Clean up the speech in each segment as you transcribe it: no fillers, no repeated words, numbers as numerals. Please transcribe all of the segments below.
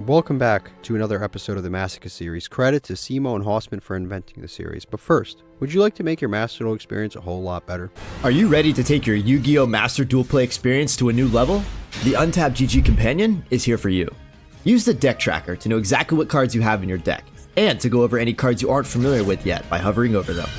welcome back to another episode of the Masochist series. Credit to Cimo and Hossman for inventing the series. But first, would you like to make your Master Duel experience a whole lot better? Are you ready to take your Yu-Gi-Oh! Master Duel Play experience to a new level? The Untapped GG Companion is here for you. Use the deck tracker to know exactly what cards you have in your deck, and to go over any cards you aren't familiar with yet by hovering over them.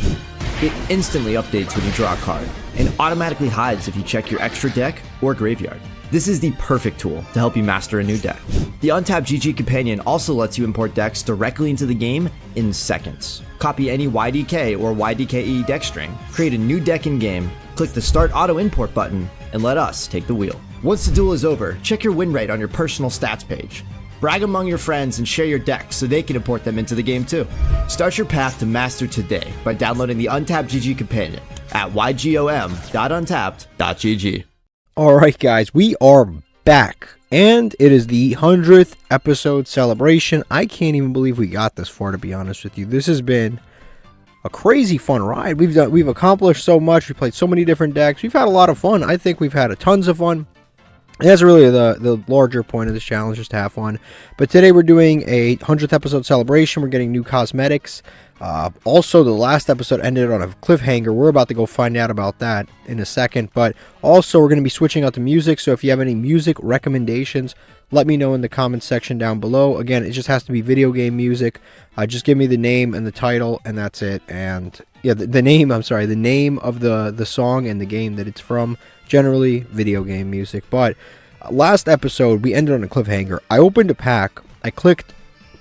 It instantly updates when you draw a card, and automatically hides if you check your extra deck or graveyard. This is the perfect tool to help you master a new deck. The Untapped GG Companion also lets you import decks directly into the game in seconds. Copy any YDK or YDKE deck string, create a new deck in-game, click the Start Auto Import button, and let us take the wheel. Once the duel is over, check your win rate on your personal stats page. Brag among your friends and share your decks so they can import them into the game too. Start your path to master today by downloading the Untapped GG Companion at ygom.untapped.gg. Alright guys, we are back, and it is the 100th episode celebration. I can't even believe we got this far, to be honest with you. This has been a crazy fun ride. We've accomplished so much. We played so many different decks. We've had a lot of fun. I think we've had tons of fun. And that's really the larger point of this challenge, just to have fun. But today we're doing a 100th episode celebration. We're getting new cosmetics. Also, the last episode ended on a cliffhanger. We're about to go find out about that in a second. But also, we're going to be switching out the music. So if you have any music recommendations, let me know in the comments section down below. Again, it just has to be video game music. Just give me the name and the title, and that's it. And yeah, the name of the song and the game that it's from. Generally, video game music. But last episode, we ended on a cliffhanger. I opened a pack. I clicked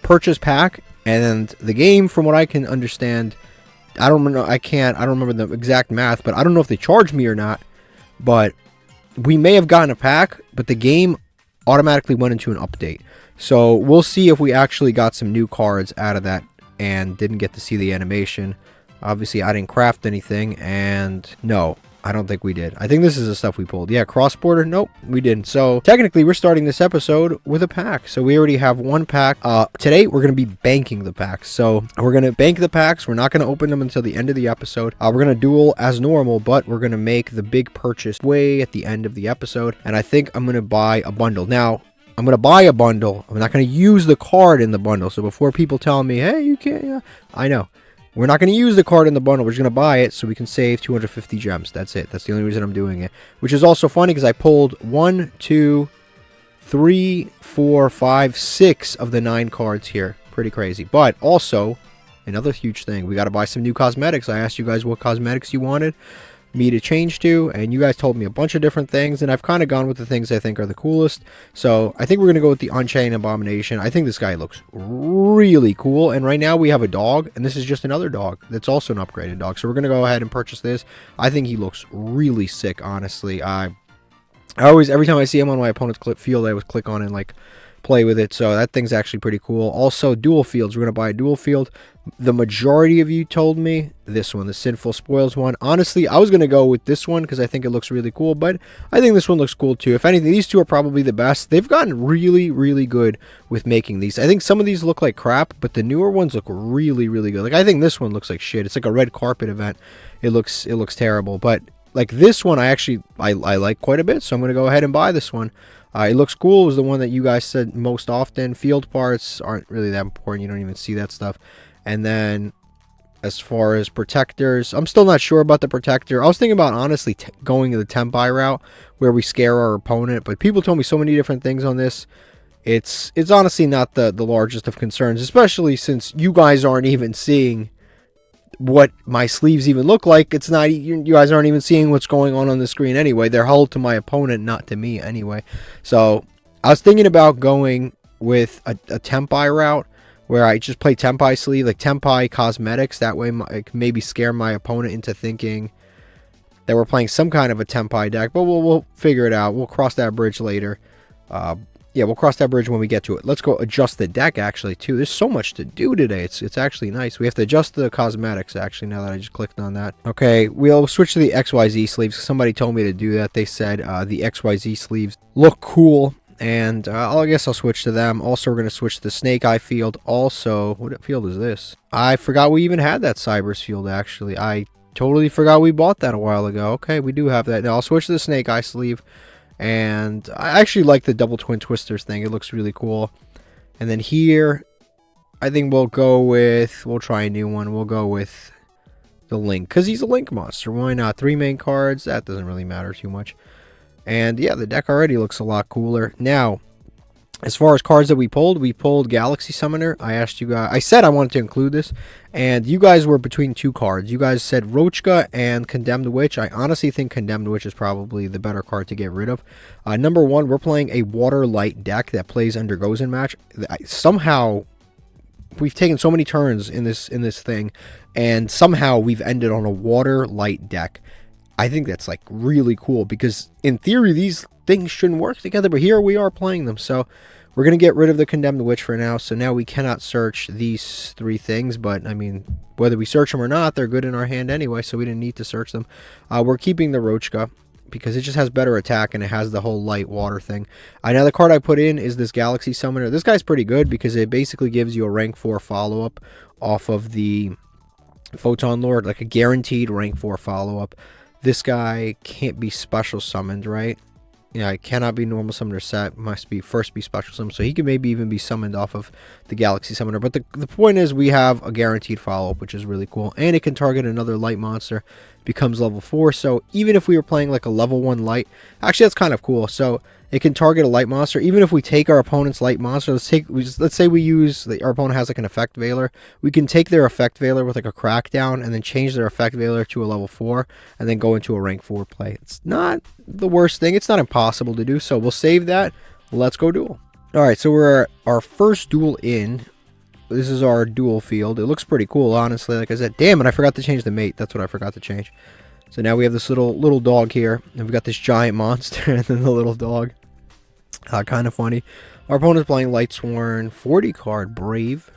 purchase pack. And the game, from what I can understand, I don't remember the exact math, but I don't know if they charged me or not. But we may have gotten a pack, but the game automatically went into an update. So we'll see if we actually got some new cards out of that and didn't get to see the animation. Obviously, I didn't craft anything, and no, I don't think we did. I think this is the stuff we pulled. Yeah, cross-border? Nope, we didn't. So technically, we're starting this episode with a pack. So we already have one pack. Today, we're going to be banking the packs. So we're going to bank the packs. We're not going to open them until the end of the episode. We're going to duel as normal, but we're going to make the big purchase way at the end of the episode. And I think I'm going to buy a bundle. Now, I'm going to buy a bundle. I'm not going to use the card in the bundle. So before people tell me, hey, you can't, I know. We're not going to use the card in the bundle. We're just going to buy it so we can save 250 gems. That's it. That's the only reason I'm doing it. Which is also funny because I pulled 1, 2, 3, 4, 5, 6 of the 9 cards here. Pretty crazy. But also, another huge thing. We got to buy some new cosmetics. I asked you guys what cosmetics you wanted me to change to, and you guys told me a bunch of different things, and I've kind of gone with the things I think are the coolest. So I think we're going to go with the Unchained Abomination. I think this guy looks really cool, and right now we have a dog, and this is just another dog that's also an upgraded dog. So we're going to go ahead and purchase this. I think he looks really sick, honestly. I always, every time I see him on my opponent's field, I always click on it and like play with it. So that thing's actually pretty cool. Also, dual fields. We're going to buy a dual field. The majority of you told me this one, the Sinful Spoils one. Honestly, I was going to go with this one because I think it looks really cool, but I think this one looks cool too. If anything, these two are probably the best. They've gotten really, really good with making these. I think some of these look like crap, but the newer ones look really, really good. Like, I think this one looks like shit. It's like a red carpet event. It looks terrible, but like this one, I like quite a bit, so I'm going to go ahead and buy this one. It looks cool. It was the one that you guys said most often. Field parts aren't really that important. You don't even see that stuff. And then as far as protectors, I'm still not sure about the protector. I was thinking about honestly going the tenpai route where we scare our opponent, but people told me so many different things on this. It's honestly not the largest of concerns, especially since you guys aren't even seeing what my sleeves even look like. It's not, you guys aren't even seeing what's going on the screen anyway. They're held to my opponent, not to me anyway. So I was thinking about going with a tenpai route where I just play tenpai sleeve, like tenpai cosmetics. That way I can maybe scare my opponent into thinking that we're playing some kind of a tenpai deck, but we'll figure it out. We'll cross that bridge later. Yeah, we'll cross that bridge when we get to it. Let's go adjust the deck, actually, too. There's so much to do today. It's actually nice. We have to adjust the cosmetics, actually, now that I just clicked on that. Okay, we'll switch to the XYZ sleeves. Somebody told me to do that. They said the XYZ sleeves look cool, and I guess I'll switch to them. Also, we're going to switch to the Snake Eye field. Also, what field is this? I forgot we even had that Cybers field, actually. I totally forgot we bought that a while ago. Okay, we do have that. Now, I'll switch to the Snake Eye sleeve. And I actually like the double twin twisters thing. It looks really cool. And then here, I think we'll try a new one. We'll go with the Link, because he's a Link monster. Why not? 3 main cards, that doesn't really matter too much. And yeah, the deck already looks a lot cooler. Now, as far as cards that we pulled Galaxy Summoner. I asked you guys, I said I wanted to include this, and you guys were between 2 cards. You guys said Rochka and Condemned Witch. I honestly think Condemned Witch is probably the better card to get rid of. Number 1, we're playing a Water Light deck that plays under Gozen match. Somehow, we've taken so many turns in this thing, and somehow we've ended on a Water Light deck. I think that's like really cool, because in theory these things shouldn't work together, but here we are playing them. So we're going to get rid of the Condemned Witch for now. So now we cannot search these 3 things, but I mean, whether we search them or not, they're good in our hand anyway, so we didn't need to search them. We're keeping the Rochka because it just has better attack and it has the whole light water thing. Now the card I put in is this Galaxy Summoner. This guy's pretty good because it basically gives you a rank 4 follow-up off of the Photon Lord, like a guaranteed rank 4 follow-up. This guy can't be special summoned, right? Yeah, it cannot be normal summoner set. Must be first be special summoned. So he can maybe even be summoned off of the Galaxy Summoner. But the point is we have a guaranteed follow-up, which is really cool. And it can target another light monster. Becomes level 4. So even if we were playing like a level 1 light, actually that's kind of cool. So it can target a light monster. Even if we take our opponent's light monster, let's say we use, our opponent has like an effect veiler. We can take their effect veiler with like a crackdown and then change their effect veiler to a level 4 and then go into a rank 4 play. It's not the worst thing. It's not impossible to do. So we'll save that. Let's go duel. All right, so we're our first duel in. This is our duel field. It looks pretty cool, honestly. Like I said, damn it, I forgot to change the mate. That's what I forgot to change. So now we have this little dog here, and we've got this giant monster, and then the little dog. Kind of funny. Our opponent's playing lightsworn, 40 card Brave,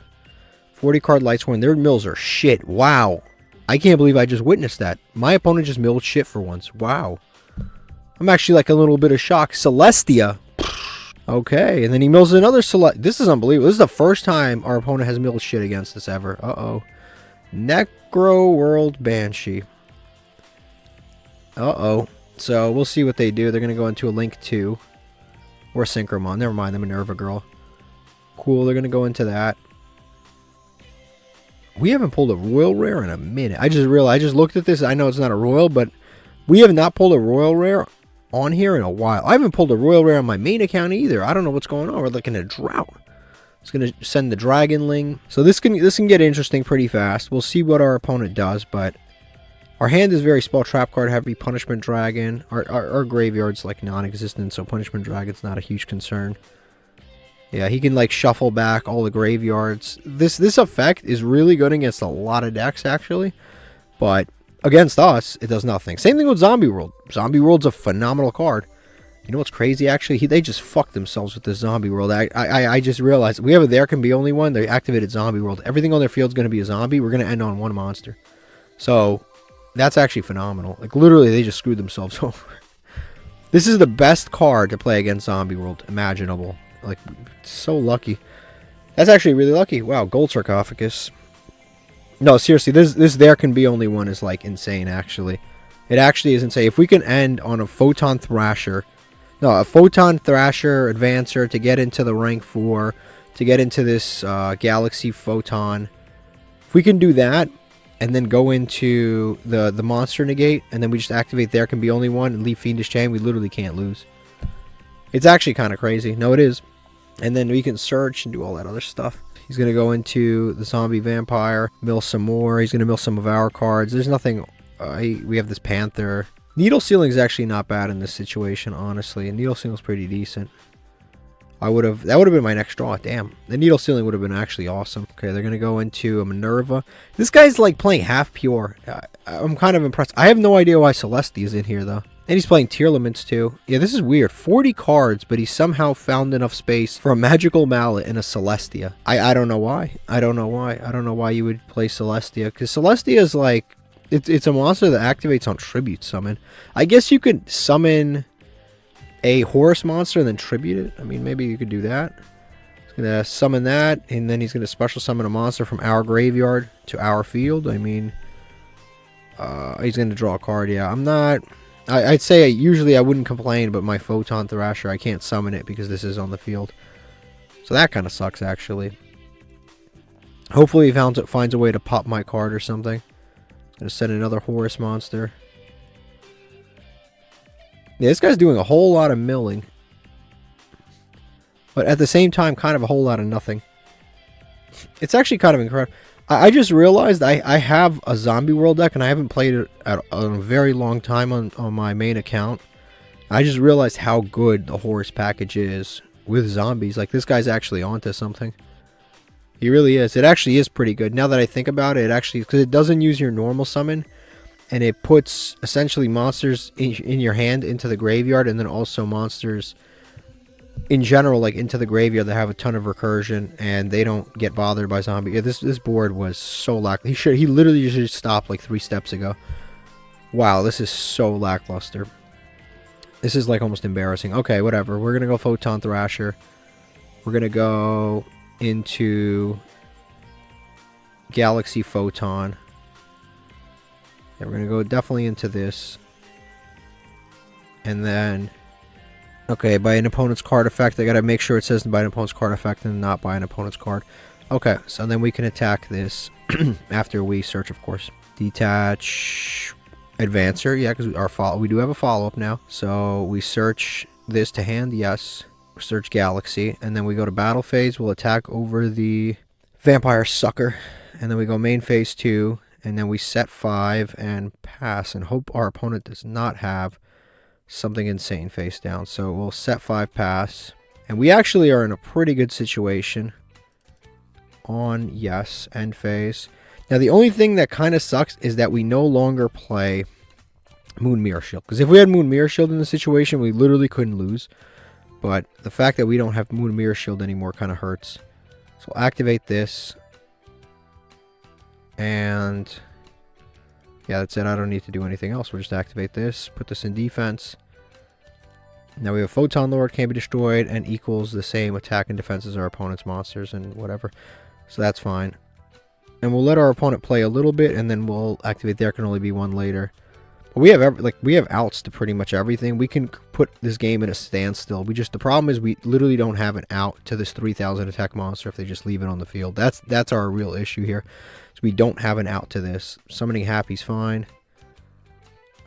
40 card lightsworn. Their mills are shit. Wow, I can't believe I just witnessed that. My opponent just milled shit for once. Wow, I'm actually like a little bit of shock. Celestia. Okay, and then he mills another Celestia. This is unbelievable. This is the first time our opponent has milled shit against us ever. Uh-oh. Necro World Banshee. Uh-oh. So we'll see what they do. They're going to go into a Link 2. Or Synchromon. Never mind, the Minerva Girl. Cool, they're going to go into that. We haven't pulled a Royal Rare in a minute. I just realized, I just looked at this. I know it's not a Royal, but we have not pulled a Royal Rare on here in a while. I haven't pulled a Royal Rare on my main account either. I don't know what's going on. We're like in a drought. It's going to send the Dragonling. So this can get interesting pretty fast. We'll see what our opponent does, but our hand is very spell trap card heavy. Punishment Dragon. Our graveyard's like non-existent, so Punishment Dragon's not a huge concern. Yeah, he can like shuffle back all the graveyards. This effect is really good against a lot of decks actually, but against us it does nothing. Same thing with Zombie World. Zombie World's a phenomenal card. You know what's crazy actually? They just fucked themselves with this Zombie World. I just realized we have a There Can Be Only One. They activated Zombie World. Everything on their field's going to be a zombie. We're going to end on 1 monster. So that's actually phenomenal. Like literally they just screwed themselves over. This is the best card to play against Zombie World imaginable. Like, so lucky. That's actually really lucky. Wow, Gold Sarcophagus. No, seriously, this There Can Be Only One is like insane actually. It actually is insane. If we can end on a Photon Thrasher, no, a Photon Thrasher Advancer to get into the rank 4, to get into this Galaxy Photon. If we can do that, and then go into the Monster Negate, and then we just activate There Can Be Only One and leave Fiendish Chain, we literally can't lose. It's actually kind of crazy. No, it is. And then we can search and do all that other stuff. He's going to go into the Zombie Vampire, mill some more. He's going to mill some of our cards. There's nothing. We have this Panther. Needle Sealing is actually not bad in this situation, honestly. And Needle Sealing is pretty decent. That would have been my next draw. Damn. The Needle Sealing would have been actually awesome. Okay, they're going to go into a Minerva. This guy's like playing half pure. I'm kind of impressed. I have no idea why Celestia is in here, though. And he's playing Tearlaments, too. Yeah, this is weird. 40 cards, but he somehow found enough space for a Magical Mallet and a Celestia. I don't know why. I don't know why. I don't know why you would play Celestia. Because Celestia is like... It's a monster that activates on Tribute Summon. I guess you could summon a Horus monster and then tribute it. I mean, maybe you could do that. He's going to summon that, and then he's going to special summon a monster from our graveyard to our field. I mean, he's going to draw a card. Yeah, I'm not... I'd say usually I wouldn't complain, but my Photon Thrasher, I can't summon it because this is on the field. So that kind of sucks, actually. Hopefully he finds a way to pop my card or something. Gonna send another Horus monster. Yeah, this guy's doing a whole lot of milling. But at the same time, kind of a whole lot of nothing. It's actually kind of incredible. I just realized I have a Zombie World deck, and I haven't played it a very long time on my main account. I just realized how good the Horus package is with zombies. Like, this guy's actually onto something. He really is. It actually is pretty good. Now that I think about it, actually, because it doesn't use your normal summon, and it puts essentially monsters in your hand into the graveyard, and then also monsters in general, like, into the graveyard that have a ton of recursion, and they don't get bothered by zombie. Yeah, this board was so lackluster. He literally should stop like 3 steps ago. Wow, this is so lackluster. This is like almost embarrassing. Okay, whatever. We're gonna go Photon Thrasher. We're gonna go into Galaxy Photon. Yeah, we're gonna go definitely into this, and then. Okay, by an opponent's card effect. I gotta make sure it says by an opponent's card effect and not by an opponent's card. Okay, so then we can attack this after we search, of course. Detach Advancer, yeah, because we do have a follow-up now. So we search this to hand, yes. Search Galaxy, and then we go to battle phase. We'll attack over the Vampire Sucker, and then we go main phase 2, and then we set 5 and pass, and hope our opponent does not have something insane face down. So we'll set 5 pass, and we actually are in a pretty good situation on yes end phase. Now the only thing that kind of sucks is that we no longer play Moon Mirror Shield, because if we had Moon Mirror Shield in the situation, we literally couldn't lose. But the fact that we don't have Moon Mirror Shield anymore kind of hurts. So we'll activate this, and yeah, that's it. I don't need to do anything else. We'll just activate this, put this in defense. Now we have Photon Lord, can't be destroyed, and equals the same attack and defense as our opponent's monsters and whatever. So that's fine. And we'll let our opponent play a little bit, and then we'll activate there can only be one later. But we have we have outs to pretty much everything. We can put this game in a standstill. The problem is we literally don't have an out to this 3,000 attack monster if they just leave it on the field. That's our real issue here. So we don't have an out to this. Summoning Happy's fine.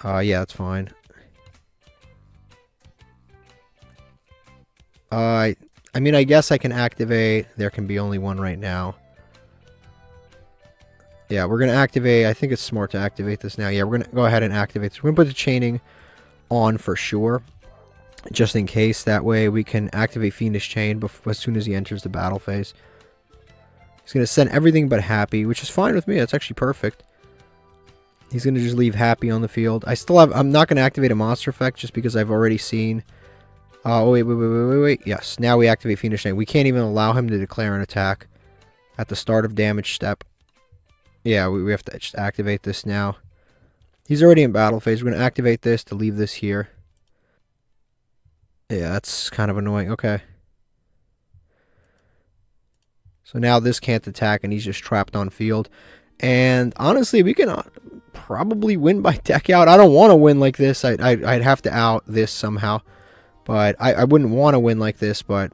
Yeah, that's fine. I mean, I guess I can activate. There can be only one right now. Yeah, we're going to activate. I think it's smart to activate this now. Yeah, we're going to go ahead and activate this. We're going to put the chaining on for sure, just in case. That way we can activate Fiendish Chain as soon as he enters the battle phase. He's going to send everything but Happy, which is fine with me. That's actually perfect. He's going to just leave Happy on the field. I'm not going to activate a monster effect just because I've already seen... Oh, wait. Yes, now we activate Fiendish Chain. We can't even allow him to declare an attack at the start of damage step. Yeah, we have to just activate this now. He's already in battle phase. We're going to activate this to leave this here. Yeah, that's kind of annoying. Okay. So now this can't attack, and he's just trapped on field. And honestly, we can probably win by deck out. I don't want to win like this. I'd have to out this somehow. But I wouldn't want to win like this, but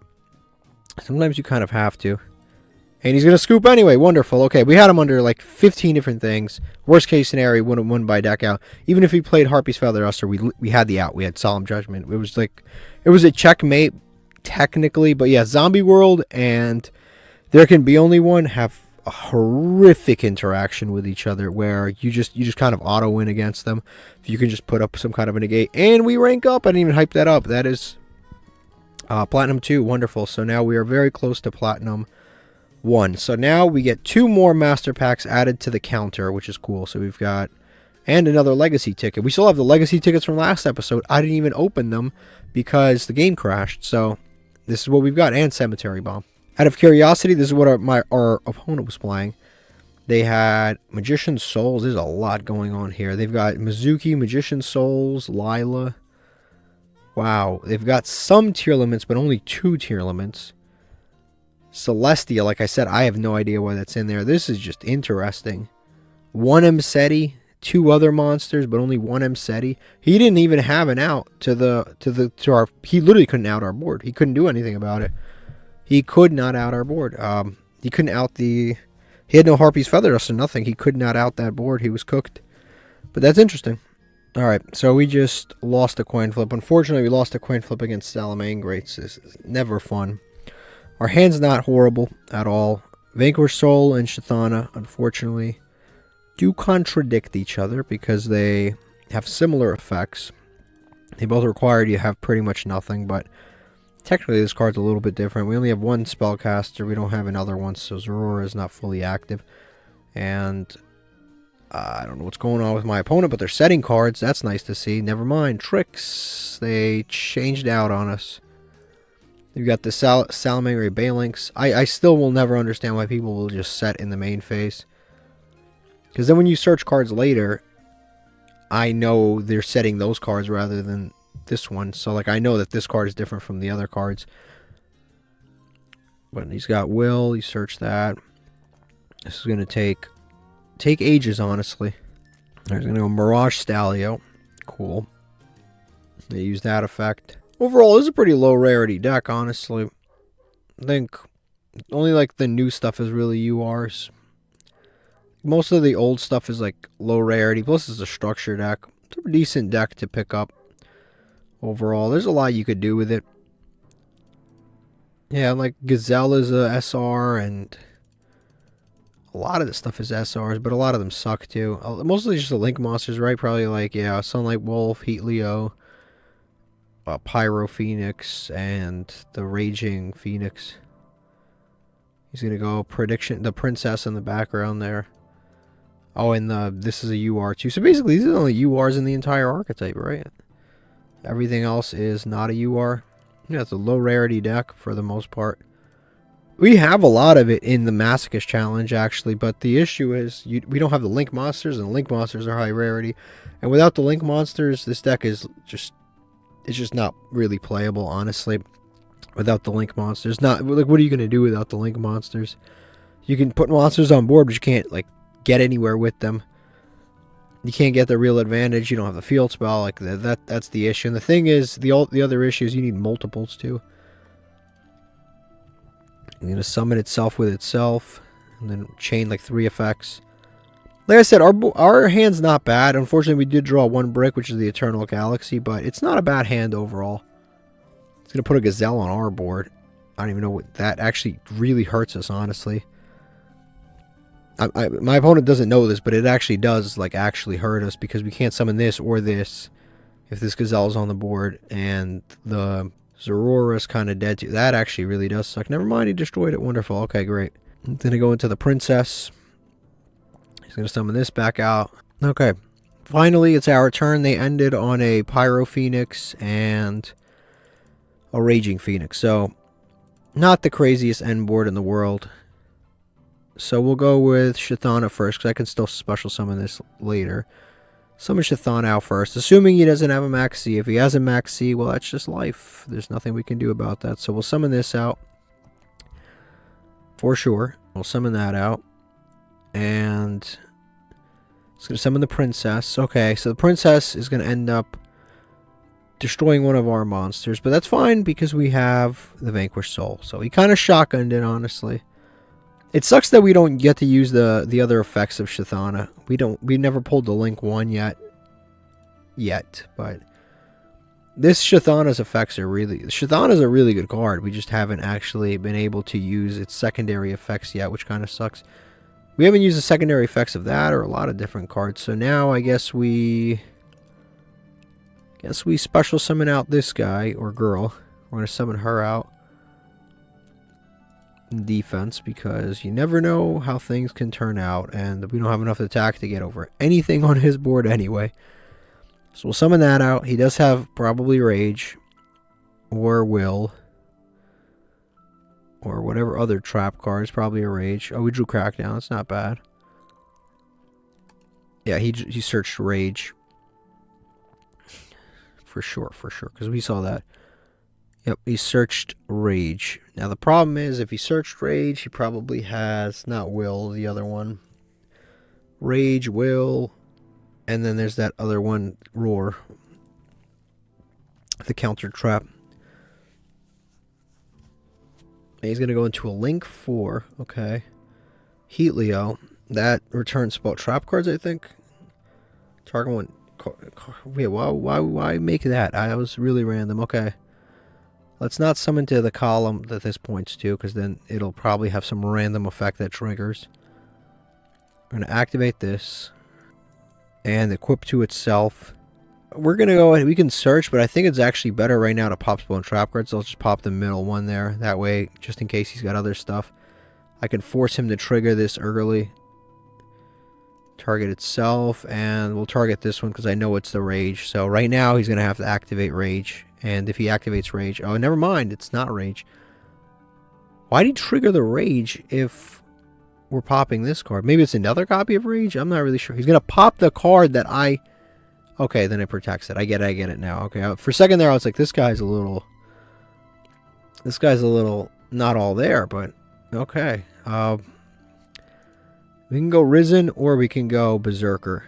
sometimes you kind of have to. And he's going to scoop anyway. Wonderful. Okay, we had him under like 15 different things. Worst case scenario, he wouldn't win by deck out. Even if he played Harpy's Feather Duster, we had the out. We had Solemn Judgment. It was a checkmate technically, but yeah, Zombie World and There Can Be Only One have a horrific interaction with each other where you just kind of auto win against them. If you can just put up some kind of a negate, and we rank up. I didn't even hype that up. That is Platinum 2. Wonderful. So now we are very close to Platinum 1. So now we get 2 more master packs added to the counter, which is cool. So we've got, and another legacy ticket. We still have the legacy tickets from last episode. I didn't even open them because the game crashed. So this is what we've got, and Cemetery Bomb. Out of curiosity, this is what our opponent was playing. They had Magician's Souls. There's a lot going on here. They've got Mizuki, Magician's Souls, Lila. Wow. They've got some tier limits, but only 2 tier limits. Celestia, like I said, I have no idea why that's in there. This is just interesting. 1 Mseti, 2 other monsters, but only 1 Mseti. He didn't even have an out to our. He literally couldn't out our board. He couldn't do anything about it. He could not out our board. He couldn't out the... He had no Harpy's Feather Dust or nothing. He could not out that board. He was cooked. But that's interesting. Alright, so we just lost a coin flip. Unfortunately, we lost a coin flip against salamangreats. This is never fun. Our hand's not horrible at all. Vanquished Soul and Chthana, unfortunately, do contradict each other because they have similar effects. They both require you have pretty much nothing, but technically this card's a little bit different. We only have one spellcaster. We don't have another one, so Zorora is not fully active. And I don't know what's going on with my opponent, but they're setting cards. That's nice to see. Never mind. Tricks. They changed out on us. You've got the Salamangreat Balinx. I still will never understand why people will just set in the main phase. Because then when you search cards later, I know they're setting those cards rather than this one. So, like, I know that this card is different from the other cards. But he's got Will. You search that. This is going to take ages, honestly. There's going to go Mirage Stalio. Cool. They use that effect. Overall, this is a pretty low rarity deck, honestly. I think only like the new stuff is really URs. Most of the old stuff is like low rarity. Plus, it's a structure deck. It's a decent deck to pick up. Overall, there's a lot you could do with it. Yeah, like Gazelle is a SR, and a lot of the stuff is SRs, but a lot of them suck too. Mostly just the Link monsters, right? Probably like, yeah, Sunlight Wolf, Heat Leo, Pyro Phoenix, and the Raging Phoenix. He's going to go Prediction, the Princess in the background there. Oh, and this is a UR too. So basically, these are the only URs in the entire archetype, right? Everything else is not a UR. Yeah, it's a low rarity deck for the most part. We have a lot of it in the Masochist challenge, actually, but the issue is we don't have the Link monsters, and the Link monsters are high rarity. And without the Link monsters, this deck is just... It's just not really playable, honestly, without the Link monsters. Not like, what are you going to do without the Link monsters? You can put monsters on board, but you can't, like, get anywhere with them. You can't get the real advantage. You don't have the field spell. Like, that's the issue. And the thing is, the other issue is you need multiples, too. I'm going to summon itself with itself, and then chain, like, 3 effects. Like I said, our hand's not bad. Unfortunately, we did draw 1 brick, which is the Eternal Galaxy, but it's not a bad hand overall. It's going to put a Gazelle on our board. I don't even know what that actually really hurts us, honestly. My opponent doesn't know this, but it actually does, like, actually hurt us because we can't summon this or this if this Gazelle's on the board, and the Zorora's kind of dead too. That actually really does suck. Never mind, he destroyed it. Wonderful. Okay, great. I'm going to go into the Princess. He's going to summon this back out. Okay. Finally, it's our turn. They ended on a Pyro Phoenix and a Raging Phoenix. So, not the craziest end board in the world. So, we'll go with Chthana first, because I can still special summon this later. Summon Chthana out first, assuming he doesn't have a Max C. If he has a Max C, well, that's just life. There's nothing we can do about that. So, we'll summon this out. For sure. We'll summon that out. And it's going to summon the Princess. Okay, so the Princess is going to end up destroying one of our monsters. But that's fine because we have the Vanquished Soul. So he kind of shotgunned it, honestly. It sucks that we don't get to use the other effects of Chthana. We never pulled the Link one yet. But this Chthana's effects are really... Chthana's a really good card. We just haven't actually been able to use its secondary effects yet, which kind of sucks. We haven't used the secondary effects of that or a lot of different cards. So now I guess we special summon out this guy or girl. We're going to summon her out in defense because you never know how things can turn out, and we don't have enough attack to get over anything on his board anyway. So we'll summon that out. He does have probably Rage or Will. Or whatever other trap cards, probably a Rage. Oh, we drew Crackdown. That's not bad. Yeah, he searched Rage. For sure, because we saw that. Yep, he searched Rage. Now, the problem is, if he searched Rage, he probably has, not Will, the other one. Rage, Will, and then there's that other one, Roar. The counter trap. He's going to go into a Link 4. Okay. Heatleo. That returns spell trap cards, I think. Target one. Wait, why make that? I was really random. Okay. Let's not summon to the column that this points to, because then it'll probably have some random effect that triggers. I'm going to activate this. And equip to itself. We're going to go ahead. We can search, but I think it's actually better right now to pop spell and trap cards. So I'll just pop the middle one there. That way, just in case he's got other stuff, I can force him to trigger this early. Target itself, and we'll target this one because I know it's the Rage. So right now he's going to have to activate Rage, and if he activates Rage, oh, never mind, it's not Rage. Why did he trigger the Rage if we're popping this card? Maybe it's another copy of Rage? I'm not really sure. He's going to pop the card that I... Okay, then it protects it. I get it now. Okay, for a second there I was like, this guy's a little not all there, but okay. We can go Risen, or we can go Berserker.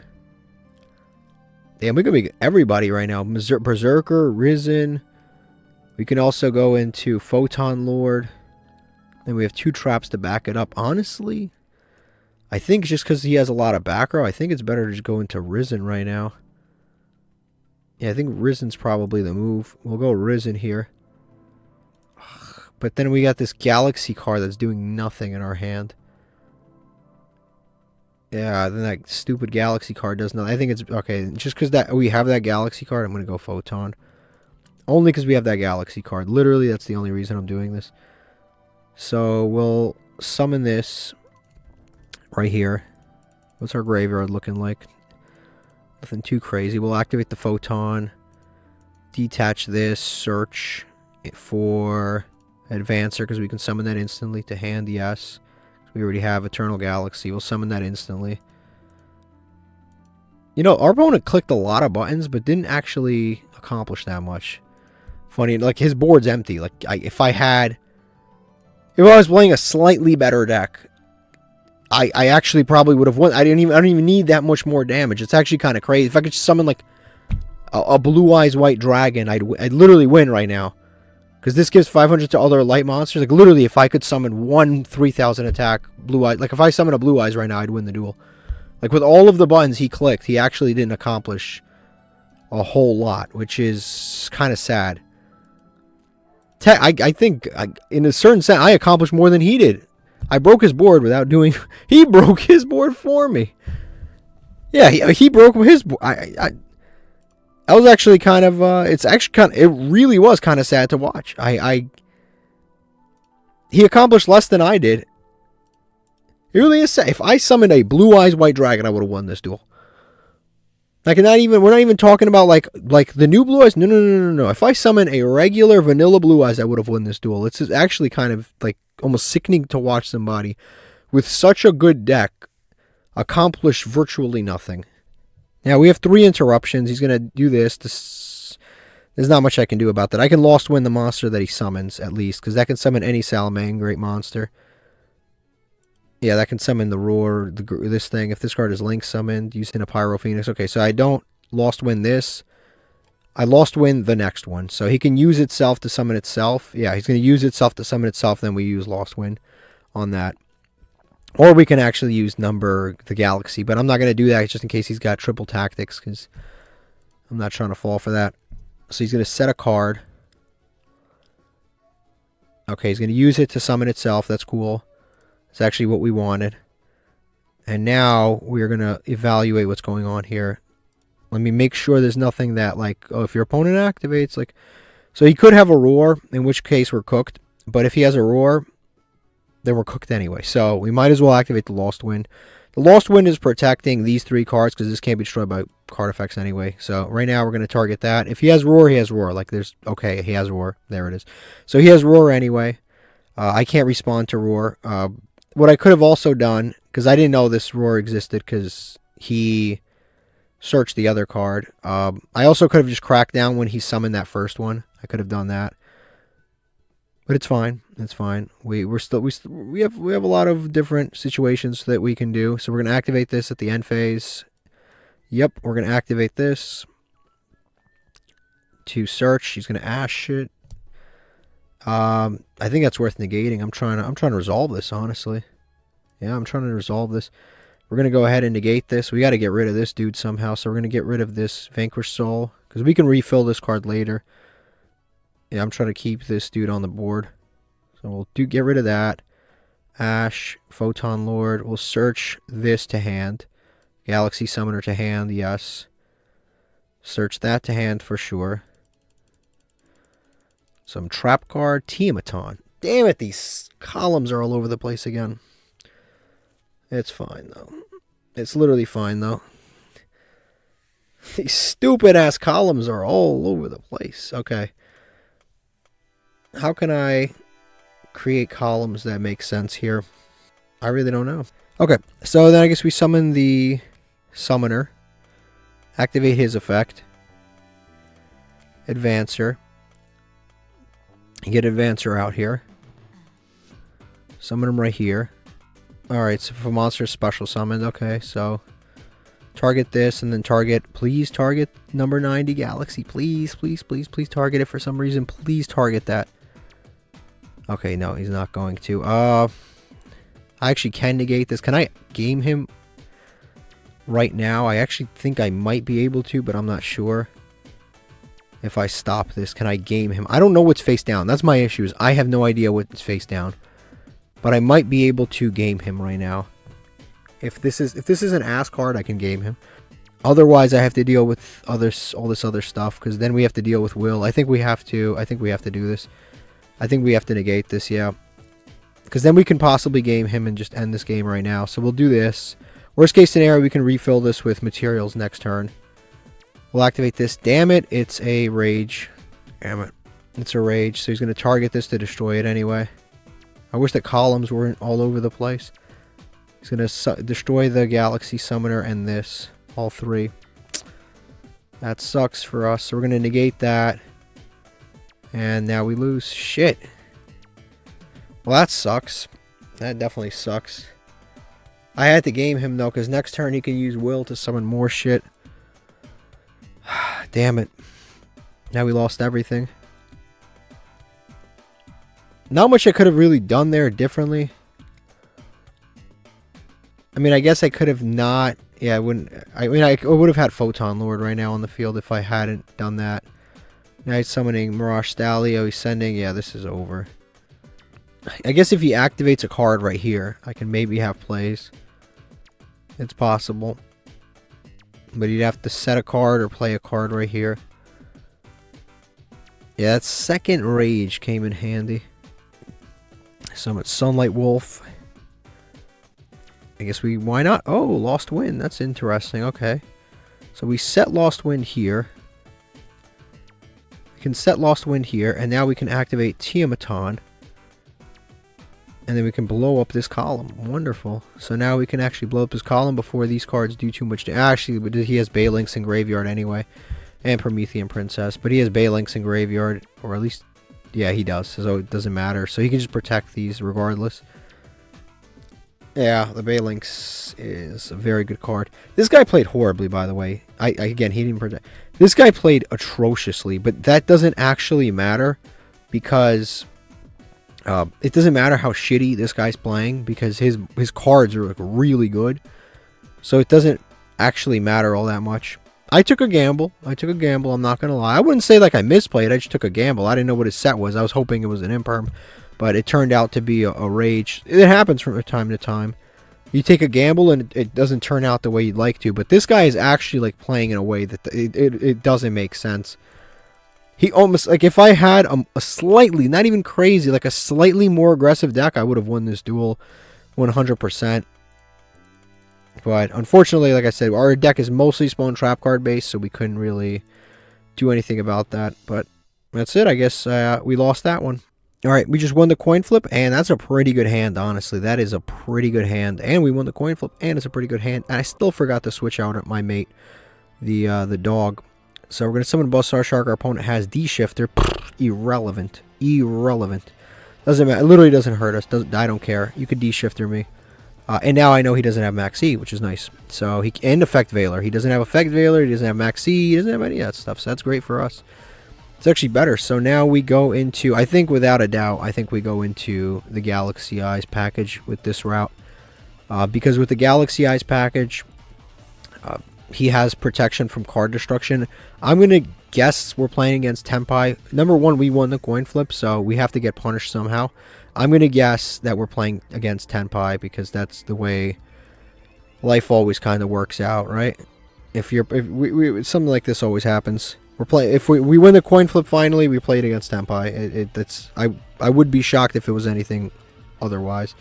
Damn, we can make everybody right now. Berserker, Risen. We can also go into Photon Lord. Then we have 2 traps to back it up. Honestly, I think just because he has a lot of back row, I think it's better to just go into Risen right now. Yeah, I think Risen's probably the move. We'll go Risen here. But then we got this Galaxy card that's doing nothing in our hand. Yeah, then that stupid Galaxy card does nothing. I think it's... Okay, just because that we have that Galaxy card, I'm going to go Photon. Only because we have that Galaxy card. Literally, that's the only reason I'm doing this. So, we'll summon this right here. What's our graveyard looking like? Nothing too crazy. We'll activate the Photon. Detach this. Search for Advancer, because we can summon that instantly to hand, yes. We already have Eternal Galaxy. We'll summon that instantly. You know, our opponent clicked a lot of buttons, but didn't actually accomplish that much. Funny, like, his board's empty. Like, if I was playing a slightly better deck, I actually probably would have won. I don't even need that much more damage. It's actually kind of crazy. If I could just summon, like, a Blue Eyes White Dragon, I'd literally win right now. Because this gives 500 to other light monsters. Like, literally, if I could summon one 3,000 attack Blue Eyes... Like, if I summon a Blue Eyes right now, I'd win the duel. Like, with all of the buttons he clicked, he actually didn't accomplish a whole lot, which is kind of sad. I think, in a certain sense, I accomplished more than he did. I broke his board without doing... He broke his board for me. Yeah, he broke his board. I was actually kind of, it really was kind of sad to watch. He accomplished less than I did. It really is sad. If I summoned a Blue Eyes White Dragon, I would have won this duel. Like, we're not even talking about, like the new Blue Eyes. No. If I summon a regular vanilla Blue Eyes, I would have won this duel. It's actually kind of, like, almost sickening to watch somebody with such a good deck accomplish virtually nothing. Now, we have 3 interruptions. He's going to do this. There's not much I can do about that. I can Lost Win the monster that he summons, at least, because that can summon any salamangreat monster. Yeah, that can summon the Roar, this thing. If this card is Link summoned, using a Pyro Phoenix. Okay, so I don't Lost Win this. I Lost Win the next one. So he can use itself to summon itself. Yeah, he's going to use itself to summon itself, then we use Lost Win on that. Or we can actually use Number the Galaxy, but I'm not going to do that just in case he's got triple tactics, because I'm not trying to fall for that. So he's going to set a card. Okay, he's going to use it to summon itself. That's cool. That's actually what we wanted. And now we're going to evaluate what's going on here. Let me make sure there's nothing that, like, oh, if your opponent activates, like... So he could have a Roar, in which case we're cooked. But if he has a Roar... then we're cooked anyway. So we might as well activate the Lost Wind. The Lost Wind is protecting these 3 cards because this can't be destroyed by card effects anyway. So right now we're going to target that. If he has Roar, he has Roar. Like there's... Okay, he has Roar. There it is. So he has Roar anyway. I can't respond to Roar. What I could have also done, because I didn't know this Roar existed because he searched the other card. I also could have just cracked down when he summoned that first one. I could have done that. But it's fine. It's fine. We have a lot of different situations that we can do. So we're going to activate this at the end phase. Yep, we're going to activate this to search. He's going to Ash it. I think that's worth negating. I'm trying to resolve this, honestly. Yeah, I'm trying to resolve this. We're going to go ahead and negate this. We got to get rid of this dude somehow. So we're going to get rid of this Vanquish Soul. Because we can refill this card later. Yeah, I'm trying to keep this dude on the board. So we'll get rid of that. Ash, Photon Lord. We'll search this to hand. Galaxy Summoner to hand, yes. Search that to hand for sure. Some trap card, Tiamaton. Damn it, these columns are all over the place again. It's fine, though. It's literally fine, though. These stupid-ass columns are all over the place. Okay. How can I create columns that make sense here? I really don't know. Okay, so then I guess we summon the Summoner. Activate his effect. Advancer. Get Advancer out here. Summon him right here. Alright, so if a monster is special summoned, okay, so target this and then target, please target number 90 Galaxy. Please, please, please, please target it for some reason. Please target that. Okay, no, he's not going to. I actually can negate this. Can I game him right now? I actually think I might be able to, but I'm not sure. If I stop this, can I game him? I don't know what's face down. That's my issue, is I have no idea what's face down. But I might be able to game him right now. If this is an ass card, I can game him. Otherwise, I have to deal with all this other stuff, because then we have to deal with Will. I think we have to do this. I think we have to negate this, yeah. Because then we can possibly game him and just end this game right now. So we'll do this. Worst case scenario, we can refill this with materials next turn. We'll activate this. Damn it, it's a rage. Damn it. It's a rage. So he's going to target this to destroy it anyway. I wish the columns weren't all over the place. He's going to destroy the Galaxy Summoner and this. All three. That sucks for us. So we're going to negate that. And now we lose. Shit. Well, that sucks. That definitely sucks. I had to game him, though, because next turn he can use Will to summon more shit. Damn it. Now we lost everything. Not much I could have really done there differently. I mean, I guess I could have not... Yeah, I wouldn't... I mean, I would have had Photon Lord right now on the field if I hadn't done that. Now he's summoning Mirage Stalio. He's sending... Yeah, this is over. I guess if he activates a card right here, I can maybe have plays. It's possible. But he'd have to set a card or play a card right here. Yeah, that second rage came in handy. Summon Sunlight Wolf. I guess we... Why not? Oh, Lost Wind. That's interesting. Okay. So we set Lost Wind here. We can set Lost Wind here. And now we can activate Tiamaton. And then we can blow up this column. Wonderful. So now we can actually blow up this column before these cards do too much. Actually, he has Balinks in Graveyard anyway. And Promethean Princess. But he has Balinks in Graveyard. Or at least... Yeah, he does. So it doesn't matter. So he can just protect these regardless. Yeah, the Balinks is a very good card. This guy played horribly, by the way. Again, he didn't protect. This guy played atrociously. But that doesn't actually matter. Because... it doesn't matter how shitty this guy's playing because his cards are like really good. So it doesn't actually matter all that much. I took a gamble. I'm not going to lie. I wouldn't say like I misplayed. I just took a gamble. I didn't know what his set was. I was hoping it was an imperm. But it turned out to be a rage. It happens from time to time. You take a gamble and it doesn't turn out the way you'd like to. But this guy is actually like playing in a way that it doesn't make sense. He almost, like, if I had a slightly, not even crazy, like a slightly more aggressive deck, I would have won this duel 100%. But, unfortunately, like I said, our deck is mostly spawn trap card based, so we couldn't really do anything about that. But, that's it, I guess we lost that one. Alright, we just won the coin flip, and that's a pretty good hand, honestly. That is a pretty good hand. And we won the coin flip, and it's a pretty good hand. And I still forgot to switch out my mate, the dog. So we're going to summon Buzzsaw Shark. Our opponent has D-Shifter. Irrelevant. Irrelevant. Doesn't matter. It literally doesn't hurt us. I don't care. You could D-Shifter me. And now I know he doesn't have Max E, which is nice. So and Effect Veiler. He doesn't have Effect Veiler. He doesn't have Max E. He doesn't have any of that stuff. So that's great for us. It's actually better. So now we go into, I think without a doubt, I think we go into the Galaxy Eyes package with this route. Because with the Galaxy Eyes package, he has protection from card destruction. I'm going to guess we're playing against Tenpai. Number one, we won the coin flip, so we have to get punished somehow. I'm going to guess that we're playing against Tenpai because that's the way life always kind of works out, right? If something like this always happens. If we win the coin flip finally, we played against Tenpai. I would be shocked if it was anything otherwise.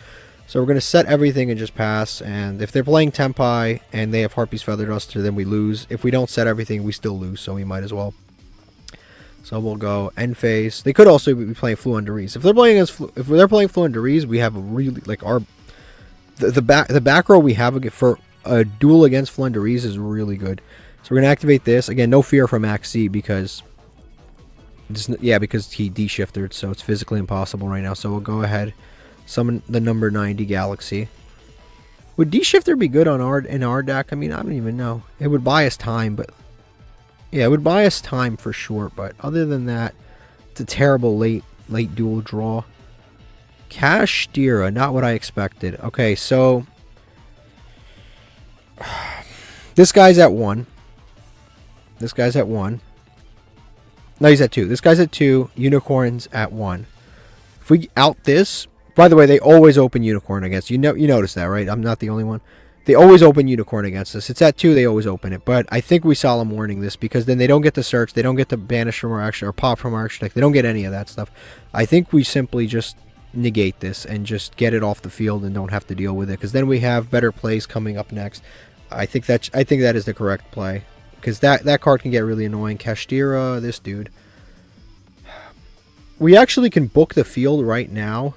So we're going to set everything and just pass. And if they're playing Tenpai and they have Harpy's Feather Duster, then we lose. If we don't set everything, we still lose. So we might as well. So we'll go end phase. They could also be playing Fluenderies. If they're playing Fluenderies, we have a really the back row we have for a duel against Fluenderies is really good. So we're gonna activate this again. No fear from Max C because he de-shifted, so it's physically impossible right now. So we'll go ahead, summon the number 90 Galaxy. Would de-shifter be good on in our deck? I mean, I don't even know. It would buy us time, but yeah, it would buy us time for sure. But other than that, it's a terrible late duel draw. Kashtira, not what I expected. Okay, so this guy's at 1. This guy's at 1. No, he's at 2. This guy's at 2. Unicorn's at 1. If we out this, by the way, they always open Unicorn against you. You notice that, right? I'm not the only one. They always open Unicorn against us. It's at 2. They always open it. But I think we solemn warning this because then they don't get to search. They don't get to banish from our action or pop from our action deck. They don't get any of that stuff. I think we simply just negate this and just get it off the field and don't have to deal with it because then we have better plays coming up next. I think that is the correct play. Because that card can get really annoying. Kashtira, this dude. We actually can book the field right now.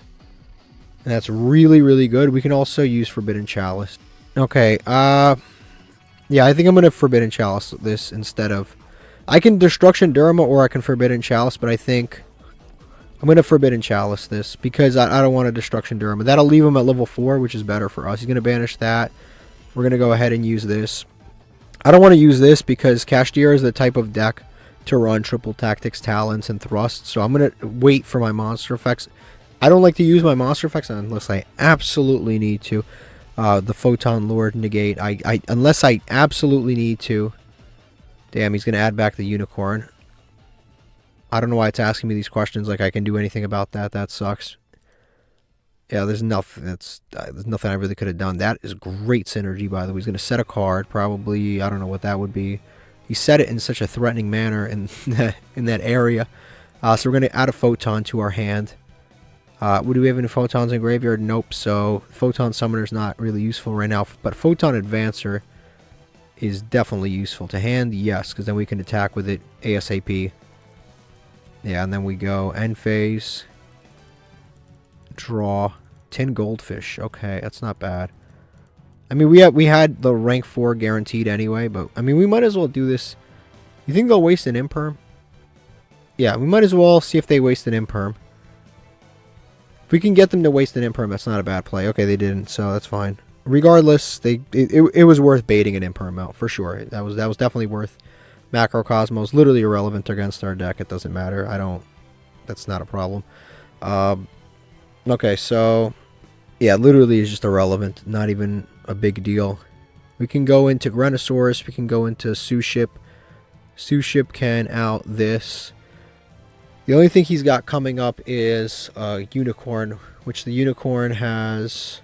And that's really, really good. We can also use Forbidden Chalice. Okay, yeah, I think I'm going to Forbidden Chalice this instead of... I can Destruction Durama or I can Forbidden Chalice, but I think I'm going to Forbidden Chalice this. Because I don't want a Destruction Durama. That'll leave him at level 4, which is better for us. He's going to banish that. We're going to go ahead and use this. I don't want to use this because Kashtira is the type of deck to run triple tactics, talents, and thrusts. So I'm going to wait for my monster effects. I don't like to use my monster effects unless I absolutely need to. The Photon Lord negate. Unless I absolutely need to. Damn, he's going to add back the Unicorn. I don't know why it's asking me these questions like I can do anything about that. That sucks. Yeah, there's nothing. There's nothing I really could have done. That is great synergy, by the way. He's going to set a card, probably. I don't know what that would be. He set it in such a threatening manner in in that area. So we're going to add a Photon to our hand. Do we have any Photons in graveyard? Nope. So Photon Summoner is not really useful right now. But Photon Advancer is definitely useful to hand. Yes, because then we can attack with it ASAP. Yeah, and then we go end phase. Draw 10 goldfish. Okay, that's not bad. I mean, we had the rank 4 guaranteed anyway, but I mean, we might as well do this. You think they'll waste an imperm? Yeah, we might as well see if they waste an imperm. If we can get them to waste an imperm, that's not a bad play. Okay, they didn't, so that's fine. Regardless, it was worth baiting an imperm out for sure. That was definitely worth. Macrocosmos literally irrelevant against our deck. It doesn't matter. That's not a problem. Okay, so yeah, literally is just irrelevant. Not even a big deal. We can go into Grenosaurus. We can go into Suship. Suship can out this. The only thing he's got coming up is Unicorn, which the Unicorn has...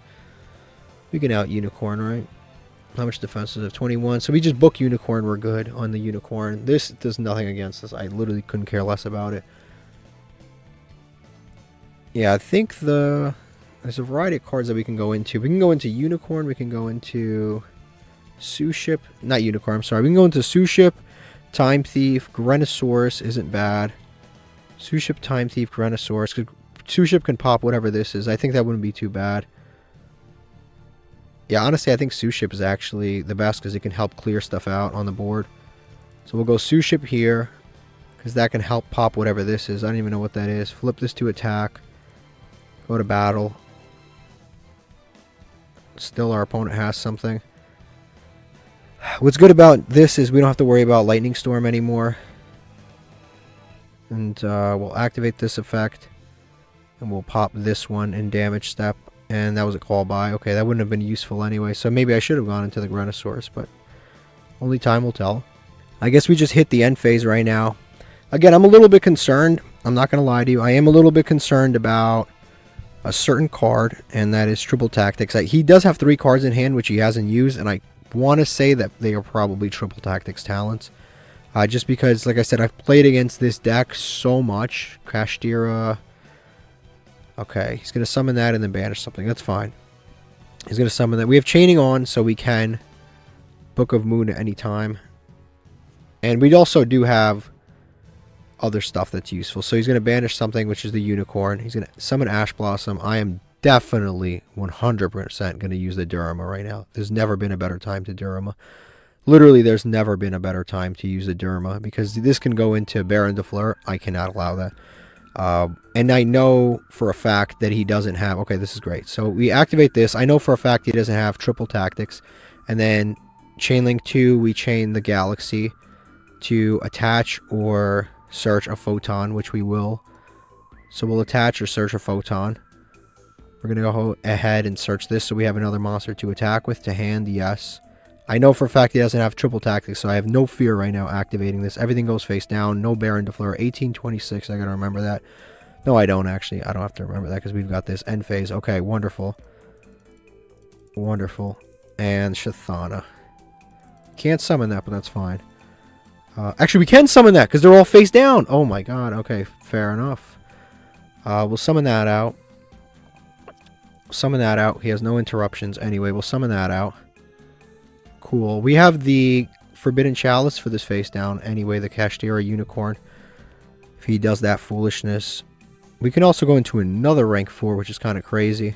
We can out Unicorn, right? How much defense is it? 21. So we just book Unicorn. We're good on the Unicorn. This does nothing against us. I literally couldn't care less about it. Yeah, I think there's a variety of cards that we can go into. We can go into Unicorn. We can go into Suship. Not Unicorn, I'm sorry. We can go into Suship, Time Thief, Grenosaurus isn't bad. Suship, Time Thief, Grenosaurus. Suship can pop whatever this is. I think that wouldn't be too bad. Yeah, honestly, I think Suship is actually the best because it can help clear stuff out on the board. So we'll go Suship here because that can help pop whatever this is. I don't even know what that is. Flip this to attack. Go to battle. Still, our opponent has something. What's good about this is we don't have to worry about Lightning Storm anymore. And we'll activate this effect. And we'll pop this one in damage step. And that was a call by. Okay, that wouldn't have been useful anyway. So maybe I should have gone into the Grenosaurus, but only time will tell. I guess we just hit the end phase right now. Again, I'm a little bit concerned. I'm not going to lie to you. I am a little bit concerned about a certain card, and that is Triple Tactics. He does have 3 cards in hand, which he hasn't used, and I want to say that they are probably Triple Tactics talents. Just because, like I said, I've played against this deck so much. Kashtira. Okay, he's going to summon that and then banish something. That's fine. He's going to summon that. We have Chaining on, so we can Book of Moon at any time. And we also do have other stuff that's useful. So he's going to banish something, which is the Unicorn. He's going to summon Ash Blossom. I am definitely 100% going to use the Durama right now. There's never been a better time to Durama. Literally, there's never been a better time to use the Durama, because this can go into Baron de Fleur. I cannot allow that. And I know for a fact that he doesn't have... Okay, this is great. So we activate this. I know for a fact he doesn't have Triple Tactics. And then Chainlink 2, we chain the Galaxy to attach or search a Photon, which we will. So we'll attach or search a Photon. We're going to go ahead and search this, so we have another monster to attack with. To hand, yes. I know for a fact he doesn't have Triple Tactics, so I have no fear right now activating this. Everything goes face down. No Baron de Fleur. 1826, I got to remember that. No, I don't actually. I don't have to remember that because we've got this end phase. Okay, wonderful. Wonderful. And Shathana. Can't summon that, but that's fine. Actually, we can summon that because they're all face down. Oh my god. Okay, fair enough. We'll summon that out. Summon that out. He has no interruptions anyway. We'll summon that out. Cool. We have the Forbidden Chalice for this face down anyway. The Kashtira Unicorn. If he does that foolishness. We can also go into another rank 4, which is kind of crazy.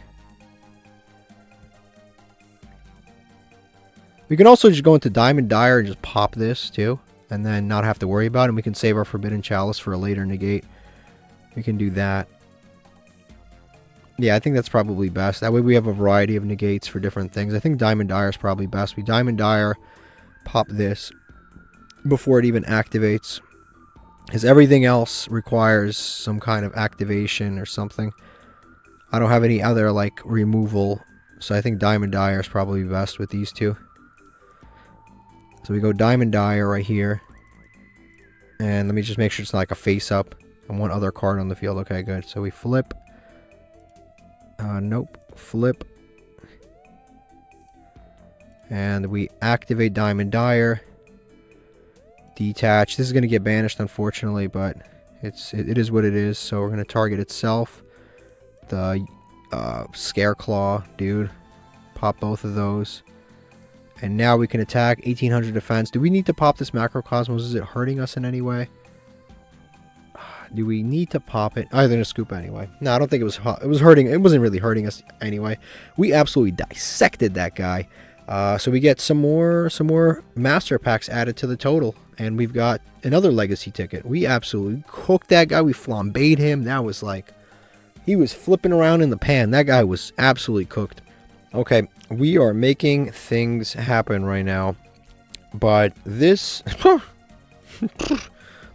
We can also just go into Diamond Dire and just pop this too. And then not have to worry about it. And we can save our Forbidden Chalice for a later negate. We can do that. Yeah, I think that's probably best. That way we have a variety of negates for different things. I think Diamond Dire is probably best. We Diamond Dire, pop this before it even activates. Because everything else requires some kind of activation or something. I don't have any other, like, removal. So I think Diamond Dire is probably best with these two. So we go Diamond Dire right here. And let me just make sure it's not like a face-up. And one other card on the field. Okay, good. So we flip. Nope. Flip. And we activate Diamond Dire. Detach. This is going to get banished, unfortunately, but it is what it is. So we're going to target itself. The Scareclaw, dude. Pop both of those. And now we can attack. 1800 defense. Do we need to pop this Macrocosmos? Is it hurting us in any way? Do we need to pop it? I'm going to scoop anyway. No, I don't think it was hurting. It wasn't really hurting us anyway. We absolutely dissected that guy. So we get some more master packs added to the total. And we've got another legacy ticket. We absolutely cooked that guy. We flambéed him. That was like... He was flipping around in the pan. That guy was absolutely cooked. Okay, we are making things happen right now. But this...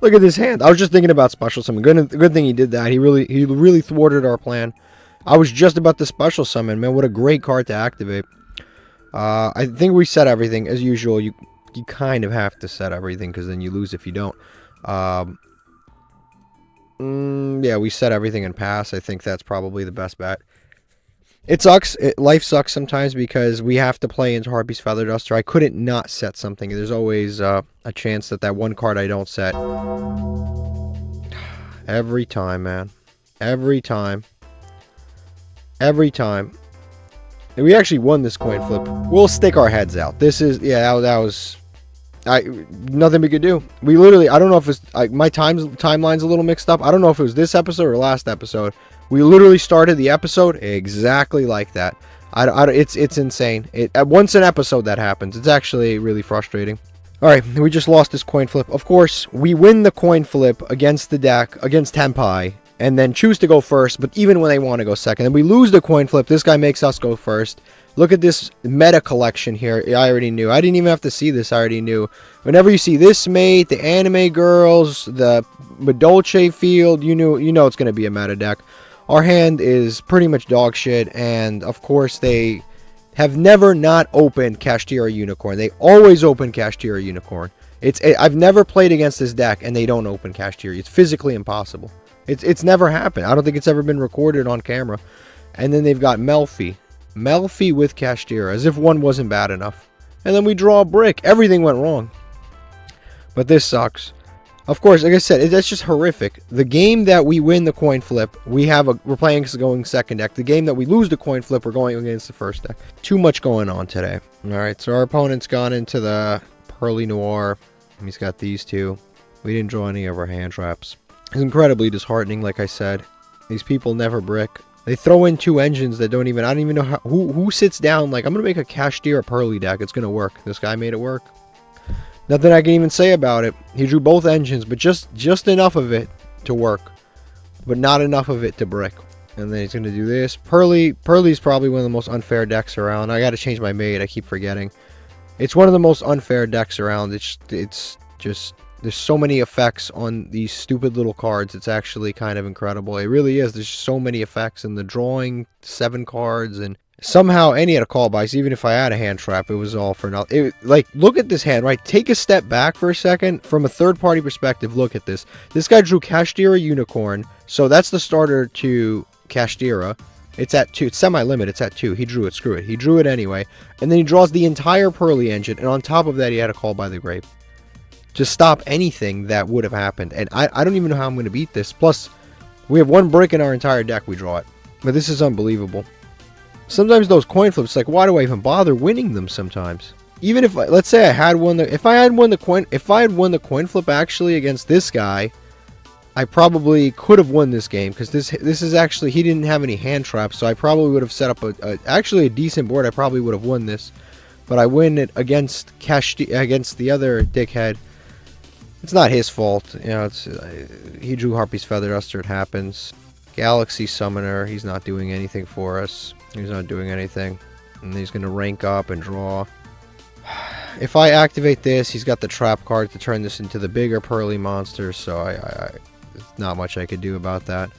Look at this hand. I was just thinking about special summon. Good thing he did that. He really thwarted our plan. I was just about to special summon. Man, what a great card to activate. I think we set everything. As usual, you kind of have to set everything because then you lose if you don't. Yeah, we set everything and pass. I think that's probably the best bet. It sucks. Life sucks sometimes because we have to play into Harpy's Feather Duster. I couldn't not set something. There's always a chance that one card I don't set. Every time, man. Every time. Every time. And we actually won this coin flip. We'll stick our heads out. This is... Yeah, that was... nothing we could do. We literally... I don't know if it's... my timeline's a little mixed up. I don't know if it was this episode or last episode. We literally started the episode exactly like that. It's insane. Once an episode that happens. It's actually really frustrating. Alright, we just lost this coin flip. Of course, we win the coin flip against the deck, against Tenpai, and then choose to go first, but even when they want to go second. And we lose the coin flip, this guy makes us go first. Look at this meta collection here. I already knew. I didn't even have to see this. I already knew. Whenever you see this mate, the anime girls, the Dolce field, you know it's going to be a meta deck. Our hand is pretty much dog shit, and of course they have never not opened Kashtira Unicorn. They always open Kashtira Unicorn. I've never played against this deck and they don't open Kashtira. It's physically impossible. It's never happened. I don't think it's ever been recorded on camera. And then they've got Melfi with Kashtira, as if one wasn't bad enough. And then we draw a brick. Everything went wrong. But this sucks. Of course, like I said, that's just horrific. The game that we win the coin flip, we're playing going second deck. The game that we lose the coin flip, we're going against the first deck. Too much going on today. Alright, so our opponent's gone into the Purrely Noir. He's got these two. We didn't draw any of our hand traps. It's incredibly disheartening, like I said. These people never brick. They throw in two engines that don't even... I don't even know who sits down like, I'm going to make a kashtira-purrely deck. It's going to work. This guy made it work. Nothing I can even say about it. He drew both engines, but just enough of it to work. But not enough of it to brick. And then he's going to do this. Purrely's probably one of the most unfair decks around. I got to change my mate. I keep forgetting. It's one of the most unfair decks around. It's just... There's so many effects on these stupid little cards. It's actually kind of incredible. It really is. There's so many effects in the drawing 7 cards, and somehow any had a call buys. Even if I had a hand trap, it was all for nothing. Like, look at this hand, right? Take a step back for a second. From a third-party perspective, look at this. This guy drew Kashtira Unicorn, so that's the starter to Kashtira. It's at 2. It's semi-limit. It's at 2. He drew it. Screw it. He drew it anyway. And then he draws the entire Purrely engine, and on top of that, he had a call by the grave to stop anything that would have happened. And I don't even know how I'm going to beat this. Plus, we have 1 brick in our entire deck. We draw it. But this is unbelievable. Sometimes those coin flips, like, why do I even bother winning them sometimes? Even if, let's say I had won the... If I had won the coin flip actually against this guy, I probably could have won this game. Because this is actually... He didn't have any hand traps. So I probably would have set up actually a decent board. I probably would have won this. But I win it against the other dickhead. It's not his fault, you know. He drew Harpy's Feather Duster. It happens. Galaxy Summoner. He's not doing anything for us. He's not doing anything, and he's gonna rank up and draw. If I activate this, he's got the trap card to turn this into the bigger Purrely monster. So there's not much I could do about that.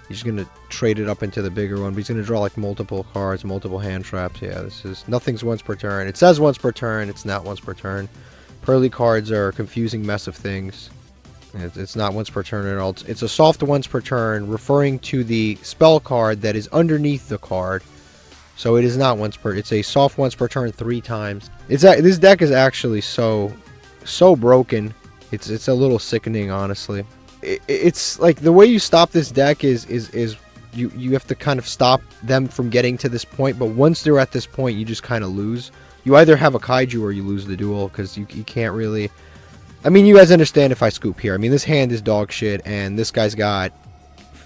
He's gonna trade it up into the bigger one, but he's gonna draw like multiple cards, multiple hand traps. Yeah, this is nothing's once per turn. It says once per turn. It's not once per turn. Purrely cards are a confusing mess of things. It's not once per turn at all. It's a soft once per turn, referring to the spell card that is underneath the card. So it is not once per... It's a soft once per turn 3 times. This deck is actually so broken. It's a little sickening, honestly. It's like the way you stop this deck is you have to kind of stop them from getting to this point. But once they're at this point, you just kind of lose. You either have a kaiju or you lose the duel, because you can't really... I mean, you guys understand if I scoop here. I mean, this hand is dog shit, and this guy's got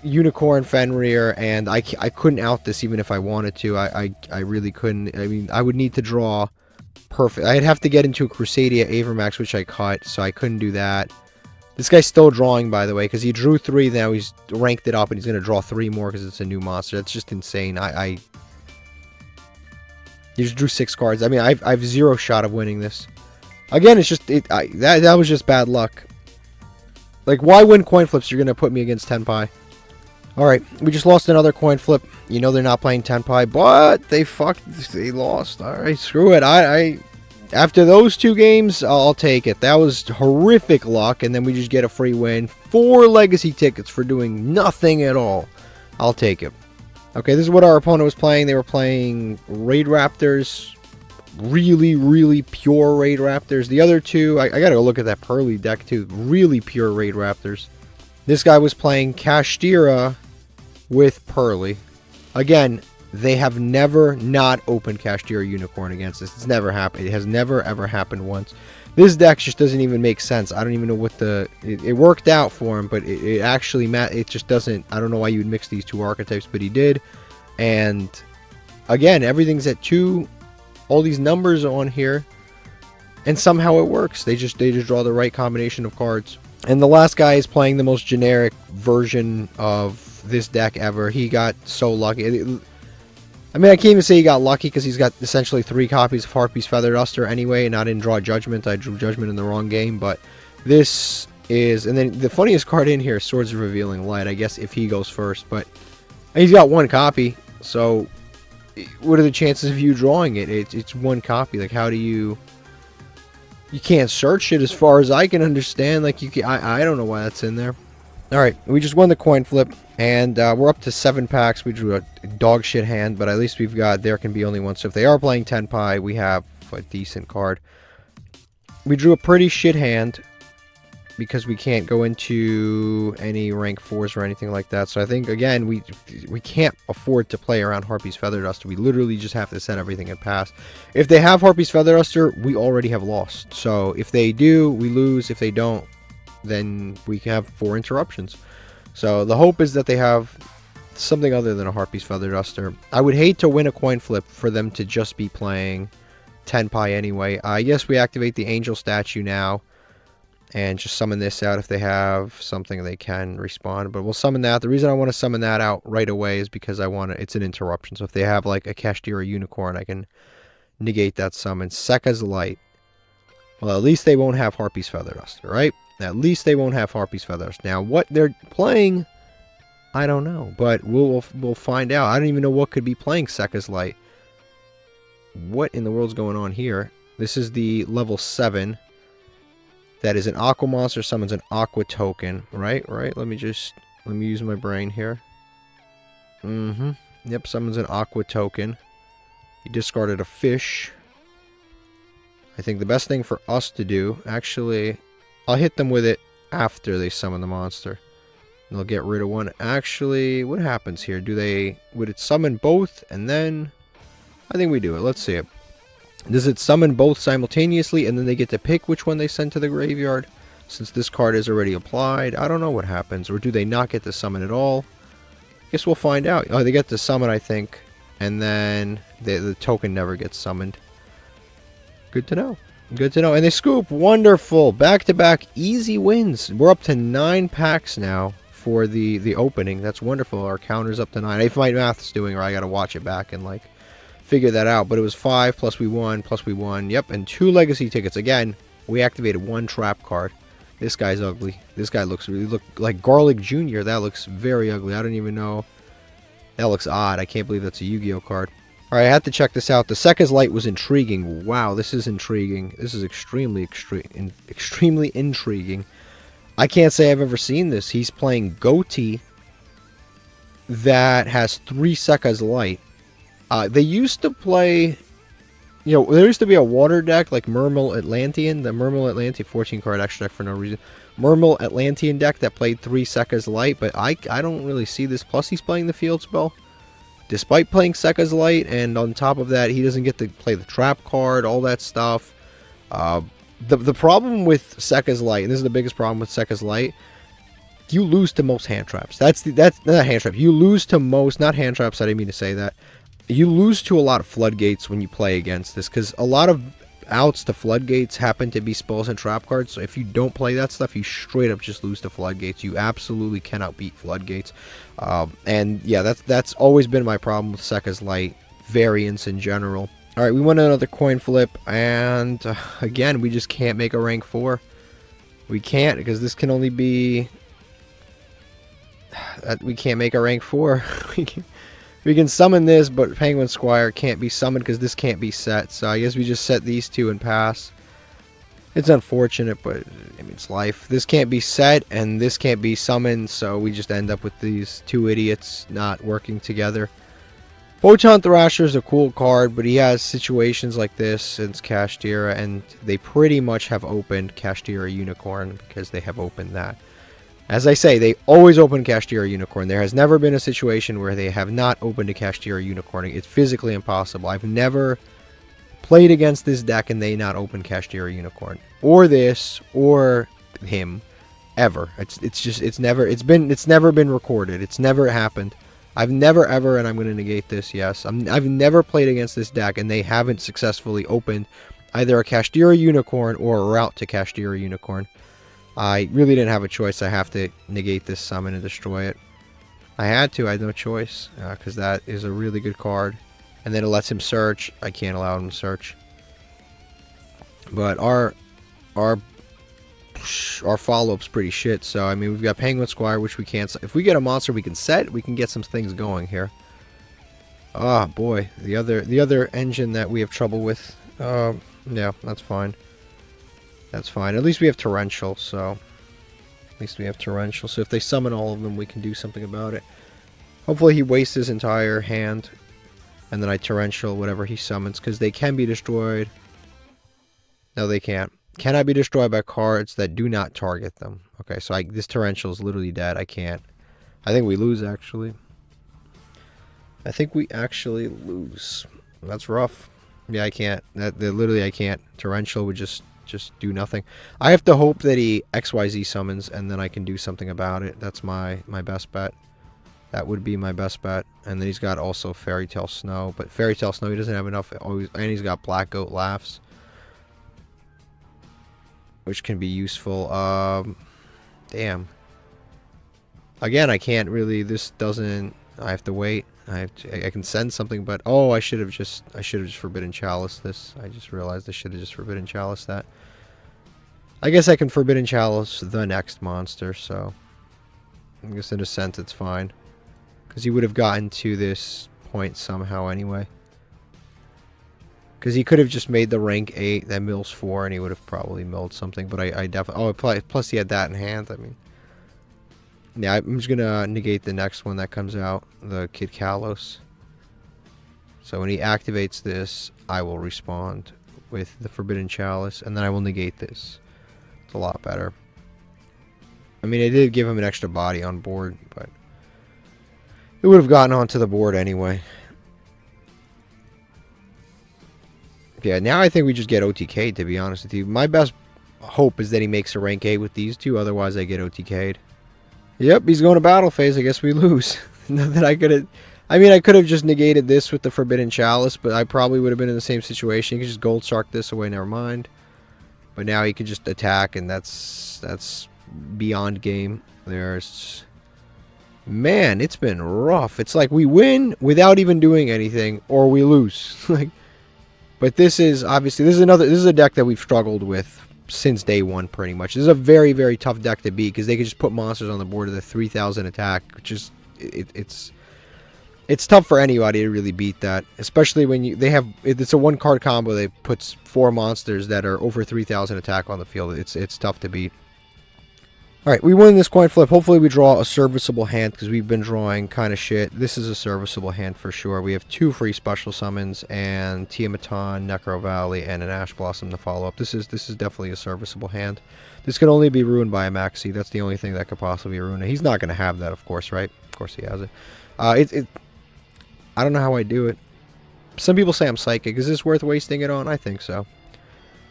Unicorn, Fenrir, and I couldn't out this even if I wanted to. I really couldn't. I mean, I would need to draw perfect. I'd have to get into a Crusadia Avermax, which I cut, so I couldn't do that. This guy's still drawing, by the way, because he drew 3, now he's ranked it up, and he's going to draw 3 more because it's a new monster. That's just insane. He just drew 6 cards. I mean, I have 0 shot of winning this. Again, it's just... That was just bad luck. Like, why win coin flips? You're going to put me against tenpai. Alright, we just lost another coin flip. You know they're not playing tenpai, but they lost. Alright, screw it. After those 2 games, I'll take it. That was horrific luck, and then we just get a free win. 4 legacy tickets for doing nothing at all. I'll take it. Okay, this is what our opponent was playing. They were playing raidraptors. Really, really pure raidraptors. The other 2, I gotta go look at that Purrely deck too. Really pure raidraptors. This guy was playing Kashtira with Purrely. Again, they have never not opened Kashtira Unicorn against us. It's never happened. It has never ever happened once. This deck just doesn't even make sense. I don't even know what it worked out for him, but it actually it just doesn't. I don't know why you would mix these 2 archetypes, but he did. And again, everything's at 2. All these numbers on here, and somehow it works. They just draw the right combination of cards. And the last guy is playing the most generic version of this deck ever. He got so lucky. I mean, I can't even say he got lucky because he's got essentially 3 copies of Harpy's Feather Duster anyway, and I didn't draw Judgment. I drew Judgment in the wrong game, but this is... And then the funniest card in here is Swords of Revealing Light, I guess, if he goes first, but he's got 1 copy, so what are the chances of you drawing it? It's 1 copy. Like, how do you... You can't search it as far as I can understand. Like, you can, I don't know why that's in there. Alright, we just won the coin flip, and we're up to 7 packs. We drew a dog shit hand, but at least we've got There Can Be Only One. So if they are playing tenpai, we have a decent card. We drew a pretty shit hand, because we can't go into any rank 4s or anything like that. So I think, again, we can't afford to play around Harpy's Feather Duster. We literally just have to set everything and pass. If they have Harpy's Feather Duster, we already have lost. So if they do, we lose. If they don't, then we have 4 interruptions. So the hope is that they have something other than a Harpy's Feather Duster. I would hate to win a coin flip for them to just be playing tenpai anyway. Yes, we activate the Angel statue now and just summon this out. If they have something, they can respond, but we'll summon that. The reason I want to summon that out right away is because I want to, it's an interruption. So if they have like a kashtira unicorn, I can negate that summon. Sekka's Light. Well, at least they won't have Harpy's Feather Duster, right? At least they won't have Harpy's Feather Duster. Now, what they're playing, I don't know, but we'll find out. I don't even know what could be playing Sekka's Light. What in the world's going on here? This is the level 7. That is an Aqua Monster, summons an Aqua token. Right? Let me use my brain here. Yep, summons an Aqua token. He discarded a fish. I think the best thing for us to do, actually, I'll hit them with it after they summon the monster. They'll get rid of 1. Actually, what happens here? Would it summon both and then... I think we do it. Let's see it. Does it summon both simultaneously and then they get to pick which one they send to the graveyard? Since this card is already applied, I don't know what happens. Or do they not get to summon at all? Guess we'll find out. Oh, they get to summon, I think. And then the token never gets summoned. Good to know. Good to know. And they scoop. Wonderful. Back-to-back easy wins. We're up to 9 packs now for the opening. That's wonderful. Our counter's up to 9. If my math's doing, or I gotta watch it back and like figure that out. But it was 5 plus we won, plus we won. Yep, and 2 legacy tickets. Again, we activated 1 trap card. This guy's ugly. This guy looks like Garlic Jr. That looks very ugly. I don't even know. That looks odd. I can't believe that's a Yu-Gi-Oh card. Alright, I had to check this out. The Sekka's Light was intriguing. Wow, this is intriguing. This is extremely intriguing. I can't say I've ever seen this. He's playing Goatee that has 3 Sekka's Light. They used to play... You know, there used to be a water deck like Mermal Atlantean. The Mermal Atlantean 14 card extra deck for no reason. Mermal Atlantean deck that played 3 Sekka's Light, but I don't really see this. Plus, he's playing the field spell. Despite playing Sekka's Light, and on top of that, he doesn't get to play the trap card, all that stuff. The problem with Sekka's Light, and this is the biggest problem with Sekka's Light, you lose to most hand traps. That's not hand trap. You lose to most, not hand traps. I didn't mean to say that. You lose to a lot of floodgates when you play against this, because a lot of outs to floodgates happen to be spells and trap cards. So if you don't play that stuff, you straight up just lose to floodgates. You absolutely cannot beat floodgates. And yeah, that's always been my problem with Sekka's Light variants in general. All right, we won another coin flip, and again, we just can't make a rank 4. We can't, because this can only be... we can't make a rank 4. We can summon this, but Penguin Squire can't be summoned because this can't be set. So I guess we just set these 2 and pass. It's unfortunate, but I mean, it's life. This can't be set, and this can't be summoned, so we just end up with these 2 idiots not working together. Photon Thrasher is a cool card, but he has situations like this since Kashtira, and they pretty much have opened Kashtira Unicorn because they have opened that. As I say, they always open Kashtira Unicorn. There has never been a situation where they have not opened a Kashtira Unicorn. It's physically impossible. I've never played against this deck and they not open Kashtira Unicorn. Or this, or him. Ever. It's never been recorded. It's never happened. I've never ever, and I'm going to negate this, yes. I've never played against this deck and they haven't successfully opened either a Kashtira Unicorn or a route to Kashtira Unicorn. I really didn't have a choice. I have to negate this summon and destroy it. I had to. I had no choice because that is a really good card. And then it lets him search. I can't allow him to search. But our follow-up's pretty shit. So, I mean, we've got Penguin Squire, which we can't... If we get a monster we can set, we can get some things going here. Oh, boy. The other engine that we have trouble with. Yeah, that's fine. That's fine. At least we have Torrential, so... At least we have Torrential. So if they summon all of them, we can do something about it. Hopefully he wastes his entire hand. And then I Torrential whatever he summons, because they can be destroyed. No, they can't. Cannot be destroyed by cards that do not target them. Okay, so this Torrential is literally dead. I can't. I think we lose, actually. I think we actually lose. That's rough. Yeah, I can't. Literally, I can't. Torrential would just do nothing. I have to hope that he XYZ summons, and then I can do something about it. That's my best bet. That would be my best bet. And then he's got also Fairy Tale Snow. But Fairy Tale Snow, he doesn't have enough. And he's got Black Goat Laughs, which can be useful. Damn. Again, I can't really. This doesn't. I have to wait. I can send something, but oh, I should have just Forbidden Chalice this. I just realized I should have just Forbidden Chalice that. I guess I can Forbidden Chalice the next monster, so I guess in a sense it's fine. Because he would have gotten to this point somehow anyway. Because he could have just made the rank 8, that mills 4, and he would have probably milled something. But I definitely... Oh, plus he had that in hand. I mean... Yeah, I'm just going to negate the next one that comes out. The Kid Kalos. So when he activates this, I will respond with the Forbidden Chalice. And then I will negate this. It's a lot better. I mean, it did give him an extra body on board, but... It would have gotten onto the board anyway. Yeah, now I think we just get OTK'd, to be honest with you. My best hope is that he makes a rank 8 with these two, otherwise I get OTK'd. Yep, he's going to battle phase. I guess we lose. Not that I could have... I mean, I could have just negated this with the Forbidden Chalice, but I probably would have been in the same situation. He could just Gold Shark this away, never mind. But now he could just attack, and that's beyond game. There's... Man, it's been rough. It's like we win without even doing anything, or we lose. Like, but this is obviously this is a deck that we've struggled with since day one, pretty much. This is a very, very tough deck to beat because they can just put monsters on the board of the 3,000 attack, which is it's tough for anybody to really beat that, especially when it's a one card combo that puts 4 monsters that are over 3,000 attack on the field. It's tough to beat. Alright, we win this coin flip. Hopefully we draw a serviceable hand because we've been drawing kind of shit. This is a serviceable hand for sure. We have 2 free special summons and Tiamaton, Necro Valley, and an Ash Blossom to follow up. This is definitely a serviceable hand. This can only be ruined by a Maxi. That's the only thing that could possibly ruin it. He's not going to have that, of course, right? Of course he has it. I don't know how I do it. Some people say I'm psychic. Is this worth wasting it on? I think so.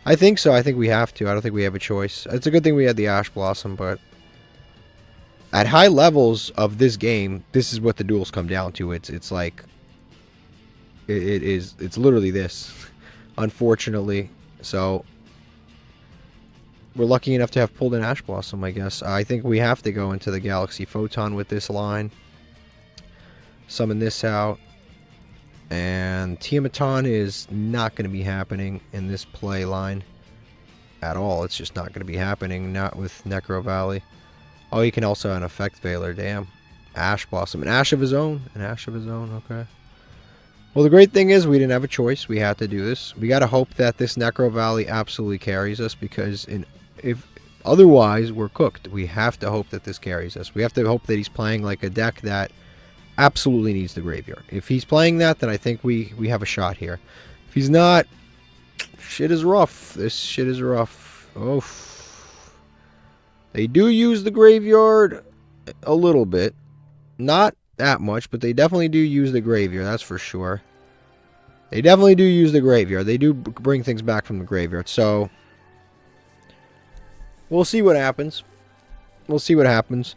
I think so. I think we have to. I don't think we have a choice. It's a good thing we had the Ash Blossom, but at high levels of this game, this is what the duels come down to. It's like it's literally this, unfortunately. So we're lucky enough to have pulled an Ash Blossom, I guess. I think we have to go into the Galaxy Photon with this line. Summon this out. And Tiamaton is not going to be happening in this play line at all. It's just not going to be happening. Not with Necro Valley. Oh, he can also have an Effect Veiler. Damn. Ash Blossom. An Ash of his own. An Ash of his own. Okay. Well, the great thing is we didn't have a choice. We had to do this. We got to hope that this Necro Valley absolutely carries us, because if otherwise we're cooked. We have to hope that this carries us. We have to hope that he's playing like a deck that absolutely needs the graveyard. If he's playing that, then I think we have a shot here. If he's not, shit is rough. This shit is rough. Oh, they do use the graveyard a little bit. Not that much, but they definitely do use the graveyard. That's for sure. They definitely do use the graveyard. They do bring things back from the graveyard. So we'll see what happens. We'll see what happens.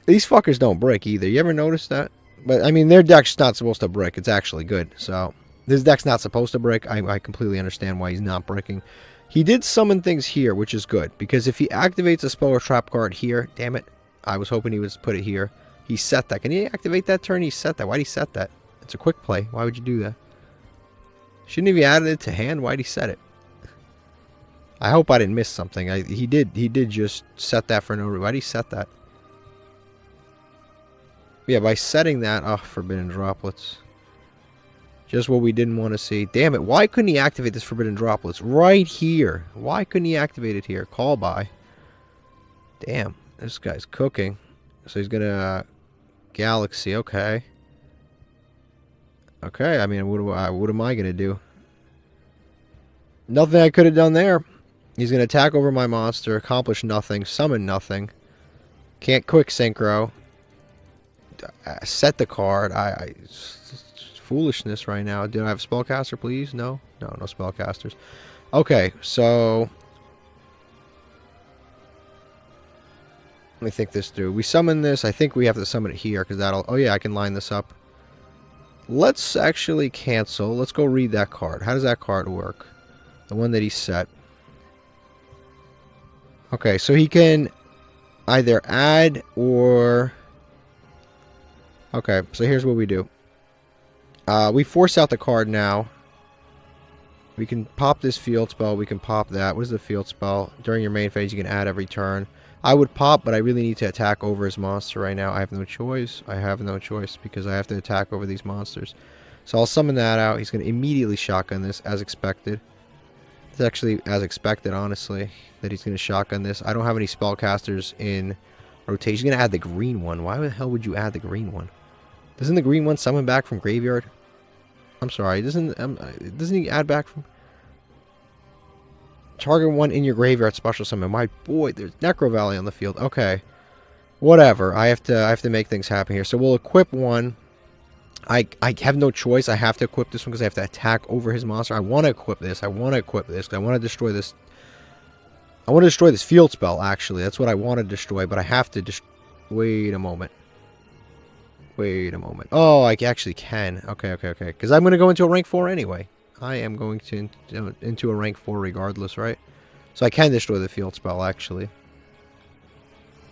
These fuckers don't brick either. You ever notice that? But, I mean, their deck's not supposed to brick. It's actually good. So, this deck's not supposed to brick. I completely understand why he's not bricking. He did summon things here, which is good. Because if he activates a spell or trap card here, damn it, I was hoping he would put it here. He set that. Can he activate that turn? He set that. Why'd he set that? It's a quick play. Why would you do that? Shouldn't have you added it to hand? Why'd he set it? I hope I didn't miss something. He did just set that for no reason. Why'd he set that? Yeah, by setting that... Oh, forbidden droplets. Just what we didn't want to see. Damn it. Why couldn't he activate this forbidden droplets? Right here. Why couldn't he activate it here? Call by. Damn. This guy's cooking. So he's going to... Galaxy. Okay. Okay. I mean, what am I going to do? Nothing I could have done there. He's going to attack over my monster. Accomplish nothing. Summon nothing. Can't quick synchro. Set the card. Foolishness right now. Do I have a spellcaster, please? No? No spellcasters. Okay, so... Let me think this through. We summon this. I think we have to summon it here, because that'll... Oh, yeah, I can line this up. Let's actually cancel. Let's go read that card. How does that card work? The one that he set. Okay, so he can either add or... Okay, so here's what we do. We force out the card now. We can pop this field spell. We can pop that. What is the field spell? During your main phase, you can add every turn. I would pop, but I really need to attack over his monster right now. I have no choice. I have no choice because I have to attack over these monsters. So I'll summon that out. He's going to immediately shotgun this, as expected. It's actually as expected, honestly, that he's going to shotgun this. I don't have any spellcasters in rotation. He's going to add the green one. Why the hell would you add the green one? Doesn't the green one summon back from graveyard? I'm sorry, doesn't he add back from... Target one in your graveyard special summon. My boy, there's Necro Valley on the field. Okay. Whatever. I have to make things happen here. So we'll equip one. I have no choice. I have to equip this one because I have to attack over his monster. I want to equip this. I want to equip this because I want to destroy this. I want to destroy this field spell, actually. That's what I want to destroy, but I have to wait a moment. Wait a moment. Oh, I actually can. Okay. Because I'm going to go into a rank 4 anyway. I am going to into a rank 4 regardless, right? So I can destroy the field spell, actually.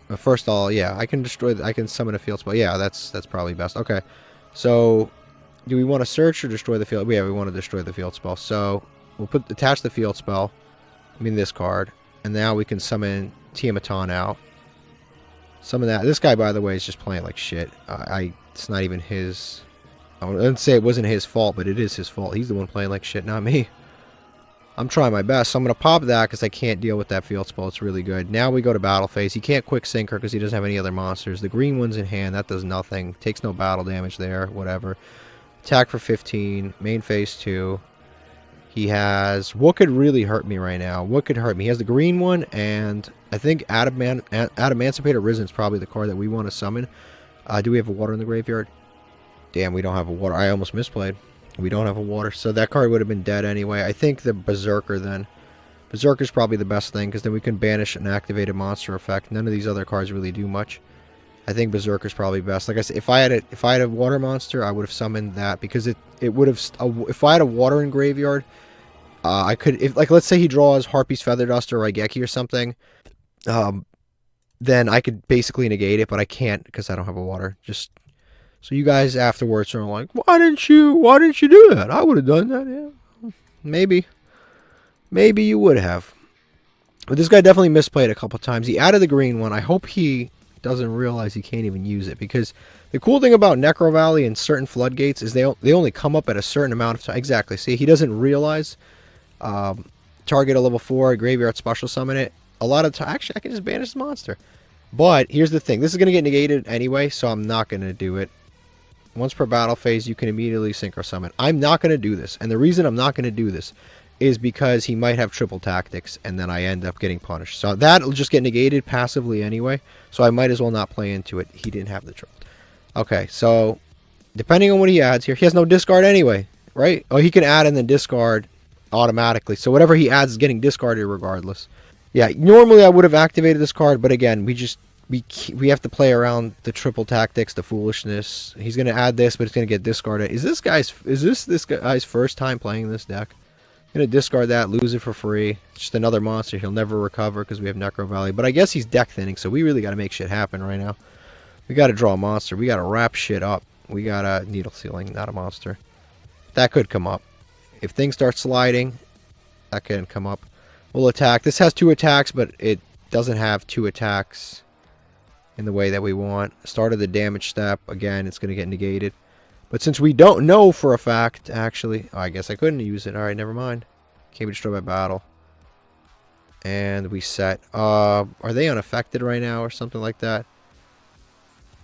But first of all, yeah, I can destroy... I can summon a field spell. Yeah, that's probably best. Okay. So, do we want to search or destroy the field? Yeah, we want to destroy the field spell. So, we'll attach the field spell. I mean this card. And now we can summon Tiamatron out. Summon that. This guy, by the way, is just playing like shit. It's not even his... I wouldn't say it wasn't his fault, but it is his fault. He's the one playing like shit, not me. I'm trying my best. So I'm going to pop that because I can't deal with that field spell. It's really good. Now we go to battle phase. He can't quick sync her because he doesn't have any other monsters. The green one's in hand. That does nothing. Takes no battle damage there. Whatever. Attack for 15. Main phase 2. He has... What could really hurt me right now? What could hurt me? He has the green one, and I think Adamancipator Risen is probably the card that we want to summon. Do we have a water in the graveyard? Damn, we don't have a water. I almost misplayed. We don't have a water. So that card would have been dead anyway. I think the Berserker then. Berserker's probably the best thing, because then we can banish an activated monster effect. None of these other cards really do much. I think Berserker's probably best. Like I said, if I had a water monster, I would have summoned that, because it would have... If I had a water in graveyard... I could, like, let's say he draws Harpy's Feather Duster or Raigeki or something, then I could basically negate it, but I can't because I don't have a water. Just so you guys afterwards are like, why didn't you do that? I would have done that. Yeah, maybe you would have. But this guy definitely misplayed a couple times. He added the green one. I hope he doesn't realize he can't even use it, because the cool thing about Necro Valley and certain floodgates is they only come up at a certain amount of time. Exactly. See, he doesn't realize. Target a level 4 graveyard special summon it. A lot of time, actually, I can just banish the monster. But here's the thing: this is going to get negated anyway, so I'm not going to do it. Once per battle phase, you can immediately synchro summon. I'm not going to do this, and the reason I'm not going to do this is because he might have triple tactics, and then I end up getting punished. So that'll just get negated passively anyway. So I might as well not play into it. He didn't have the triple. Okay, so depending on what he adds here, he has no discard anyway, right? Oh, he can add and then discard automatically, so whatever he adds is getting discarded regardless. Yeah, normally I would have activated this card, but again, we have to play around the triple tactics, the foolishness. He's going to add this, but it's going to get discarded. Is this guy's first time playing this deck? Going to discard that, lose it for free. It's just another monster he'll never recover because we have Necro Valley. But I guess he's deck thinning, so we really got to make shit happen right now. We got to draw a monster. We got to wrap shit up. We got a needle sealing, not a monster. That could come up. If things start sliding, that can come up. We'll attack. This has 2 attacks, but it doesn't have 2 attacks in the way that we want. Start of the damage step. Again, it's going to get negated. But since we don't know for a fact, actually... Oh, I guess I couldn't use it. Alright, never mind. Can't be destroyed by battle. And we set... are they unaffected right now or something like that?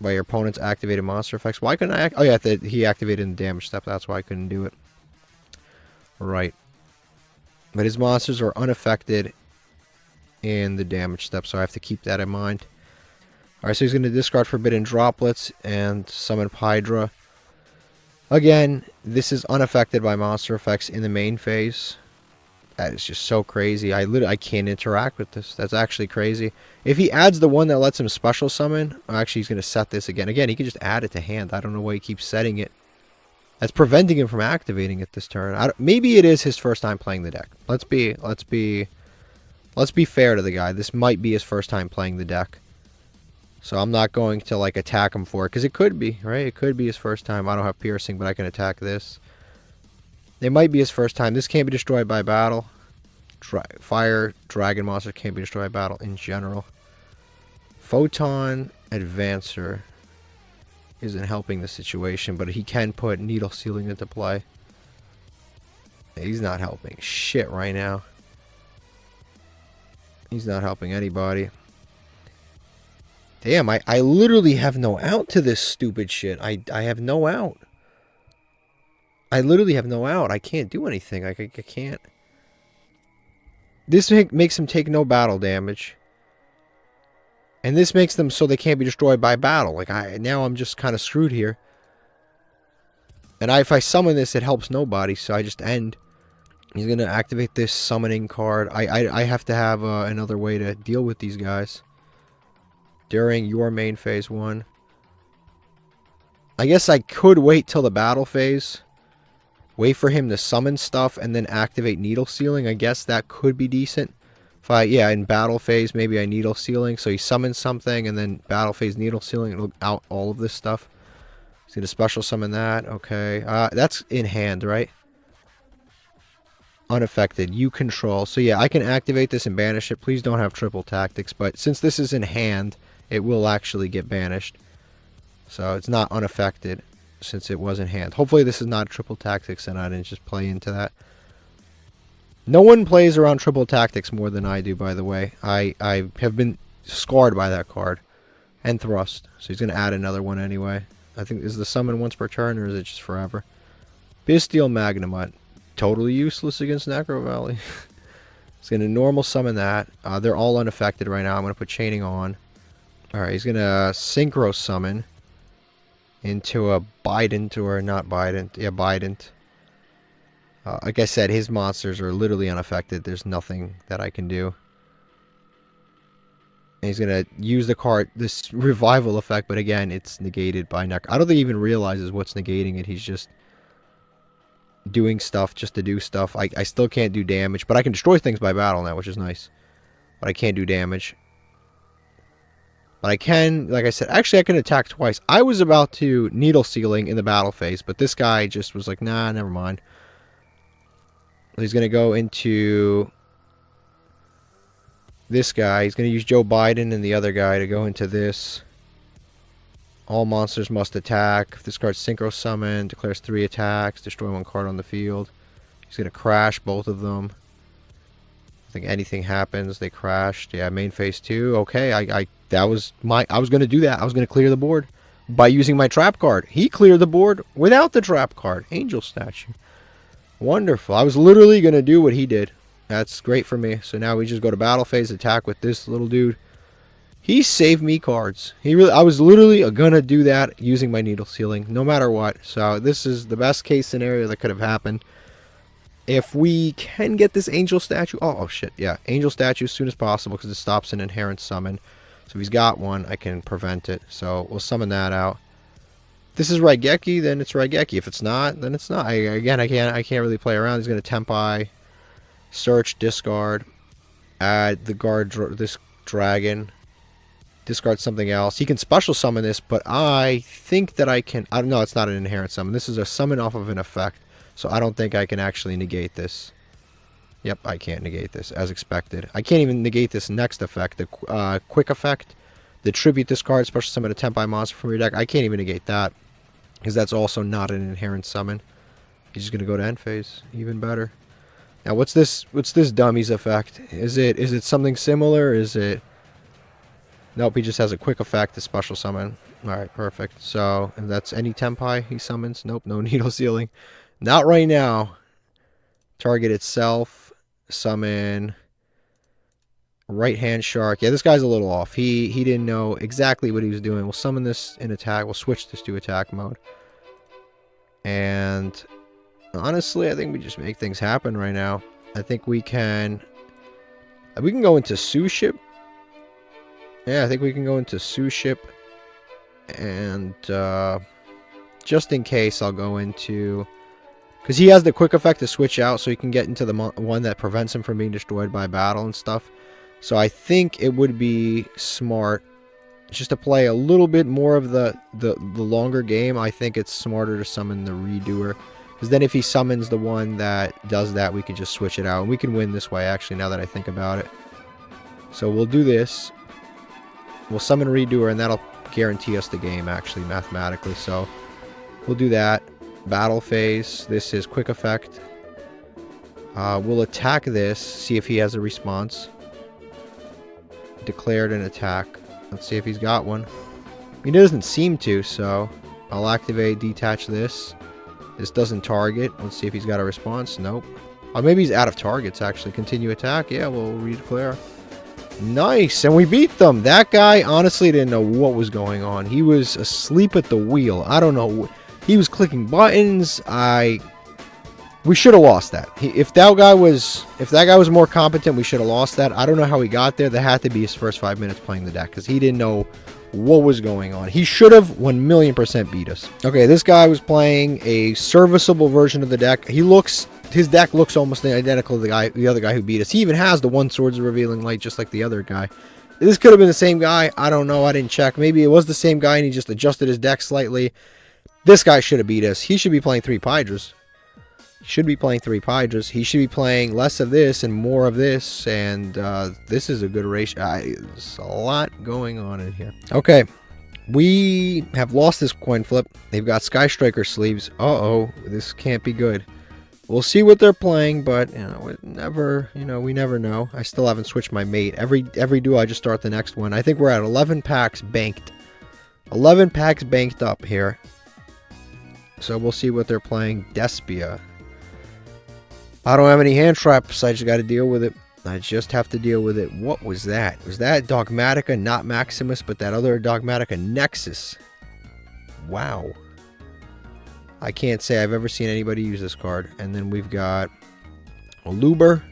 By your opponent's activated monster effects. Why couldn't I... Oh, yeah, he activated in the damage step. That's why I couldn't do it. Right. But his monsters are unaffected in the damage step, so I have to keep that in mind. Alright, so he's going to discard Forbidden Droplets and summon Hydra. Again, this is unaffected by monster effects in the main phase. That is just so crazy. I can't interact with this. That's actually crazy. If he adds the one that lets him special summon, actually he's going to set this again. Again, he can just add it to hand. I don't know why he keeps setting it. That's preventing him from activating it this turn. Maybe it is his first time playing the deck. Let's be fair to the guy. This might be his first time playing the deck. So I'm not going to like attack him for it, because it could be, right? It could be his first time. I don't have piercing, but I can attack this. It might be his first time. This can't be destroyed by battle. Fire dragon monster can't be destroyed by battle in general. Photon Advancer isn't helping the situation, but he can put needle sealing into play. He's not helping shit right now. He's not helping anybody. Damn, I literally have no out to this stupid shit. I have no out. I literally have no out. I can't do anything. I can't. This makes them take no battle damage. And this makes them so they can't be destroyed by battle. Like, now I'm just kind of screwed here. And if I summon this, it helps nobody, so I just end. He's going to activate this summoning card. I have to have another way to deal with these guys. During your main phase 1. I guess I could wait till the battle phase. Wait for him to summon stuff and then activate needle sealing. I guess that could be decent. Yeah, in battle phase, maybe I needle sealing. So he summons something and then battle phase needle sealing. It'll out all of this stuff. He's going to special summon that. Okay. That's in hand, right? Unaffected. You control. So yeah, I can activate this and banish it. Please don't have triple tactics. But since this is in hand, it will actually get banished. So it's not unaffected since it was in hand. Hopefully this is not triple tactics and I didn't just play into that. No one plays around triple tactics more than I do, by the way. I have been scarred by that card. And thrust. So he's going to add another one anyway. I think, is the summon once per turn or is it just forever? Bestial Magnemite. Totally useless against Necro Valley. He's going to normal summon that. They're all unaffected right now. I'm going to put Chaining on. Alright, he's going to Synchro Summon into a Bident, or not Bident. Yeah, Bident. Like I said, his monsters are literally unaffected. There's nothing that I can do. And he's going to use the card, this revival effect, but again, it's negated by Necro. I don't think he even realizes what's negating it. He's just doing stuff just to do stuff. I still can't do damage, but I can destroy things by battle now, which is nice. But I can't do damage. But I can, like I said, actually I can attack twice. I was about to needle sealing in the battle phase, but this guy just was like, nah, never mind. He's going to go into this guy. He's going to use Joe Biden and the other guy to go into this. All monsters must attack. If this card's Synchro Summon, declares 3 attacks, destroy 1 card on the field. He's going to crash both of them. I think anything happens, they crashed. Yeah, main phase 2. Okay, I was going to do that. I was going to clear the board by using my trap card. He cleared the board without the trap card. Angel Statue. Wonderful. I was literally going to do what he did. That's great for me. So now we just go to battle phase, attack with this little dude. He saved me cards. I was literally going to do that using my needle sealing, no matter what. So this is the best case scenario that could have happened. If we can get this Angel Statue... Oh, shit, yeah. Angel Statue as soon as possible because it stops an inherent summon. So if he's got one, I can prevent it. So we'll summon that out. If this is Raigeki, then it's Raigeki. If it's not, then it's not. I can't really play around. He's going to tenpai, search, discard, add the guard, this dragon. discard something else. He can special summon this, but I think that I can... I don't know, it's not an inherent summon. This is a summon off of an effect, so I don't think I can actually negate this. Yep, I can't negate this, as expected. I can't even negate this next effect, the quick effect. The tribute this card, special summon a tenpai monster from your deck. I can't even negate that, because that's also not an inherent summon. He's just going to go to end phase. Even better. Now, what's this dummy's effect? Is it something similar? Is it... Nope, he just has a quick effect, a special summon. Alright, perfect. So, and that's any tenpai he summons. Nope, no needle sealing. Not right now. Target itself. Summon. Right hand shark. Yeah, this guy's a little off. He didn't know exactly what he was doing. We'll summon this in attack. We'll switch this to attack mode. And honestly, I think we just make things happen right now. I think we can go into Suship. Yeah, I think we can go into Suship. And just in case, I'll go into... Because he has the quick effect to switch out, so he can get into the one that prevents him from being destroyed by battle and stuff. So I think it would be smart just to play a little bit more of the longer game. I think it's smarter to summon the Redoer. Because then if he summons the one that does that, we can just switch it out. And we can win this way, actually, now that I think about it. So we'll do this. We'll summon Redoer, and that'll guarantee us the game, actually, mathematically. So we'll do that. Battle phase. This is quick effect. We'll attack this. See if he has a response. Declared an attack. Let's see if he's got one. He doesn't seem to, so I'll activate, detach this. This doesn't target. Let's see if he's got a response. Nope. Or maybe he's out of targets, actually. Continue attack. Yeah, we'll redeclare. Nice, and we beat them. That guy honestly didn't know what was going on. He was asleep at the wheel. I don't know. He was clicking buttons. We should have lost that. If that guy was more competent, we should have lost that. I don't know how he got there. That had to be his first 5 minutes playing the deck, because he didn't know what was going on. He should have 1,000,000% beat us. Okay, this guy was playing a serviceable version of the deck. His deck looks almost identical to the other guy who beat us. He even has the one Swords of Revealing Light, just like the other guy. This could have been the same guy. I don't know. I didn't check. Maybe it was the same guy and he just adjusted his deck slightly. This guy should have beat us. He should be playing 3 Pydras. He should be playing less of this and more of this. And this is a good ratio. There's a lot going on in here. Okay. We have lost this coin flip. They've got Sky Striker sleeves. Uh-oh. This can't be good. We'll see what they're playing, but we never know. I still haven't switched my mate. Every duel I just start the next one. I think we're at 11 packs banked. 11 packs banked up here. So we'll see what they're playing. Despia. I don't have any hand traps. I just got to deal with it. I just have to deal with it. What was that? Was that Dogmatica, not Maximus, but that other Dogmatica Nexus? Wow. I can't say I've ever seen anybody use this card. And then we've got Aluber.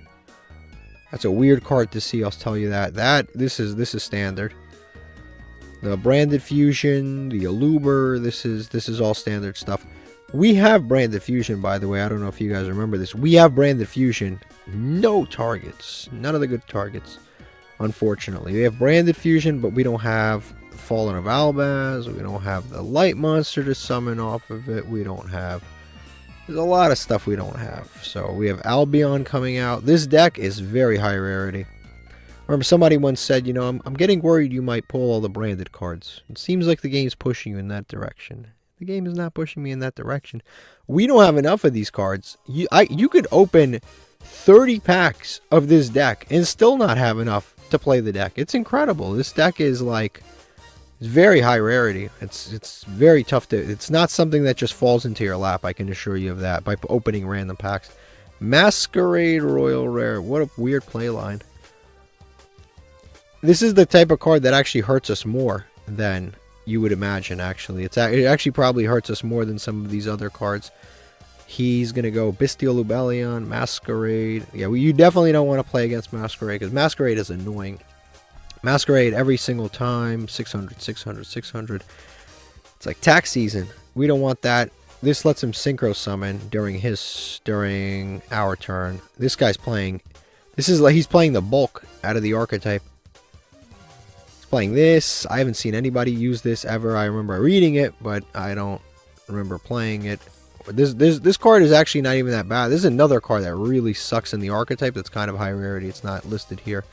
That's a weird card to see, I'll tell you that. This is standard. The Branded Fusion, the Aluber, this is all standard stuff. We have Branded Fusion, by the way. I don't know if you guys remember this. We have Branded Fusion. No targets. None of the good targets, unfortunately. We have Branded Fusion, but we don't have Fallen of Albaz. We don't have the Light Monster to summon off of it. We don't have... There's a lot of stuff we don't have. So we have Albion coming out. This deck is very high rarity. Remember, somebody once said, I'm getting worried you might pull all the branded cards. It seems like the game's pushing you in that direction. The game is not pushing me in that direction. We don't have enough of these cards. You could open 30 packs of this deck and still not have enough to play the deck. It's incredible. This deck is like... It's very high rarity. It's very tough to... It's not something that just falls into your lap, I can assure you of that, by opening random packs. Masquerade Royal Rare. What a weird play line. This is the type of card that actually hurts us more than you would imagine, actually. It actually probably hurts us more than some of these other cards. He's going to go Bestial Lubellion, Masquerade. Yeah, well, you definitely don't want to play against Masquerade, because Masquerade is annoying. Masquerade every single time. 600, 600, 600. It's like tax season. We don't want that. This lets him synchro summon during our turn. This guy's playing... This is like he's playing the bulk out of the archetype. playing this. I haven't seen anybody use this ever. I remember reading it, but I don't remember playing it. This card is actually not even that bad. This is another card that really sucks in the archetype that's kind of high rarity. It's not listed here.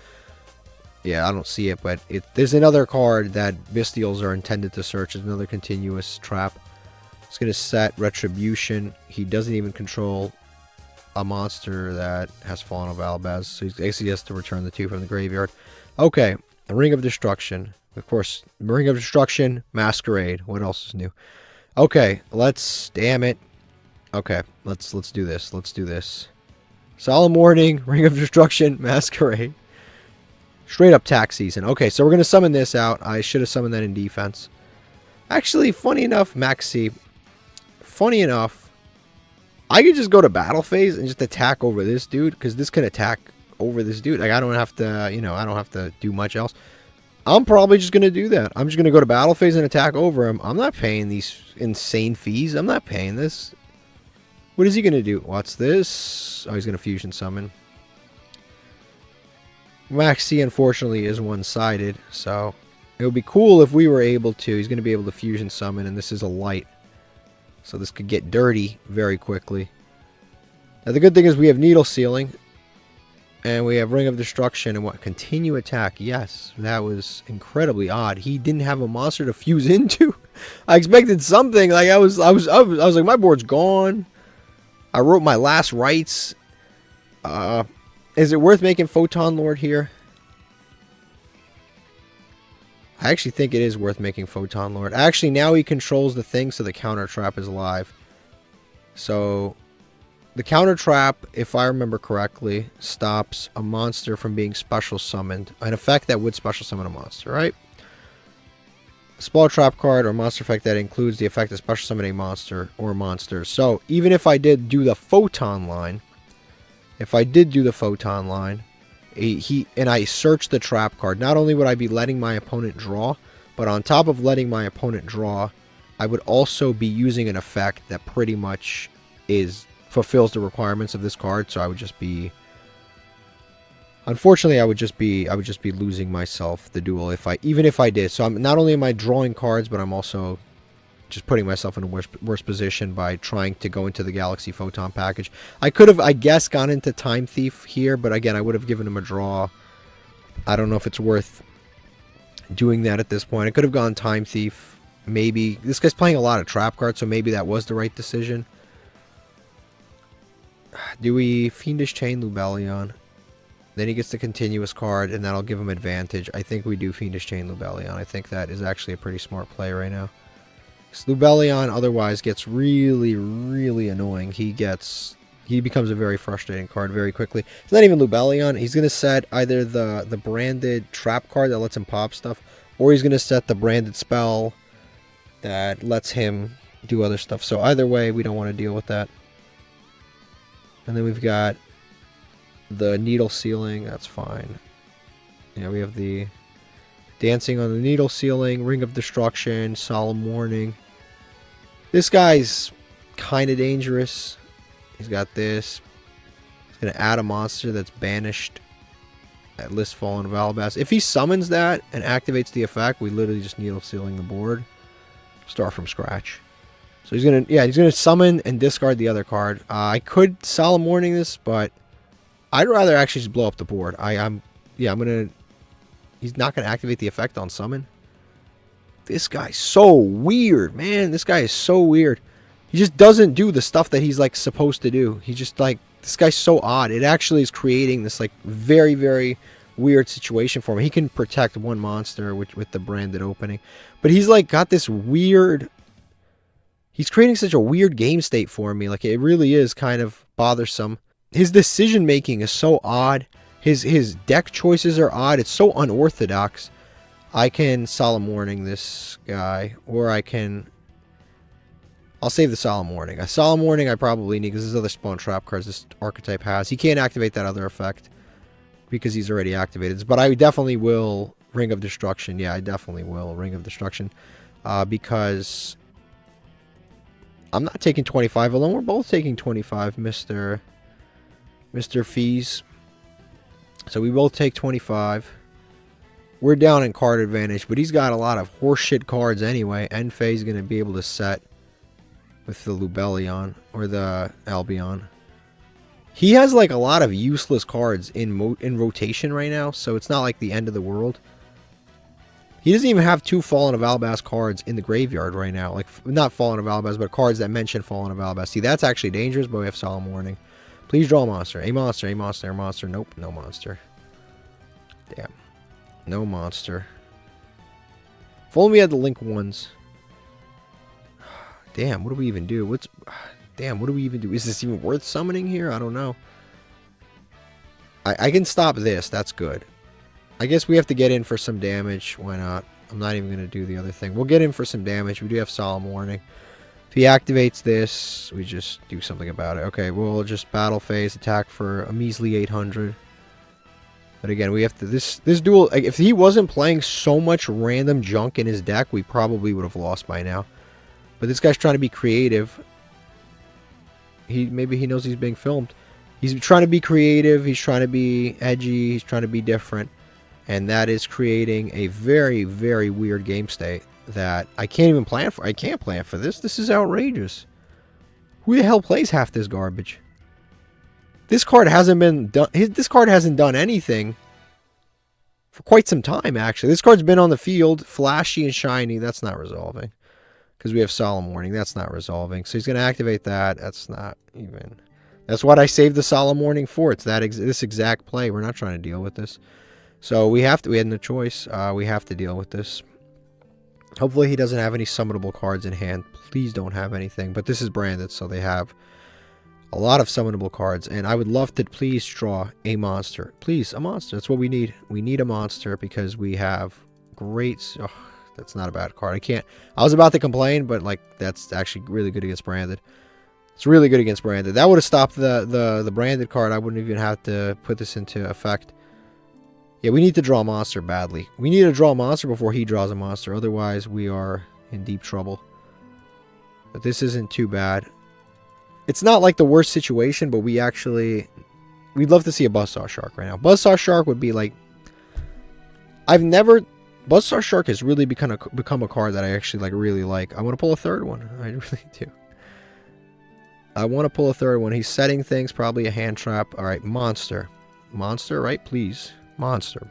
Yeah, I don't see it, but there's another card that Bestials are intended to search. It's another continuous trap. It's going to set Retribution. He doesn't even control a monster that has fallen of Albaz, so he basically has to return the 2 from the graveyard. Okay, the Ring of Destruction. Of course, Ring of Destruction, Masquerade. What else is new? Okay, damn it. Okay, let's do this. Let's do this. Solemn Warning, Ring of Destruction, Masquerade. Straight up tax season. Okay, so we're going to summon this out. I should have summoned that in defense. Actually, funny enough, Maxi, funny enough, I could just go to battle phase and just attack over this dude, because this can attack over this dude. Like, I don't have to, you know, I don't have to do much else. I'm probably just going to do that. I'm just going to go to battle phase and attack over him. I'm not paying these insane fees. I'm not paying this. What is he going to do? What's this? Oh, he's going to fusion summon. Maxi, unfortunately, is one-sided, so it would be cool if we were able to. He's going to be able to fusion summon, and this is a light. So this could get dirty very quickly. Now, the good thing is we have Needle Sealing, and we have Ring of Destruction, and what? Continue attack. Yes, that was incredibly odd. He didn't have a monster to fuse into. I expected something. Like, I was like, my board's gone. I wrote my last rites. Is it worth making Photon Lord here? I actually think it is worth making Photon Lord. Actually, now he controls the thing, so the counter trap is alive. So, the counter trap, if I remember correctly, stops a monster from being special summoned. An effect that would special summon a monster, right? A spell trap card or monster effect that includes the effect of special summoning a monster or monsters. So, even if I did do the Photon line, and I searched the trap card, not only would I be letting my opponent draw, but on top of letting my opponent draw, I would also be using an effect that pretty much fulfills the requirements of this card. So I would just be, unfortunately, I would just be losing myself the duel even if I did. So I'm not only am I drawing cards, but I'm also just putting myself in a worse position by trying to go into the Galaxy Photon package. I could have, I guess, gone into Time Thief here, but again, I would have given him a draw. I don't know if it's worth doing that at this point. I could have gone Time Thief. Maybe. This guy's playing a lot of trap cards, so maybe that was the right decision. Do we Fiendish Chain Lubellion? Then he gets the continuous card, and that'll give him advantage. I think we do Fiendish Chain Lubellion. I think that is actually a pretty smart play right now. Lubellion otherwise gets really, really annoying. He becomes a very frustrating card very quickly. It's not even Lubellion. He's going to set either the branded trap card that lets him pop stuff, or he's going to set the branded spell that lets him do other stuff. So either way, we don't want to deal with that. And then we've got the Needle Sealing. That's fine. Yeah, we have the Dancing on the Needle Sealing, Ring of Destruction, Solemn Warning. This guy's kind of dangerous. He's got this. He's going to add a monster that's banished at List Fallen of Albaz. If he summons that and activates the effect, we literally just Needle Sealing the board. Start from scratch. So he's going to summon and discard the other card. I could Solemn Warning this, but I'd rather actually just blow up the board. I'm going to... He's not going to activate the effect on summon. This guy's so weird, man. This guy is so weird. He just doesn't do the stuff that he's, like, supposed to do. He's just, like, this guy's so odd. It actually is creating this, like, very, very weird situation for him. He can protect one monster with the branded opening. But he's, like, got this weird... He's creating such a weird game state for me. Like, it really is kind of bothersome. His decision-making is so odd. His deck choices are odd. It's so unorthodox. I can Solemn Warning this guy, or I can... I'll save the Solemn Warning. A Solemn Warning I probably need, because there's other spawn trap cards this archetype has. He can't activate that other effect, because he's already activated. But I definitely will Ring of Destruction. Yeah, I definitely will Ring of Destruction, because I'm not taking 25 alone. We're both taking 25, Mr. Fees. So we both take 25. We're down in card advantage, but he's got a lot of horseshit cards anyway. Enfei's going to be able to set with the Lubellion or the Albion. He has like a lot of useless cards in rotation right now, so it's not like the end of the world. He doesn't even have 2 Fallen of Albaz cards in the graveyard right now. Like, not Fallen of Albaz, but cards that mention Fallen of Albaz. See, that's actually dangerous, but we have Solemn Warning. Please draw a monster. A monster, a monster, a monster. Nope, no monster. Damn. No monster. If only we had the Link ones. Damn, what do we even do? Damn, what do we even do? Is this even worth summoning here? I don't know. I can stop this. That's good. I guess we have to get in for some damage. Why not? I'm not even going to do the other thing. We'll get in for some damage. We do have Solemn Warning. If he activates this, we just do something about it. Okay, we'll just battle phase, attack for a measly 800. But again, we have to... This duel... If he wasn't playing so much random junk in his deck, we probably would have lost by now. But this guy's trying to be creative. Maybe he knows he's being filmed. He's trying to be creative. He's trying to be edgy. He's trying to be different. And that is creating a very, very weird game state that I can't even plan for. I can't plan for this. This is outrageous. Who the hell plays half this garbage? This card hasn't been done. This card hasn't done anything for quite some time, actually. This card's been on the field, flashy and shiny. That's not resolving. Because we have Solemn Warning. That's not resolving. So he's going to activate that. That's not even... That's what I saved the Solemn Warning for. It's this exact play. We're not trying to deal with this. So we had no choice. We have to deal with this. Hopefully he doesn't have any summonable cards in hand. Please don't have anything. But this is branded, so they have a lot of summonable cards. And I would love to please draw a monster. Please, a monster. That's what we need. We need a monster because we have great... Oh, that's not a bad card. I was about to complain, but like that's actually really good against branded. It's really good against branded. That would have stopped the branded card. I wouldn't even have to put this into effect. Yeah, we need to draw a monster badly. We need to draw a monster before he draws a monster. Otherwise, we are in deep trouble. But this isn't too bad. It's not like the worst situation, but we'd love to see a Buzzsaw Shark right now. Buzzsaw Shark would be like... Buzzsaw Shark has really become a card that I actually really like. I want to pull a third one. I really do. I want to pull a third one. He's setting things, probably a hand trap. All right, monster. Monster, right? Please. Monster.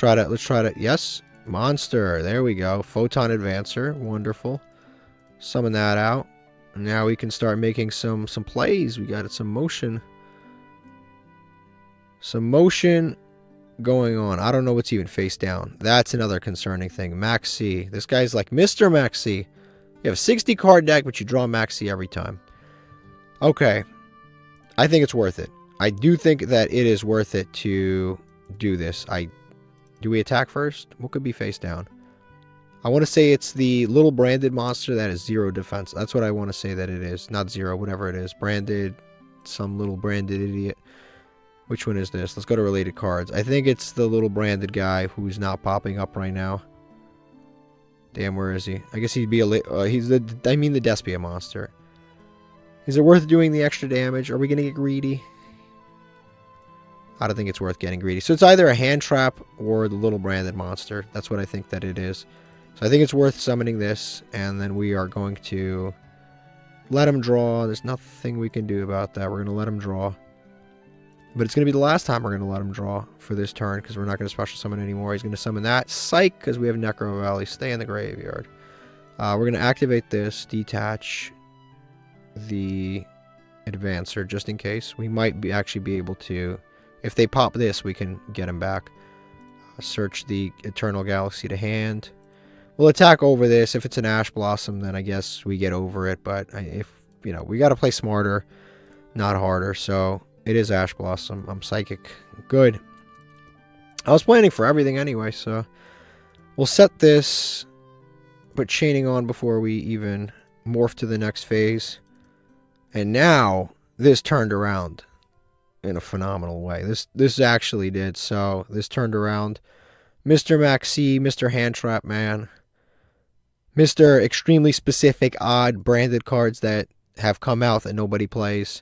Let's try to, yes. Monster. There we go. Photon Advancer. Wonderful. Summon that out. Now we can start making some plays. We got some motion. Some motion going on. I don't know what's even face down. That's another concerning thing. Maxi. This guy's like Mr. Maxi. You have a 60 card deck, but you draw Maxi every time. Okay. I think it's worth it. I do think that it is worth it to do this. Do we attack first? What could be face down? I want to say it's the little branded monster that is 0 defense. That's what I want to say that it is. Not 0, whatever it is. Branded, some little branded idiot. Which one is this? Let's go to related cards. I think it's the little branded guy who's not popping up right now. Damn, where is he? I guess he'd be the Despia monster. Is it worth doing the extra damage? Are we going to get greedy? I don't think it's worth getting greedy. So it's either a hand trap or the little branded monster. That's what I think that it is. So I think it's worth summoning this. And then we are going to let him draw. There's nothing we can do about that. We're going to let him draw. But it's going to be the last time we're going to let him draw for this turn, because we're not going to special summon anymore. He's going to summon that. Psych, because we have Necro Valley. Stay in the graveyard. We're going to activate this, detach the Advancer, just in case. We might actually be able to... If they pop this, we can get him back. Search the Eternal Galaxy to hand. We'll attack over this. If it's an Ash Blossom, then I guess we get over it. But if, we got to play smarter, not harder. So... It is Ash Blossom. I'm psychic. Good. I was planning for everything anyway, so we'll set this, put chaining on before we even morph to the next phase. And now this turned around in a phenomenal way. This actually did. So this turned around. Mr. Maxi, Mr. Hand Trap Man, Mr. Extremely Specific Odd branded cards that have come out that nobody plays.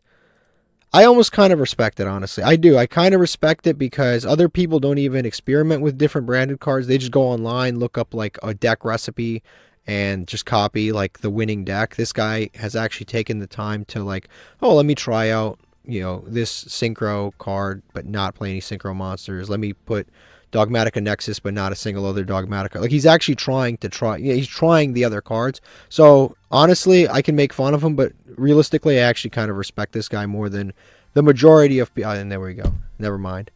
I almost kind of respect it, honestly. I do. I kind of respect it because other people don't even experiment with different branded cards. They just go online, look up like a deck recipe, and just copy like the winning deck. This guy has actually taken the time to like, oh, let me try out, you know, this synchro card, but not play any synchro monsters. Let me put Dogmatica Nexus, but not a single other Dogmatica. Like, he's actually trying to try, yeah, he's trying the other cards. So honestly, I can make fun of him, but realistically, I actually kind of respect this guy more than the majority of people. And there we go. Never mind.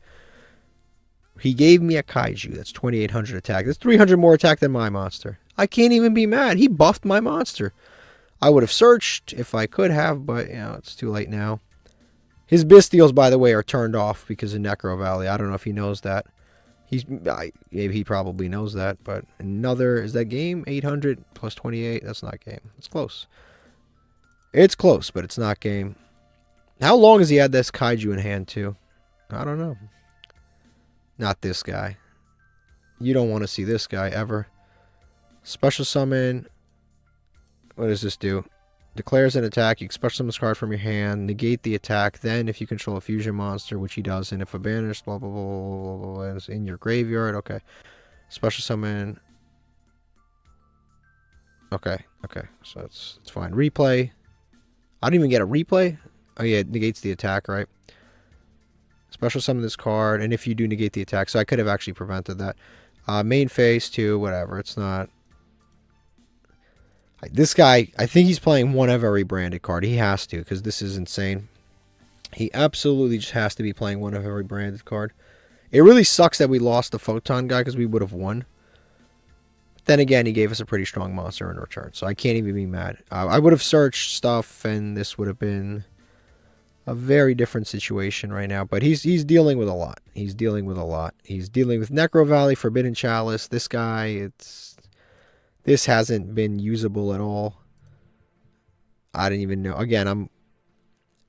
He gave me a kaiju. That's 2,800 attack. That's 300 more attack than my monster. I can't even be mad. He buffed my monster. I would have searched if I could have, but you know, it's too late now. His Bystials, by the way, are turned off because of Necro Valley. I don't know if he knows that. Maybe he probably knows that, but another, is that game? 800 plus 28? That's not game. It's close. It's close, but it's not game. How long has he had this kaiju in hand, too? I don't know. Not this guy. You don't want to see this guy, ever. Special summon. What does this do? Declares an attack. You special summon this card from your hand. Negate the attack. Then, if you control a fusion monster, which he does, and if a banished, blah, blah, blah, blah, blah, blah, is in your graveyard. Okay. Special summon. Okay. Okay. So it's fine. Replay. I don't even get a replay. Oh, yeah. It negates the attack, right? Special summon this card. And if you do negate the attack. So I could have actually prevented that. Main phase 2. Whatever. It's not. This guy, I think he's playing one of every branded card. He has to, because this is insane. He absolutely just has to be playing one of every branded card. It really sucks that we lost the Photon guy, because we would have won. But then again, he gave us a pretty strong monster in return, so I can't even be mad. I would have searched stuff, and this would have been a very different situation right now. But he's dealing with a lot. He's dealing with a lot. He's dealing with Necro Valley, Forbidden Chalice. This guy, this hasn't been usable at all. I didn't even know. Again,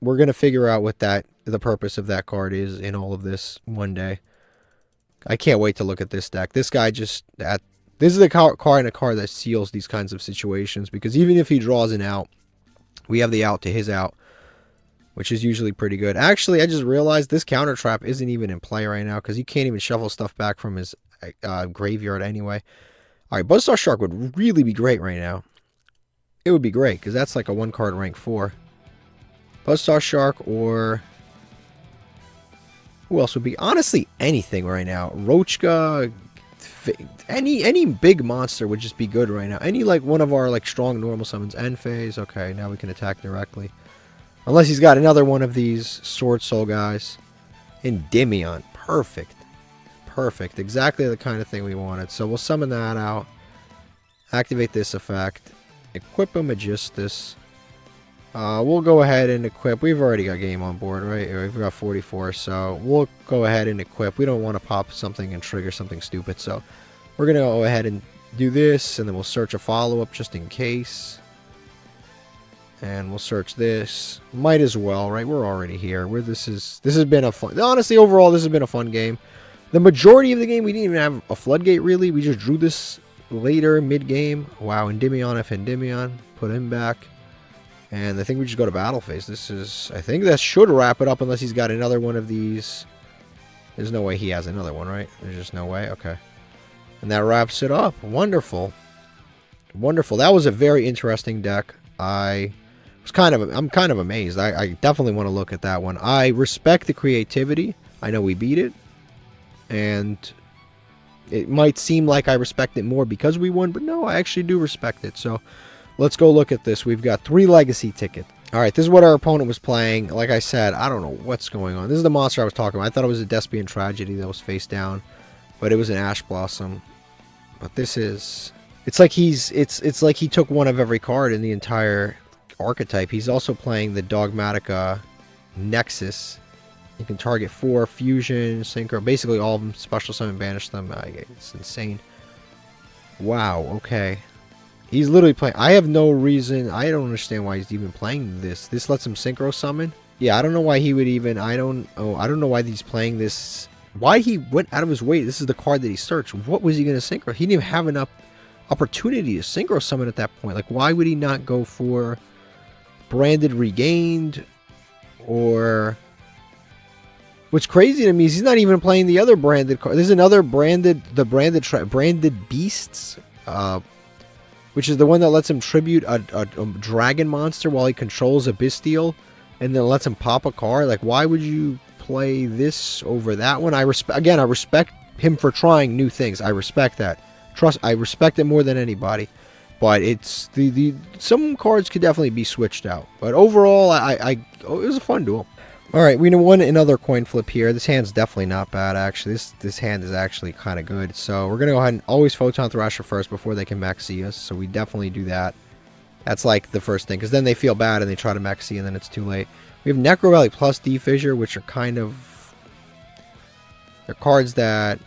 we're going to figure out what the purpose of that card is in all of this one day. I can't wait to look at this deck. This guy this is the card in a card that seals these kinds of situations, because even if he draws an out, we have the out to his out, which is usually pretty good. Actually, I just realized this counter trap isn't even in play right now, because he can't even shuffle stuff back from his graveyard anyway. All right, Buzzsaw Shark would really be great right now. It would be great, because that's like a 1-card rank 4. Buzzsaw Shark, or who else would be? Honestly, anything right now. Roachka, any big monster would just be good right now. Any like one of our like strong normal summons. End phase. Okay, now we can attack directly. Unless he's got another one of these Sword Soul guys. Endymion. Perfect. Perfect. Exactly the kind of thing we wanted. So we'll summon that out. Activate this effect. Equip a Magistus. We'll go ahead and equip. We've already got game on board, right? We've got 44, so we'll go ahead and equip. We don't want to pop something and trigger something stupid, so we're going to go ahead and do this, and then we'll search a follow-up just in case. And we'll search this. Might as well, right? We're already here. This has been a fun... Honestly, overall, this has been a fun game. The majority of the game, we didn't even have a floodgate, really. We just drew this later, mid-game. Wow, Endymion, if Endymion. Put him back. And I think we just go to battle phase. I think that should wrap it up, unless he's got another one of these. There's no way he has another one, right? There's just no way? Okay. And that wraps it up. Wonderful. Wonderful. That was a very interesting deck. I'm kind of amazed. I definitely want to look at that one. I respect the creativity. I know we beat it. And it might seem like I respect it more because we won, but no, I actually do respect it. So let's go look at this. We've got 3 legacy tickets. All right, this is what our opponent was playing. Like I said, I don't know what's going on. This is the monster I was talking about. I thought it was a Despian Tragedy that was face down, but it was an Ash Blossom. But this is... It's like it's like he took one of every card in the entire archetype. He's also playing the Dogmatica Nexus. You can target 4 fusion, synchro, basically all of them, special summon, banish them. It's insane. Wow, okay. He's literally playing. I have no reason. I don't understand why he's even playing this. This lets him synchro summon. Yeah, I don't know why he would even. I don't know why he's playing this. Why he went out of his way. This is the card that he searched. What was he going to synchro? He didn't even have enough opportunity to synchro summon at that point. Like, why would he not go for branded regained? or what's crazy to me is he's not even playing the other branded card. There's another branded beasts, which is the one that lets him tribute a dragon monster while he controls a bestial, and then lets him pop a card. Like, why would you play this over that one? I respect him for trying new things. I respect that. I respect it more than anybody. But it's some cards could definitely be switched out. But overall, it was a fun duel. All right, we won another coin flip here. This hand's definitely not bad, actually. This hand is actually kind of good. So we're going to go ahead and always Photon Thrasher first before they can Maxi us. So we definitely do that. That's like the first thing, because then they feel bad and they try to Maxi and then it's too late. We have Necro Valley plus D-Fissure, which are kind of... They're cards that...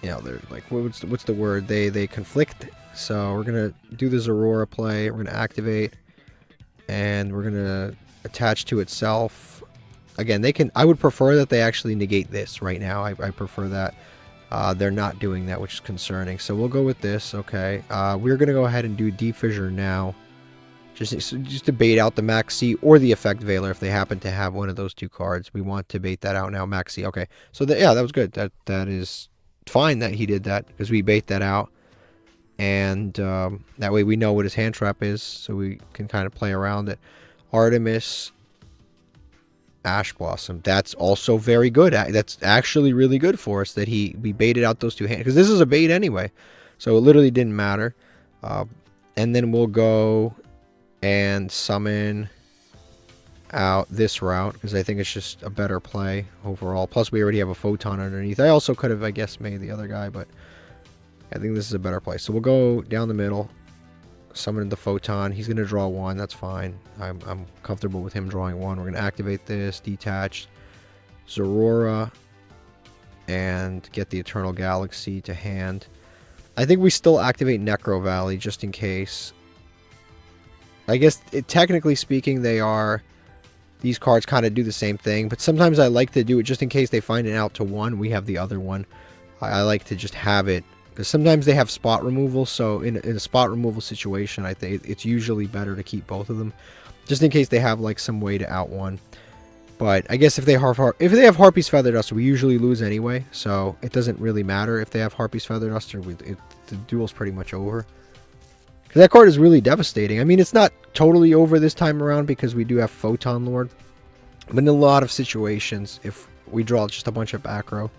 You know, they're like, what's the word? They conflict. So we're going to do this Aurora play. We're going to activate. And we're going to attach to itself. Again, I would prefer that they actually negate this right now. I prefer that. They're not doing that, which is concerning. So we'll go with this. Okay. We're going to go ahead and do D-Fissure now. Just to bait out the Maxi or the Effect Veiler if they happen to have one of those two cards. We want to bait that out now. Maxi. Okay. So yeah, that was good. That is fine that he did that, because we bait that out. And that way we know what his hand trap is, so we can kind of play around it. Artemis, Ash Blossom. That's also very good. That's actually really good for us that we baited out those two hands, because this is a bait anyway. So it literally didn't matter. And then we'll go and summon out this route, because I think it's just a better play overall. Plus we already have a Photon underneath. I also could have, I guess, made the other guy, but I think this is a better play. So we'll go down the middle, summon the Photon. He's going to draw one. That's fine. I'm comfortable with him drawing one. We're going to activate this, detach Zorora, and get the Eternal Galaxy to hand. I think we still activate Necro Valley just in case. I guess, technically speaking, these cards kind of do the same thing, but sometimes I like to do it just in case they find it out to one. We have the other one. I like to just have it, because sometimes they have spot removal, so in a spot removal situation, I think it's usually better to keep both of them, just in case they have like some way to out one. But I guess if they have Harpy's Feather Duster, we usually lose anyway, so it doesn't really matter if they have Harpy's Feather Duster. The duel's pretty much over. Because that card is really devastating. I mean, it's not totally over this time around because we do have Photon Lord. But in a lot of situations, if we draw just a bunch of back row,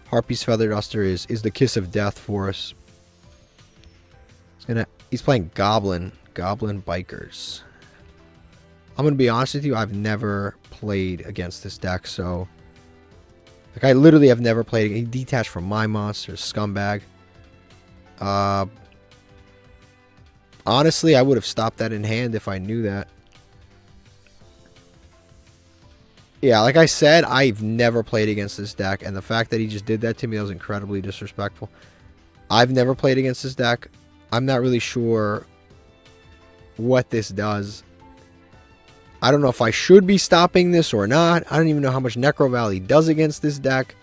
Harpy's Feather Duster is the kiss of death for us. He's playing Goblin Bikers. I'm going to be honest with you, I've never played against this deck, so... Like, I literally have never played. He detached from my monsters, Scumbag. Honestly, I would have stopped that in hand if I knew that. Yeah, like I said, I've never played against this deck, and the fact that he just did that to me, that was incredibly disrespectful. I've never played against this deck. I'm not really sure what this does. I don't know if I should be stopping this or not. I don't even know how much Necro Valley does against this deck.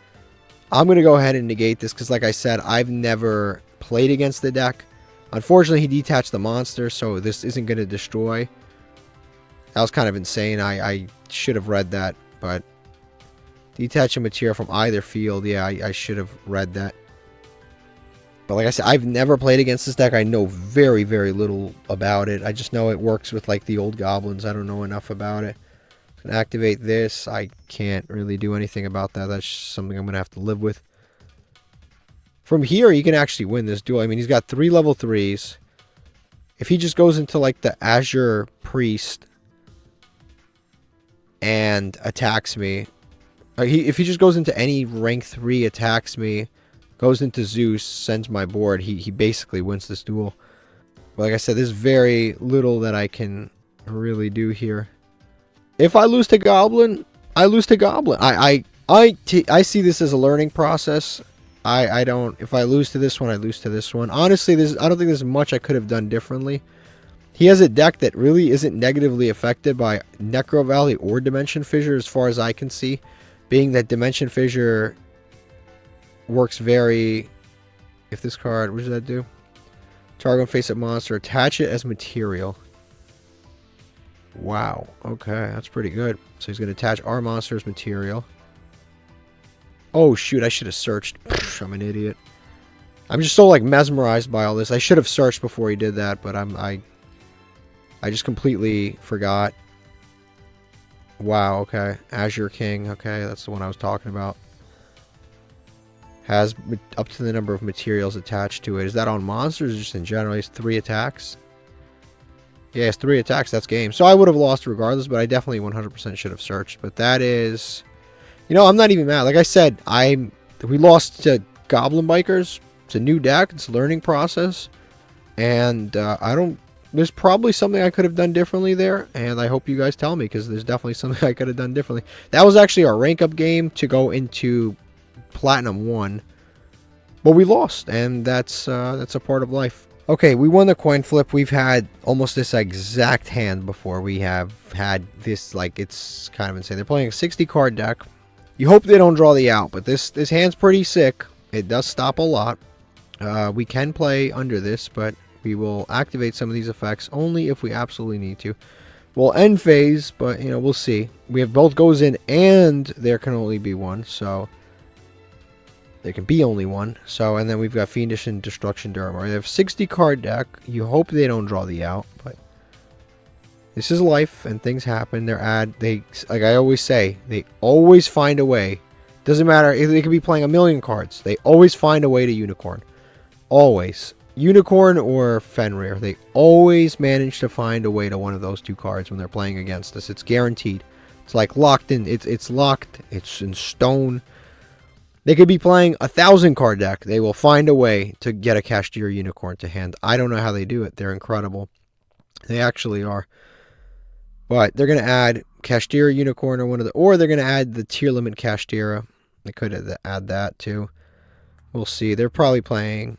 I'm going to go ahead and negate this, because like I said, I've never played against the deck. Unfortunately, he detached the monster, so this isn't going to destroy. That was kind of insane. I should have read that, but detach a material from either field. Yeah, I should have read that. But like I said, I've never played against this deck. I know very, very little about it. I just know it works with like the old goblins. I don't know enough about it. Can activate this. I can't really do anything about that. That's something I'm going to have to live with. From here, he can actually win this duel. I mean, he's got 3 level 3s. If he just goes into, like, the Azure Priest and attacks me... if he just goes into any rank 3, attacks me, goes into Zeus, sends my board, he basically wins this duel. But like I said, there's very little that I can really do here. If I lose to Goblin, I lose to Goblin. I see this as a learning process. I don't... If I lose to this one, I lose to this one. Honestly, I don't think there's much I could have done differently. He has a deck that really isn't negatively affected by Necro Valley or Dimension Fissure as far as I can see. Being that Dimension Fissure works very... If this card... What does that do? Target face-up monster. Attach it as material. Wow. Okay, that's pretty good. So he's going to attach our monster's material. Oh, shoot. I should have searched. Psh, I'm an idiot. I'm just so, like, mesmerized by all this. I should have searched before he did that, but I just completely forgot. Wow, okay. Azure King. Okay, that's the one I was talking about. Has up to the number of materials attached to it. Is that on monsters or just in general? It's 3 attacks. Yeah, it's 3 attacks. That's game. So I would have lost regardless, but I definitely 100% should have searched. But that is... You know, I'm not even mad. Like I said, we lost to Goblin Bikers. It's a new deck. It's a learning process. And there's probably something I could have done differently there. And I hope you guys tell me, because there's definitely something I could have done differently. That was actually our rank up game to go into Platinum 1. But we lost. And that's a part of life. Okay, we won the coin flip. We've had almost this exact hand before. We have had this, like, it's kind of insane. They're playing a 60 card deck. You hope they don't draw the out, but this hand's pretty sick. It does stop a lot. We can play under this, but we will activate some of these effects only if we absolutely need to. We'll end phase, but, you know, we'll see. We have both goes in and there can only be one, so... There can be only one. So, and then we've got Fiendish and Destruction Durham. They have 60 card deck. You hope they don't draw the out, but this is life and things happen. They, like I always say, they always find a way. Doesn't matter if they could be playing a million cards. They always find a way to unicorn. Always. Unicorn or Fenrir. They always manage to find a way to one of those 2 cards when they're playing against us. It's guaranteed. It's like locked in. It's locked. It's in stone. They could be playing a 1,000 card deck. They will find a way to get a Kashtira Unicorn to hand. I don't know how they do it. They're incredible. They actually are. But they're going to add Kashtira Unicorn or they're going to add the tier limit Kashtira. They could add that too. We'll see. They're probably playing,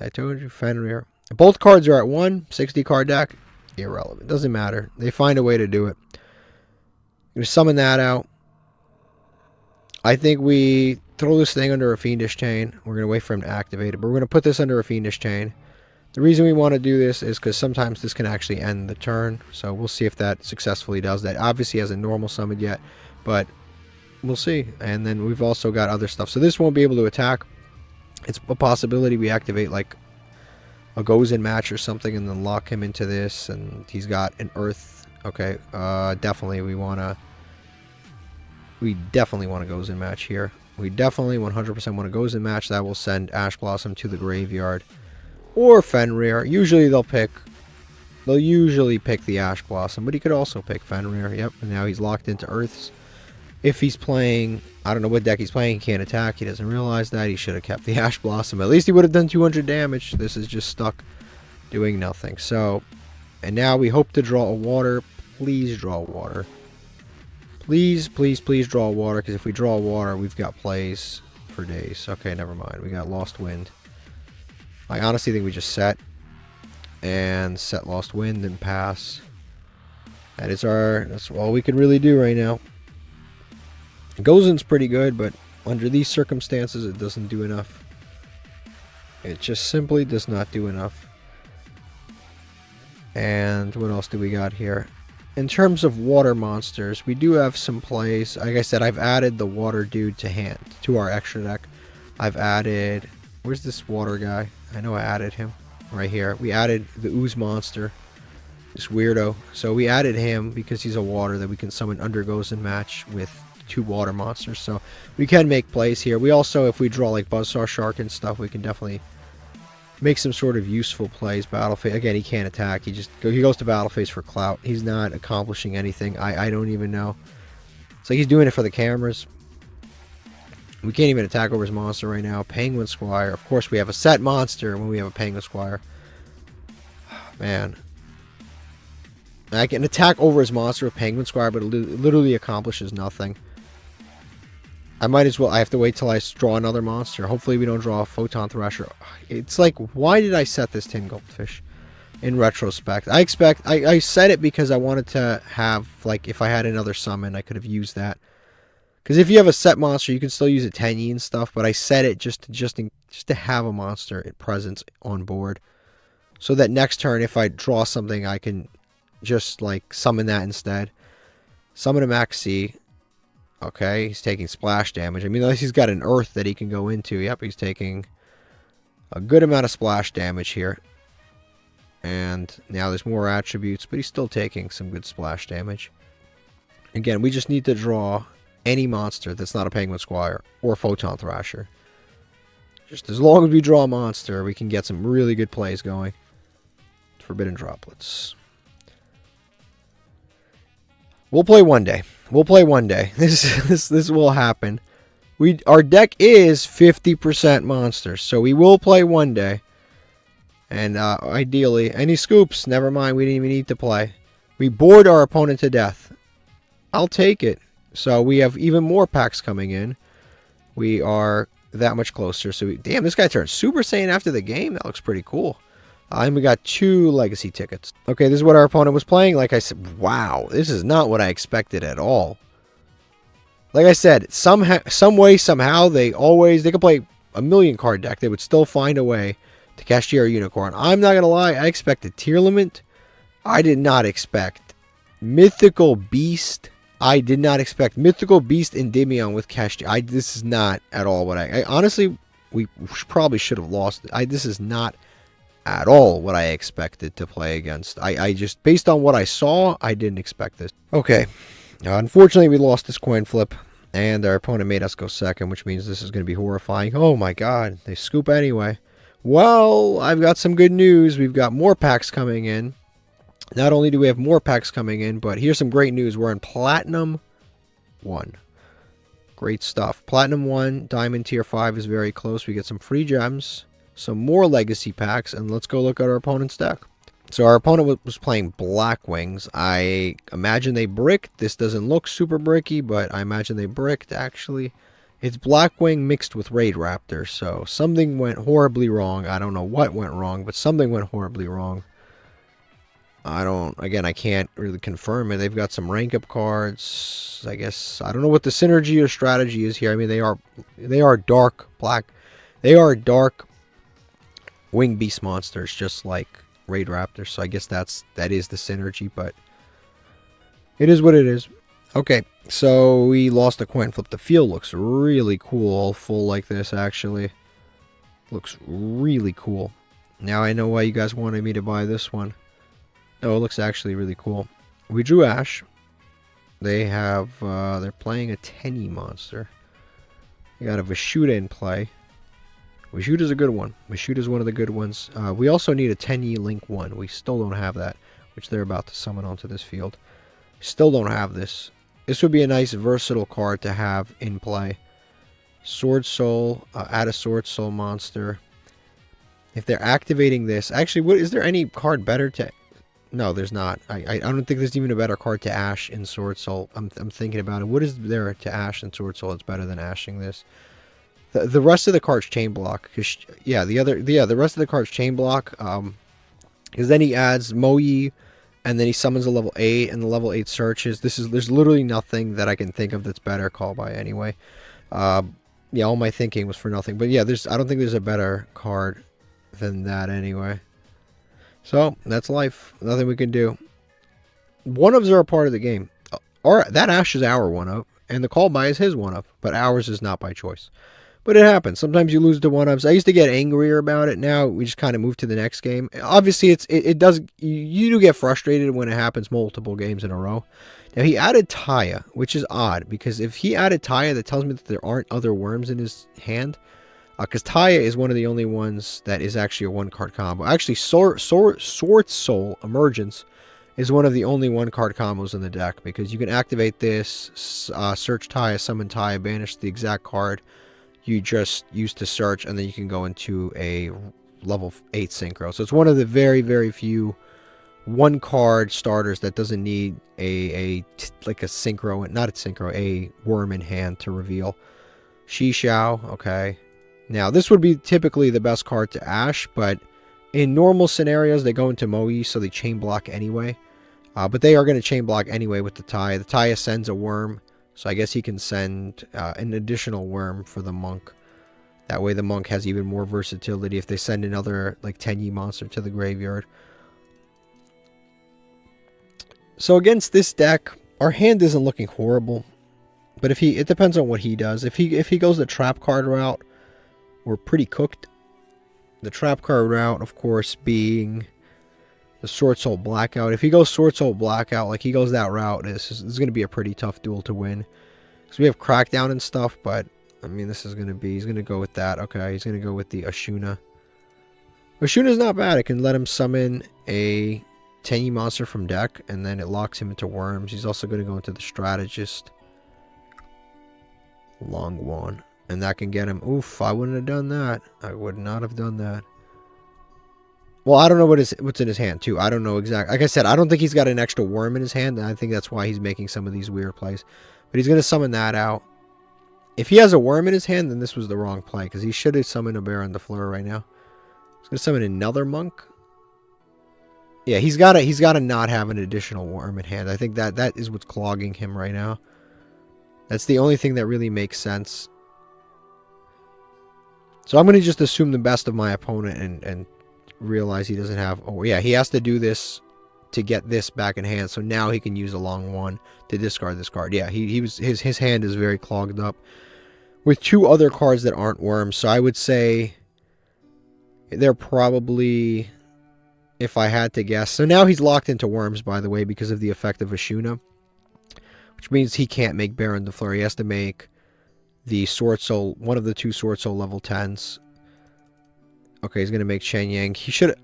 I told you, Fenrir. Both cards are at 1, 60 card deck. Irrelevant. Doesn't matter. They find a way to do it. We're going to summon that out. I think we throw this thing under a Fiendish Chain. We're going to wait for him to activate it, but we're going to put this under a Fiendish Chain. The reason we want to do this is because sometimes this can actually end the turn, so we'll see if that successfully does that. Obviously hasn't normal summoned yet, but we'll see. And then we've also got other stuff. So this won't be able to attack. It's a possibility we activate like a goes in match or something and then lock him into this, and he's got an earth. Okay, definitely we definitely want to goes in match here. We definitely 100% want to goes in match. That will send Ash Blossom to the graveyard. Or Fenrir. Usually they'll usually pick the Ash Blossom, but he could also pick Fenrir. Yep, and now he's locked into Earths. If he's playing, I don't know what deck he's playing, he can't attack. He doesn't realize that. He should have kept the Ash Blossom. At least he would have done 200 damage. This is just stuck doing nothing. So, and now we hope to draw a water. Please draw water. Please, please, please draw water, because if we draw water, we've got plays for days. Okay, never mind. We got Lost Wind. I honestly think we just set Lost Wind and pass. That's all we can really do right now. Gozen's pretty good, but under these circumstances, it doesn't do enough. It just simply does not do enough. And what else do we got here? In terms of water monsters, we do have some plays. Like I said, I've added the water dude to hand, to our extra deck. I've added... Where's this water guy? I know I added him. Right here. We added the ooze monster. This weirdo. So we added him because he's a water that we can summon under goes in match with 2 water monsters. So we can make plays here. We also, if we draw like Buzzsaw Shark and stuff, we can definitely make some sort of useful plays. Battle phase. Again, he can't attack. He goes to battle phase for clout. He's not accomplishing anything. I don't even know. It's like he's doing it for the cameras. We can't even attack over his monster right now. Penguin Squire. Of course, we have a set monster when we have a Penguin Squire. Man. I can attack over his monster with Penguin Squire, but it literally accomplishes nothing. I might as well. I have to wait till I draw another monster. Hopefully we don't draw a Photon Thresher. It's like, why did I set this Tin Goldfish? In retrospect, I set it because I wanted to have, like, if I had another summon, I could have used that. Because if you have a set monster, you can still use a Tenyi and stuff. But I set it just to have a monster at presence on board, so that next turn, if I draw something, I can just like summon that instead. Summon a Max C. Okay, he's taking splash damage. I mean, unless he's got an earth that he can go into. Yep, he's taking a good amount of splash damage here. And now there's more attributes, but he's still taking some good splash damage. Again, we just need to draw any monster that's not a Penguin Squire or Photon Thrasher. Just as long as we draw a monster, we can get some really good plays going. Forbidden Droplets. We'll play one day. We'll play one day. This will happen. Our deck is 50% monsters, so we will play one day. And ideally, any scoops, never mind, we didn't even need to play. We bored our opponent to death. I'll take it. So we have even more packs coming in. We are that much closer. So damn, this guy turned Super Saiyan after the game. That looks pretty cool. And we got 2 legacy tickets. Okay, this is what our opponent was playing. Like I said, wow, this is not what I expected at all. Like I said, some way, somehow, they could play a million card deck. They would still find a way to Kashtira Unicorn. I'm not going to lie, I expected Tearlament. I did not expect Mythical Beast. I did not expect Mythical Beast Endymion with Kashtira. This is not at all what I honestly, we probably should have lost. This is not at all what I expected to play against. I just, based on what I saw, I didn't expect this. Okay. Unfortunately, we lost this coin flip, and our opponent made us go second, which means this is going to be horrifying. Oh my god, they scoop anyway. Well, I've got some good news. We've got more packs coming in. Not only do we have more packs coming in, but here's some great news. We're in Platinum 1. Great stuff. Platinum 1, Diamond Tier 5 is very close. We get some free gems, some more legacy packs, and let's go look at our opponent's deck. So our opponent was playing Black Wings. I imagine they bricked. This doesn't look super bricky, but I imagine they bricked, actually. It's Blackwing mixed with Raidraptor, so something went horribly wrong. I don't know what went wrong, but something went horribly wrong. I can't really confirm it. They've got some rank up cards. I guess, I don't know what the synergy or strategy is here. I mean, they are dark black. They are dark wing beast monsters, just like Raidraptor. So I guess that is the synergy, but it is what it is. Okay, so we lost a coin flip. The field looks really cool, all full like this, actually. Looks really cool. Now I know why you guys wanted me to buy this one. Oh, it looks actually really cool. We drew Ash. They have, they're playing a Tenny monster. We got a Vishuda in play. Vishuda's a good one. Vishuda's one of the good ones. We also need a Tenny Link 1. We still don't have that, which they're about to summon onto this field. Still don't have this. This would be a nice versatile card to have in play. Sword Soul, add a Sword Soul monster. If they're activating this, actually, is there any card better to? No, there's not. I don't think there's even a better card to Ash in Sword Soul. I'm thinking about it. What is there to Ash in Sword Soul? It's better than Ashing this. The rest of the cards chain block. The rest of the cards chain block. Because then he adds Moyi, and then he summons a level 8, and the level 8 searches. There's literally nothing that I can think of that's better. Call by anyway. Yeah, all my thinking was for nothing. But yeah, I don't think there's a better card than that anyway. So that's life. Nothing we can do. One-ups are a part of the game. That Ash is our one-up, and the call by is his one-up, but ours is not by choice. But it happens. Sometimes you lose to one-ups. I used to get angrier about it. Now we just kind of move to the next game. Obviously, you do get frustrated when it happens multiple games in a row. Now he added Taya, which is odd, because if he added Taya, that tells me that there aren't other worms in his hand. Because Taya is one of the only ones that is actually a one-card combo. Actually, Sword Soul Emergence is one of the only one-card combos in the deck, because you can activate this, search Taya, summon Taya, banish the exact card you just used to search, and then you can go into a level 8 synchro. So it's one of the very, very few one-card starters that doesn't need a synchro, not a synchro, a worm in hand to reveal. Shishao, okay. Now, this would be typically the best card to Ash, but in normal scenarios, they go into Moe, so they chain block anyway. But they are going to chain block anyway with the Taya. The Taya sends a worm, so I guess he can send an additional worm for the Monk. That way the Monk has even more versatility if they send another, like, Tenyi monster to the graveyard. So against this deck, our hand isn't looking horrible. But it depends on what he does. If he goes the trap card route, we're pretty cooked. The trap card route, of course, being the Sword Soul Blackout. If he goes Sword Soul Blackout, like he goes that route, this is going to be a pretty tough duel to win. Because we have Crackdown and stuff, but, I mean, he's going to go with that. Okay, he's going to go with the Ashuna. Ashuna's not bad. It can let him summon a Tenyi monster from deck, and then it locks him into worms. He's also going to go into the Strategist. Long one. And that can get him. Oof, I wouldn't have done that. I would not have done that. Well, I don't know what's in his hand, too. I don't know exactly. Like I said, I don't think he's got an extra worm in his hand, and I think that's why he's making some of these weird plays. But he's going to summon that out. If he has a worm in his hand, then this was the wrong play, because he should have summoned a Bear on the floor right now. He's going to summon another Monk. Yeah, he's got to not have an additional worm in hand. I think that is what's clogging him right now. That's the only thing that really makes sense. So I'm going to just assume the best of my opponent and realize he doesn't have... Oh, yeah, he has to do this to get this back in hand. So now he can use a long one to discard this card. Yeah, his hand is very clogged up with two other cards that aren't worms. So I would say they're probably, if I had to guess... So now he's locked into worms, by the way, because of the effect of Ashuna. Which means he can't make Baron de Fleur. He has to make the Sword Soul, one of the two Sword Soul level 10s. Okay, he's going to make Chen Yang. He should...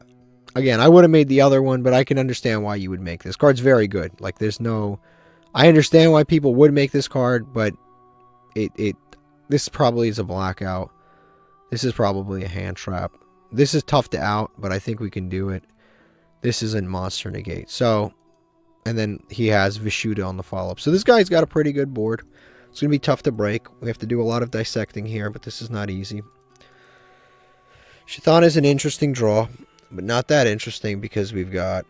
Again, I would have made the other one, but I can understand why you would make this. Card's very good. Like, there's no... I understand why people would make this card, but this probably is a blackout. This is probably a hand trap. This is tough to out, but I think we can do it. This is a monster negate. So... And then he has Vishuddha on the follow-up. So this guy's got a pretty good board. It's going to be tough to break. We have to do a lot of dissecting here, but this is not easy. Chthon is an interesting draw, but not that interesting because we've got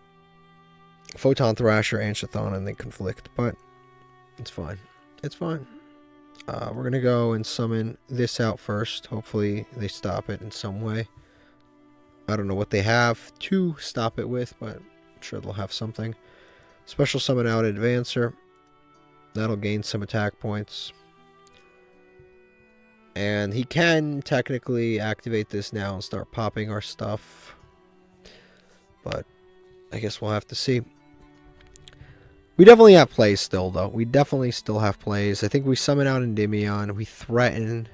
Photon Thrasher and Chthon and they conflict, but it's fine. It's fine. We're going to go and summon this out first. Hopefully they stop it in some way. I don't know what they have to stop it with, but I'm sure they'll have something. Special summon out Advancer. That'll gain some attack points. And he can technically activate this now and start popping our stuff. But I guess we'll have to see. We definitely have plays still, though. We definitely still have plays. I think we summon out Endymion. We threaten.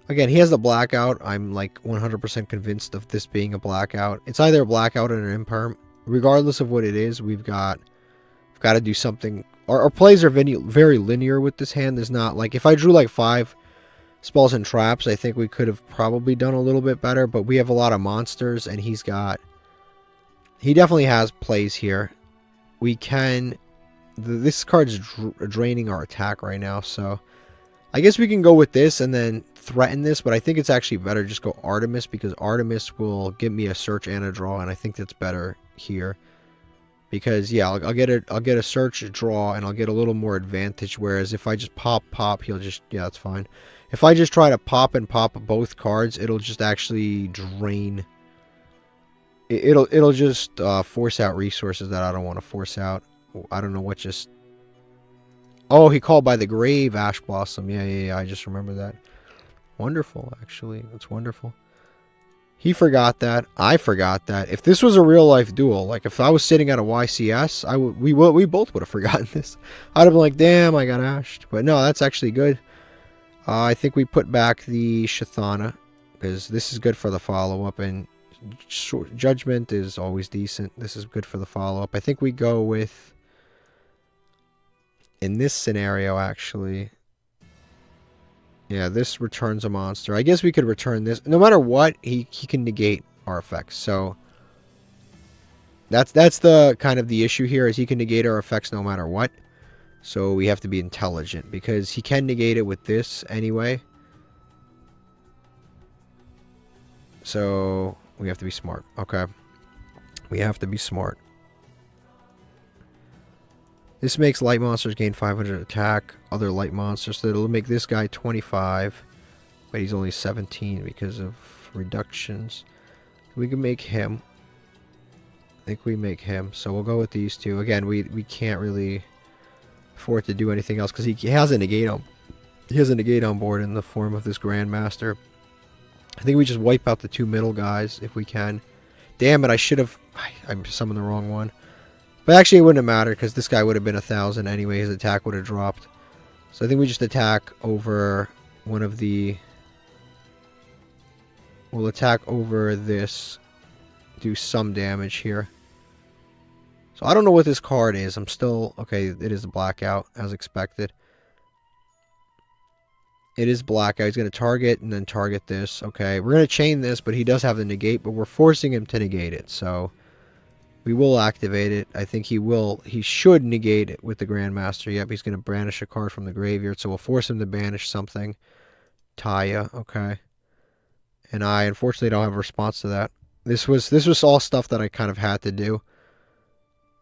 Again, he has the blackout. I'm like 100% convinced of this being a blackout. It's either a blackout or an imperm. Regardless of what it is, we've got to do something. Our plays are very linear with this hand. There's not like, if I drew like 5 spells and traps, I think we could have probably done a little bit better, but we have a lot of monsters and he definitely has plays here. We can, this card's draining our attack right now, so I guess we can go with this and then threaten this, but I think it's actually better just go Artemis, because Artemis will give me a search and a draw, and I think that's better here. Because yeah, I'll get a search, a draw, and I'll get a little more advantage. Whereas if I just pop, he'll just, yeah, that's fine. If I just try to pop both cards, it'll just actually drain. It'll just force out resources that I don't want to force out. I don't know what just. Oh, he called by the grave, Ash Blossom. Yeah. I just remember that. Wonderful, actually, that's wonderful. He forgot that. I forgot that. If this was a real life duel, like if I was sitting at a YCS, we both would have forgotten this. I'd have been like, damn, I got ashed. But no, that's actually good. I think we put back the Chthana, because this is good for the follow-up, and Judgment is always decent. This is good for the follow-up. I think we go with, in this scenario, actually, yeah, this returns a monster. I guess we could return this. No matter what, he can negate our effects. So that's the kind of the issue here, is he can negate our effects no matter what. So we have to be intelligent, because he can negate it with this anyway. So we have to be smart. Okay. We have to be smart. This makes light monsters gain 500 attack, other light monsters, so it'll make this guy 25, but he's only 17 because of reductions. We can make him think we make him. So we'll go with these two. Again, we can't really afford to do anything else because he has a negate on. He has a negate on board in the form of this Grandmaster. I think we just wipe out the two middle guys if we can. Damn it! I should have. I summoned the wrong one. But actually, it wouldn't have mattered because this guy would have been 1,000 anyway. His attack would have dropped. So I think we just attack over one of the... We'll attack over this. Do some damage here. So I don't know what this card is. I'm still... Okay, it is a blackout as expected. It is blackout. He's going to target and then target this. Okay, we're going to chain this, but he does have the negate, but we're forcing him to negate it. So we will activate it. I think he will. He should negate it with the Grandmaster. Yep, he's going to banish a card from the graveyard. So we'll force him to banish something. Taya, okay. And I unfortunately don't have a response to that. This was all stuff that I kind of had to do.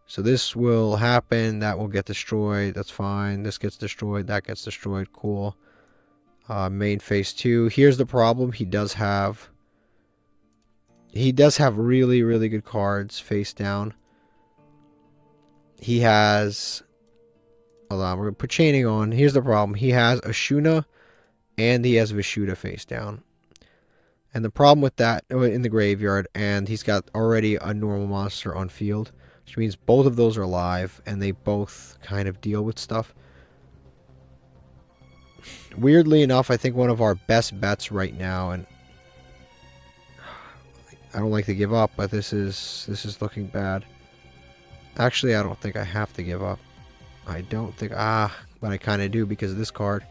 So this will happen. That will get destroyed. That's fine. This gets destroyed. That gets destroyed. Cool. Main phase 2. Here's the problem. He does have really, really good cards face down. He has... Hold on. We're going to put chaining on. Here's the problem. He has Ashuna and he has Vishuddha face down. And the problem with that in the graveyard, and he's got already a normal monster on field, which means both of those are live and they both kind of deal with stuff. Weirdly enough, I think one of our best bets right now, and I don't like to give up, but this is looking bad. Actually, I don't think I have to give up. I don't think, but I kind of do because of this card.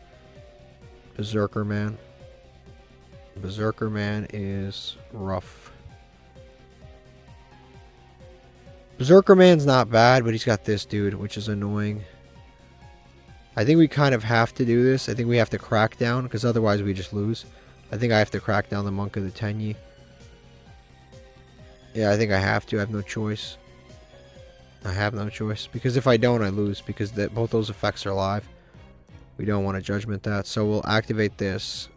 Berserker Man. Berserker Man is rough. Berserker Man's not bad, but he's got this dude, which is annoying. I think we kind of have to do this. I think we have to crack down, because otherwise we just lose. I think I have to crack down the Monk of the Tenyi. Yeah, I think I have to. I have no choice. I have no choice. Because if I don't, I lose. Because both those effects are live. We don't want to judgment that. So we'll activate this.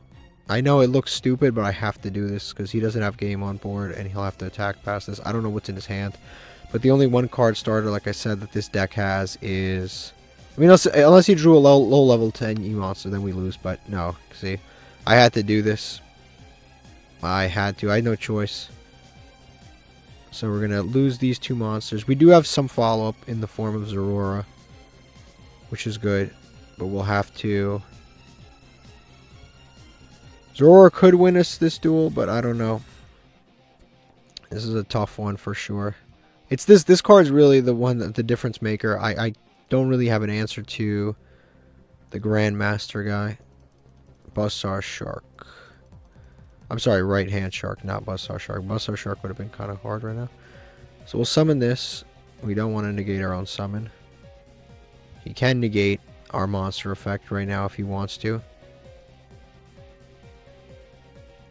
I know it looks stupid, but I have to do this. Because he doesn't have game on board. And he'll have to attack past this. I don't know what's in his hand. But the only one card starter, like I said, that this deck has is... I mean, unless he drew a low level 10 monster, then we lose. But no, see, I had to do this. I had to. I had no choice. So we're gonna lose these two monsters. We do have some follow up in the form of Zorora, which is good, but we'll have to. Zorora could win us this duel, but I don't know. This is a tough one for sure. It's this card's really the one the difference maker. I don't really have an answer to the Grandmaster guy. Buzzsaw Shark. I'm sorry, Right Hand Shark, not Buzzsaw Shark. Buzzsaw Shark would have been kind of hard right now. So we'll summon this. We don't want to negate our own summon. He can negate our monster effect right now if he wants to.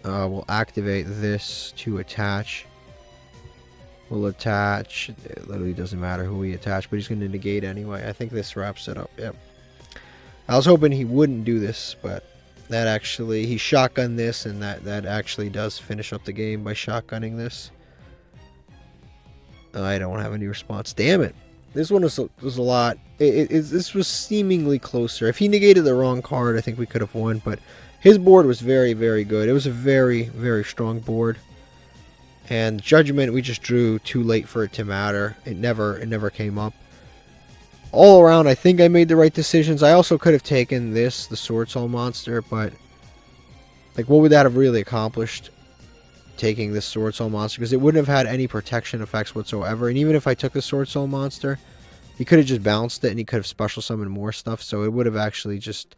We'll activate this to attach. We'll attach. It literally doesn't matter who we attach, but he's going to negate anyway. I think this wraps it up. Yep. I was hoping he wouldn't do this, but that actually... He shotgunned this, and that actually does finish up the game by shotgunning this. I don't have any response. Damn it. This one was a lot... This was seemingly closer. If he negated the wrong card, I think we could have won, but his board was very, very good. It was a very, very strong board. And Judgment, we just drew too late for it to matter. It never came up. All around, I think I made the right decisions. I also could have taken this, the Sword Soul monster, but like, what would that have really accomplished? Taking this Sword Soul monster, because it wouldn't have had any protection effects whatsoever. And even if I took the Sword Soul monster, he could have just bounced it, and he could have special summoned more stuff. So it would have actually just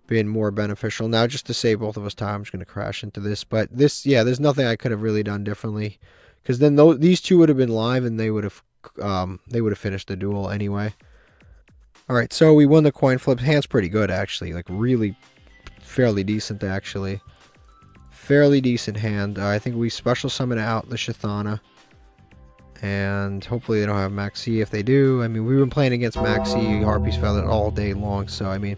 been more beneficial. Now, just to save both of us time, I'm just going to crash into this. But this, yeah, there's nothing I could have really done differently, because then these two would have been live, and they would have finished the duel anyway. All right, so we won the coin flip. Hand's pretty good, actually. Like, really fairly decent, actually. Fairly decent hand. I think we special summon out the Shithana. And hopefully they don't have Maxi. If they do, I mean, we've been playing against Maxi, Harpy's Feather all day long. So, I mean,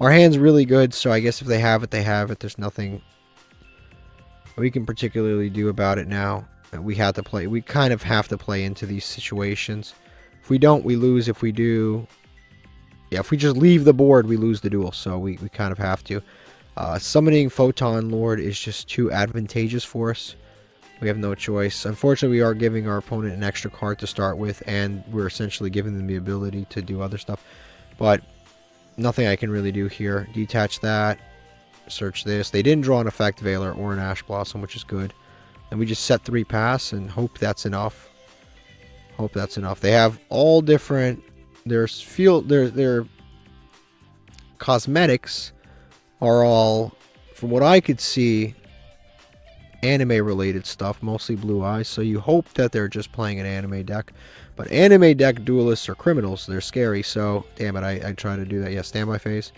our hand's really good. So, I guess if they have it, they have it. There's nothing we can particularly do about it now. We had to play. We kind of have to play into these situations. If we don't, we lose. If we do, yeah, if we just leave the board, we lose the duel. So we kind of have to. Summoning Photon Lord is just too advantageous for us. We have no choice. Unfortunately, we are giving our opponent an extra card to start with, and we're essentially giving them the ability to do other stuff. But nothing I can really do here. Detach that. Search this. They didn't draw an Effect Veiler or an Ash Blossom, which is good. And we just set 3 pass and hope that's enough. Hope that's enough. They have all different... Their cosmetics are all, from what I could see, anime-related stuff. Mostly Blue Eyes. So you hope that they're just playing an anime deck. But anime deck duelists are criminals. They're scary. So, damn it, I try to do that. Yeah, standby phase.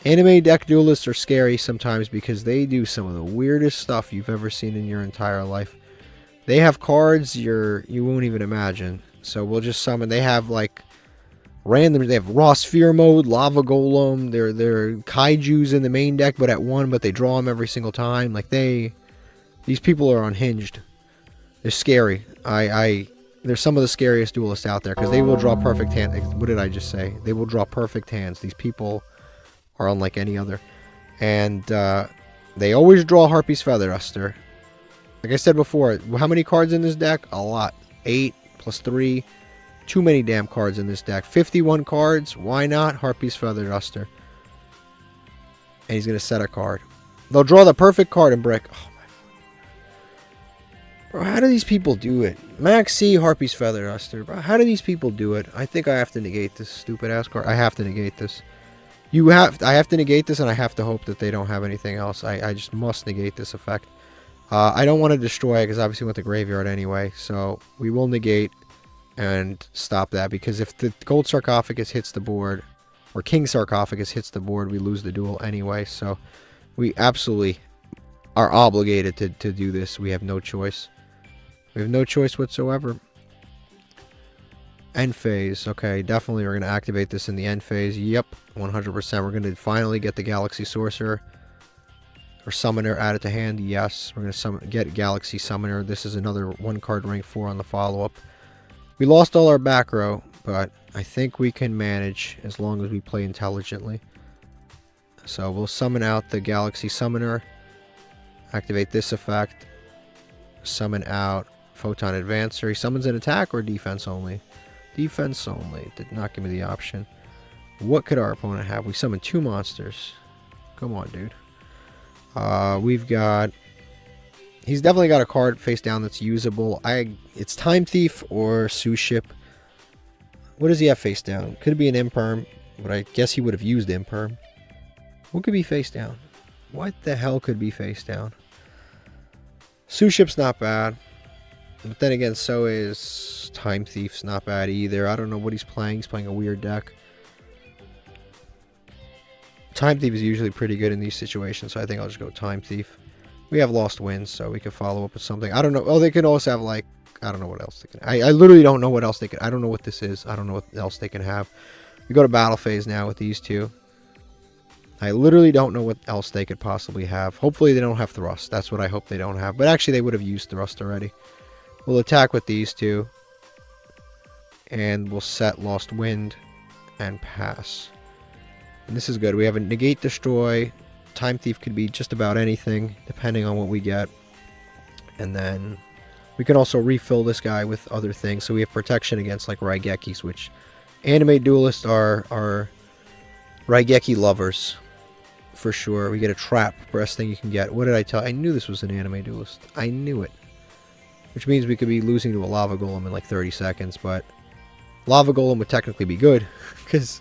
Anime deck duelists are scary sometimes because they do some of the weirdest stuff you've ever seen in your entire life. They have cards you won't even imagine. So we'll just summon. They have like random. They have Raw Sphere mode, Lava Golem. They're Kaijus in the main deck, but at 1, but they draw them every single time. Like these people are unhinged. They're scary. They're some of the scariest duelists out there because they will draw perfect hands. What did I just say? They will draw perfect hands. These people are unlike any other. And they always draw Harpy's Feather Duster. Like I said before, how many cards in this deck? A lot. 8 plus 3. Too many damn cards in this deck. 51 cards. Why not? Harpy's Feather Duster. And he's going to set a card. They'll draw the perfect card and brick. Oh my. Bro, how do these people do it? Max C, Harpy's Feather Duster. Bro, how do these people do it? I think I have to negate this stupid ass card. I have to negate this. I have to negate this, and I have to hope that they don't have anything else. I just must negate this effect. I don't want to destroy it, because obviously we went to graveyard anyway. So we will negate and stop that, because if the gold sarcophagus hits the board, or king sarcophagus hits the board, we lose the duel anyway. So we absolutely are obligated to do this. We have no choice. We have no choice whatsoever. End phase. Okay, definitely we're going to activate this in the end phase. Yep, 100%. We're going to finally get the Galaxy Sorcerer or Summoner added to hand. Yes, we're going to get Galaxy Summoner. This is another 1 card rank 4 on the follow-up. We lost all our back row, but I think we can manage as long as we play intelligently. So we'll summon out the Galaxy Summoner. Activate this effect. Summon out Photon Advancer. He summons an attack or defense only? Defense only. Did not give me the option. What could our opponent have? We summoned 2 monsters. Come on, dude. We've got... He's definitely got a card face down that's usable. It's Time Thief or Sous Ship. What does he have face down? Could be an Imperm, but I guess he would have used Imperm. What could be face down? What the hell could be face down? Sous Ship's not bad. But then again, so is Time Thief's not bad either. I don't know what he's playing. He's playing a weird deck. Time Thief is usually pretty good in these situations, so I think I'll just go Time Thief. We have Lost Winds, so we could follow up with something. I don't know. Oh, they could also have, like, I don't know what else they can. I literally don't know what else they can. I don't know what this is. I don't know what else they can have. We go to battle phase now with these two. I literally don't know what else they could possibly have. Hopefully they don't have Thrust. That's what I hope they don't have. But actually they would have used Thrust already. We'll attack with these two. And we'll set Lost Wind and pass. And this is good. We have a Negate Destroy. Time Thief could be just about anything, depending on what we get. And then we can also refill this guy with other things. So we have protection against like Raigekis, which anime duelists are Raigeki lovers. For sure. We get a trap. Best thing you can get. What did I tell? I knew this was an anime duelist. I knew it. Which means we could be losing to a Lava Golem in like 30 seconds. But Lava Golem would technically be good. Because,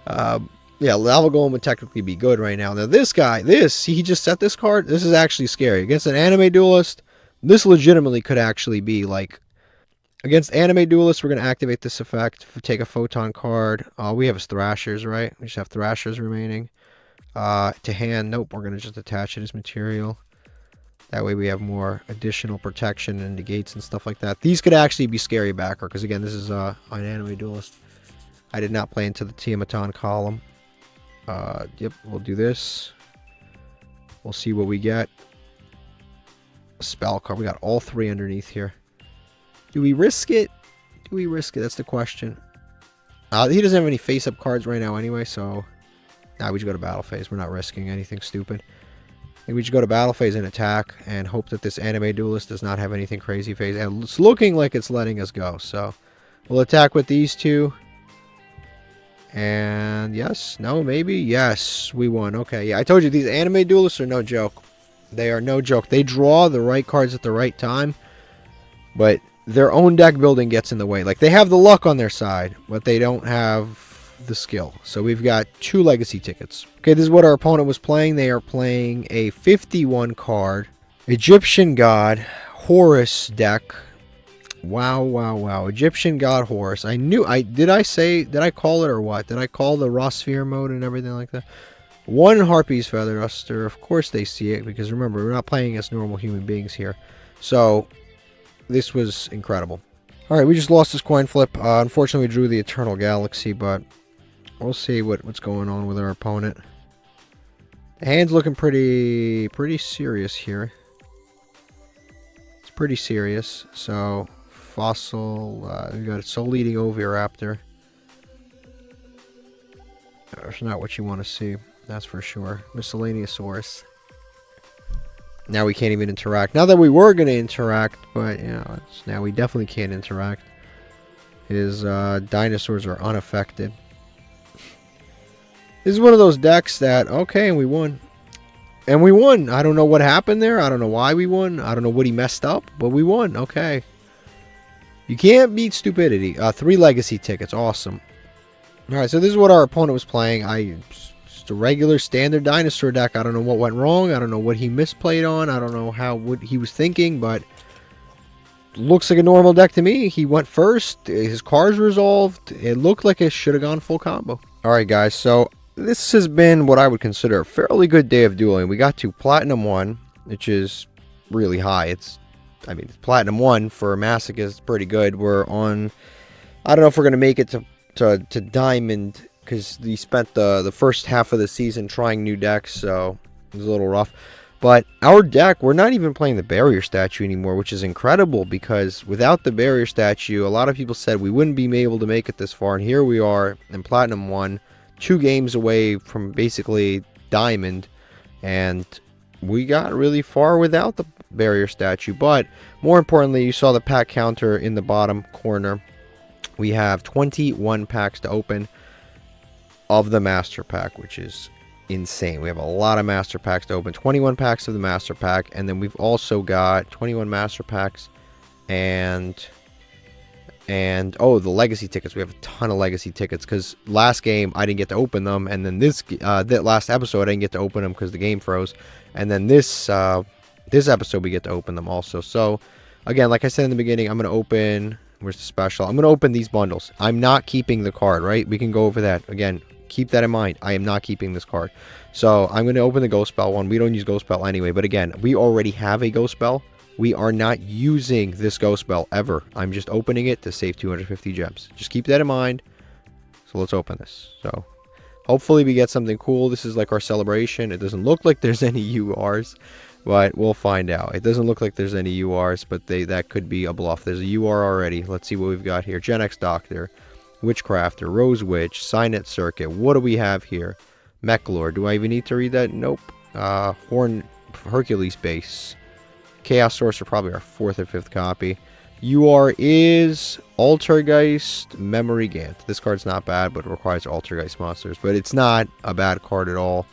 yeah, Lava Golem would technically be good right now. Now this guy, he just set this card. This is actually scary. Against an anime duelist, this legitimately could actually be like... Against anime duelists, we're going to activate this effect. Take a Photon card. We have Thrashers, right? We just have Thrashers remaining. To hand, nope, we're going to just attach it as material. That way we have more additional protection and negates and stuff like that. These could actually be scary backer, because again, this is an anime duelist. I did not play into the Tiamaton column. Yep, we'll do this. We'll see what we get. spell card. We got all 3 underneath here. Do we risk it? Do we risk it? That's the question. He doesn't have any face-up cards right now anyway, so... Nah, we just go to battle phase. We're not risking anything stupid. I think we just go to battle phase and attack and hope that this anime duelist does not have anything crazy phase. And it's looking like it's letting us go, so... We'll attack with these 2. And yes, no, maybe, yes, we won. Okay, yeah, I told you these anime duelists are no joke. They are no joke. They draw the right cards at the right time, but their own deck building gets in the way. Like, they have the luck on their side, but they don't have the skill. So we've got 2 legacy tickets. Okay, this is what our opponent was playing. They are playing a 51 card Egyptian God Horus deck. Wow, wow, wow. Egyptian God Horus. Did I call it or what? Did I call the raw sphere mode and everything like that? 1 Harpy's Feather Duster. Of course they see it, because remember, we're not playing as normal human beings here. So, this was incredible. Alright, we just lost this coin flip. Unfortunately, we drew the Eternal Galaxy, but we'll see what's going on with our opponent. The hand's looking pretty serious here. It's pretty serious, so... Fossil, we got a soul-eating Oviraptor. That's not what you want to see, that's for sure. Miscellaneousaurus. Now we can't even interact. Now that we were going to interact, but, you know, now we definitely can't interact. His dinosaurs are unaffected. This is one of those decks that, okay, and we won. And we won. I don't know what happened there. I don't know why we won. I don't know what he messed up, but we won. Okay. You can't beat stupidity. 3 legacy tickets. Awesome. Alright, so this is what our opponent was playing. Just a regular standard dinosaur deck. I don't know what went wrong. I don't know what he misplayed on. I don't know what he was thinking, but looks like a normal deck to me. He went first. His cards resolved. It looked like it should have gone full combo. Alright, guys, so this has been what I would consider a fairly good day of dueling. We got to Platinum 1, which is really high. I mean, Platinum 1 for a Masochist is pretty good. We're on... I don't know if we're going to make it to Diamond, because we spent the first half of the season trying new decks, so it was a little rough. But our deck, we're not even playing the Barrier Statue anymore, which is incredible, because without the Barrier Statue, a lot of people said we wouldn't be able to make it this far, and here we are in Platinum 1, 2 games away from basically Diamond, and we got really far without the Barrier Statue. But more importantly, you saw the pack counter in the bottom corner. We have 21 packs to open of the Master Pack, which is insane. We have a lot of Master Packs to open. 21 packs of the Master Pack, and then we've also got 21 Master Packs and oh, the Legacy tickets. We have a ton of Legacy tickets, because last game I didn't get to open them, and then that last episode I didn't get to open them because the game froze, and then this episode we get to open them also. So again, like I said in the beginning, I'm going to open... Where's the special? I'm going to open these bundles. I'm not keeping the card, right? We can go over that. Again, keep that in mind. I am not keeping this card. So I'm going to open the Ghost Spell one. We don't use Ghost Spell anyway. But again, we already have a Ghost Spell. We are not using this Ghost Spell ever. I'm just opening it to save 250 gems. Just keep that in mind. So let's open this. So hopefully we get something cool. This is like our celebration. It doesn't look like there's any URs. But we'll find out. It doesn't look like there's any URs, but that could be a bluff. There's a UR already. Let's see what we've got here. Gen X Doctor, Witchcrafter, Rose Witch, Signet Circuit. What do we have here? Mechlord. Do I even need to read that? Nope. Horn Hercules Base. Chaos Sorcerer, probably our 4th or 5th copy. UR is Altergeist Memory Gant. This card's not bad, but it requires Altergeist monsters. But it's not a bad card at all.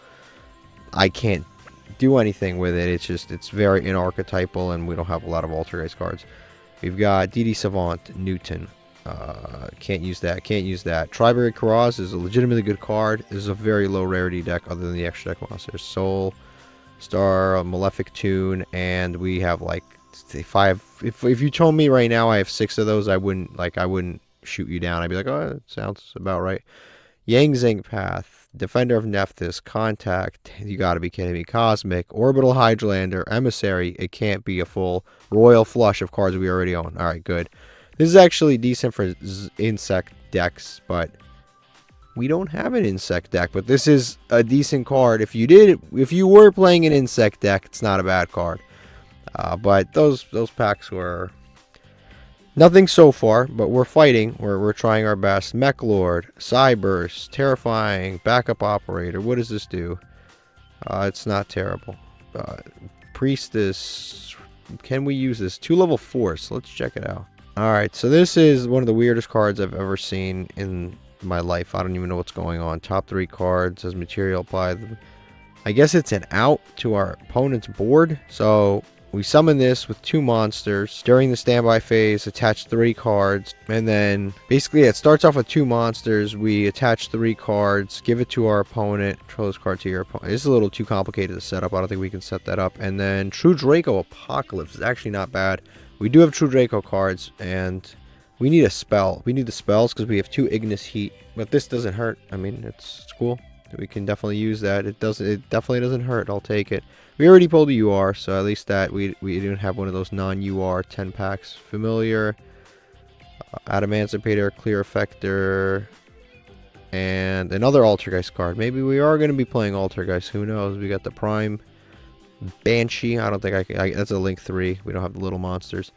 I can't do anything with it. It's very inarchetypal, and we don't have a lot of Altergeist cards. We've got DD Savant, Newton. Can't use that. Triberry Karaz is a legitimately good card. This is a very low rarity deck other than the extra deck monsters. Soul Star, Malefic Tune, and we have like 5. If you told me right now I have 6 of those, I wouldn't shoot you down. I'd be like, oh, that sounds about right. Yang Zing Path, Defender of Nephthys, Contact, you gotta be kidding me, Cosmic, Orbital Hydrolander, Emissary. It can't be a full Royal Flush of cards we already own. Alright, good. This is actually decent for insect decks, but we don't have an insect deck. But this is a decent card. If you were playing an insect deck, it's not a bad card. But those packs were nothing so far, but we're fighting. We're trying our best. Mech Lord, Cyburst, Terrifying, Backup Operator. What does this do? It's not terrible. Priestess. Can we use this? 2 level force. Let's check it out. Alright, so this is one of the weirdest cards I've ever seen in my life. I don't even know what's going on. Top 3 cards as material applied. I guess it's an out to our opponent's board. So we summon this with 2 monsters. During the standby phase, attach 3 cards. And then basically it starts off with 2 monsters. We attach 3 cards, give it to our opponent. Control this card to your opponent. It's a little too complicated to set up. I don't think we can set that up. And then True Draco Apocalypse is actually not bad. We do have True Draco cards, and we need a spell. We need the spells because we have 2 Ignis Heat. But this doesn't hurt. I mean, it's cool. We can definitely use that. It definitely doesn't hurt. I'll take it. We already pulled a UR, so at least that we didn't have one of those non-UR 10 packs. Familiar, Adamancipator, Clear Effector, and another Altergeist card. Maybe we are going to be playing Altergeist. Who knows? We got the Prime Banshee. I don't think I can. That's a Link 3. We don't have the little monsters.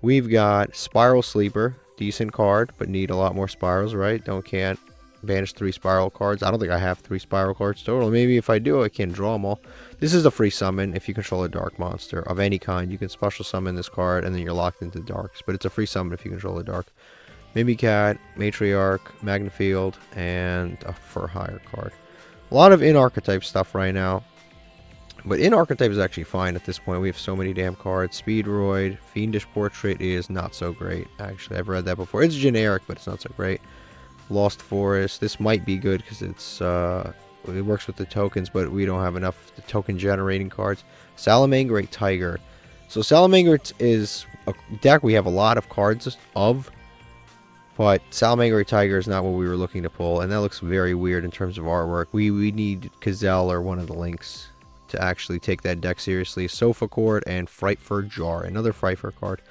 We've got Spiral Sleeper. Decent card, but need a lot more spirals, right? Can't banish 3 spiral cards. I don't think I have 3 spiral cards total. Maybe if I do, I can draw them all. This is a free summon. If you control a dark monster of any kind, you can special summon this card, and then you're locked into darks. But it's a free summon if you control a dark. Mimicat, Matriarch, Magnafield, and a For Hire card. A lot of in-archetype stuff right now. But in-archetype is actually fine at this point. We have so many damn cards. Speedroid, Fiendish Portrait is not so great. Actually, I've read that before. It's generic, but it's not so great. Lost Forest. This might be good because it works with the tokens, but we don't have enough token generating cards. Salamangreat Tiger. So Salamangreat is a deck we have a lot of cards of, but Salamangreat Tiger is not what we were looking to pull, and that looks very weird in terms of artwork. We need Kazel or one of the links to actually take that deck seriously. Sofa Cord and Frightfur Jar, another Frightfur card.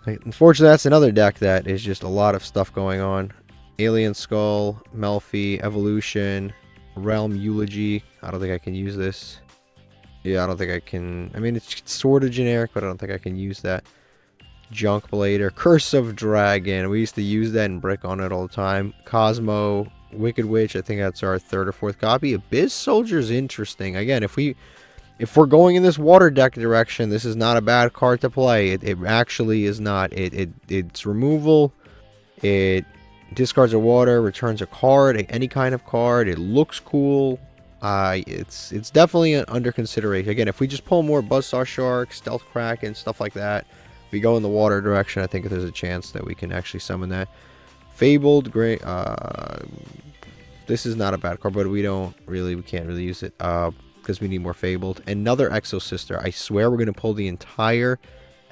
Unfortunately, that's another deck that is just a lot of stuff going on. Alien Skull, Melfi, Evolution, Realm Eulogy. I don't think I can use this. Yeah, I don't think I can. I mean, it's sort of generic, but I don't think I can use that. Junk Blader, Curse of Dragon. We used to use that and brick on it all the time. Cosmo, Wicked Witch. I think that's our 3rd or 4th copy. Abyss Soldier is interesting. Again, if we're going in this water deck direction, this is not a bad card to play. It actually is not. It's removal. It discards a water, returns a card, any kind of card. It looks cool. It's definitely under consideration. Again, if we just pull more Buzzsaw Shark, Stealth Kraken, stuff like that, we go in the water direction, I think there's a chance that we can actually summon that. Fabled Great. This is not a bad card, but we can't really use it because we need more Fabled. Another Exo Sister. I swear we're gonna pull the entire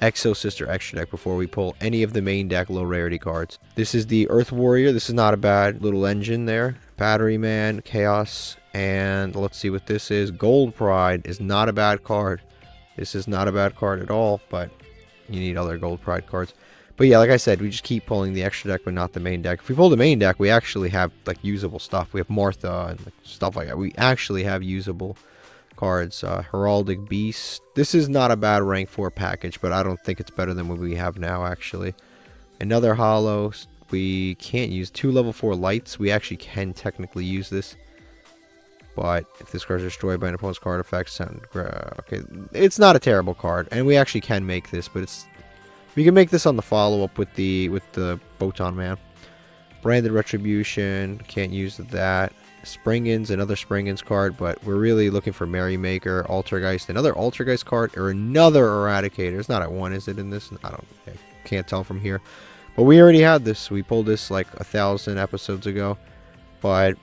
Exo Sister extra deck before we pull any of the main deck low rarity cards. This is the Earth Warrior. This is not a bad little engine there. Battery Man, Chaos, and let's see what this is. Gold Pride is not a bad card. This is not a bad card at all, but you need other Gold Pride cards. But yeah, like I said, we just keep pulling the extra deck, but not the main deck. If we pull the main deck, we actually have like usable stuff. We have Martha and like, stuff like that. We actually have usable cards. Heraldic Beast. This is not a bad rank 4 package, but I don't think it's better than what we have now, actually. Another Hollow. We can't use 2 level 4 lights. We actually can technically use this, but if this card is destroyed by an opponent's card effects, okay, it's not a terrible card, and we actually can make this, but we can make this on the follow-up with the Botan Man. Branded Retribution, can't use that. Springens, another Springens card, but we're really looking for Merrymaker, Altergeist, another Altergeist card, or another Eradicator. It's not at 1, is it, in this? I can't tell from here. But we already had this. We pulled this like 1,000 episodes ago. But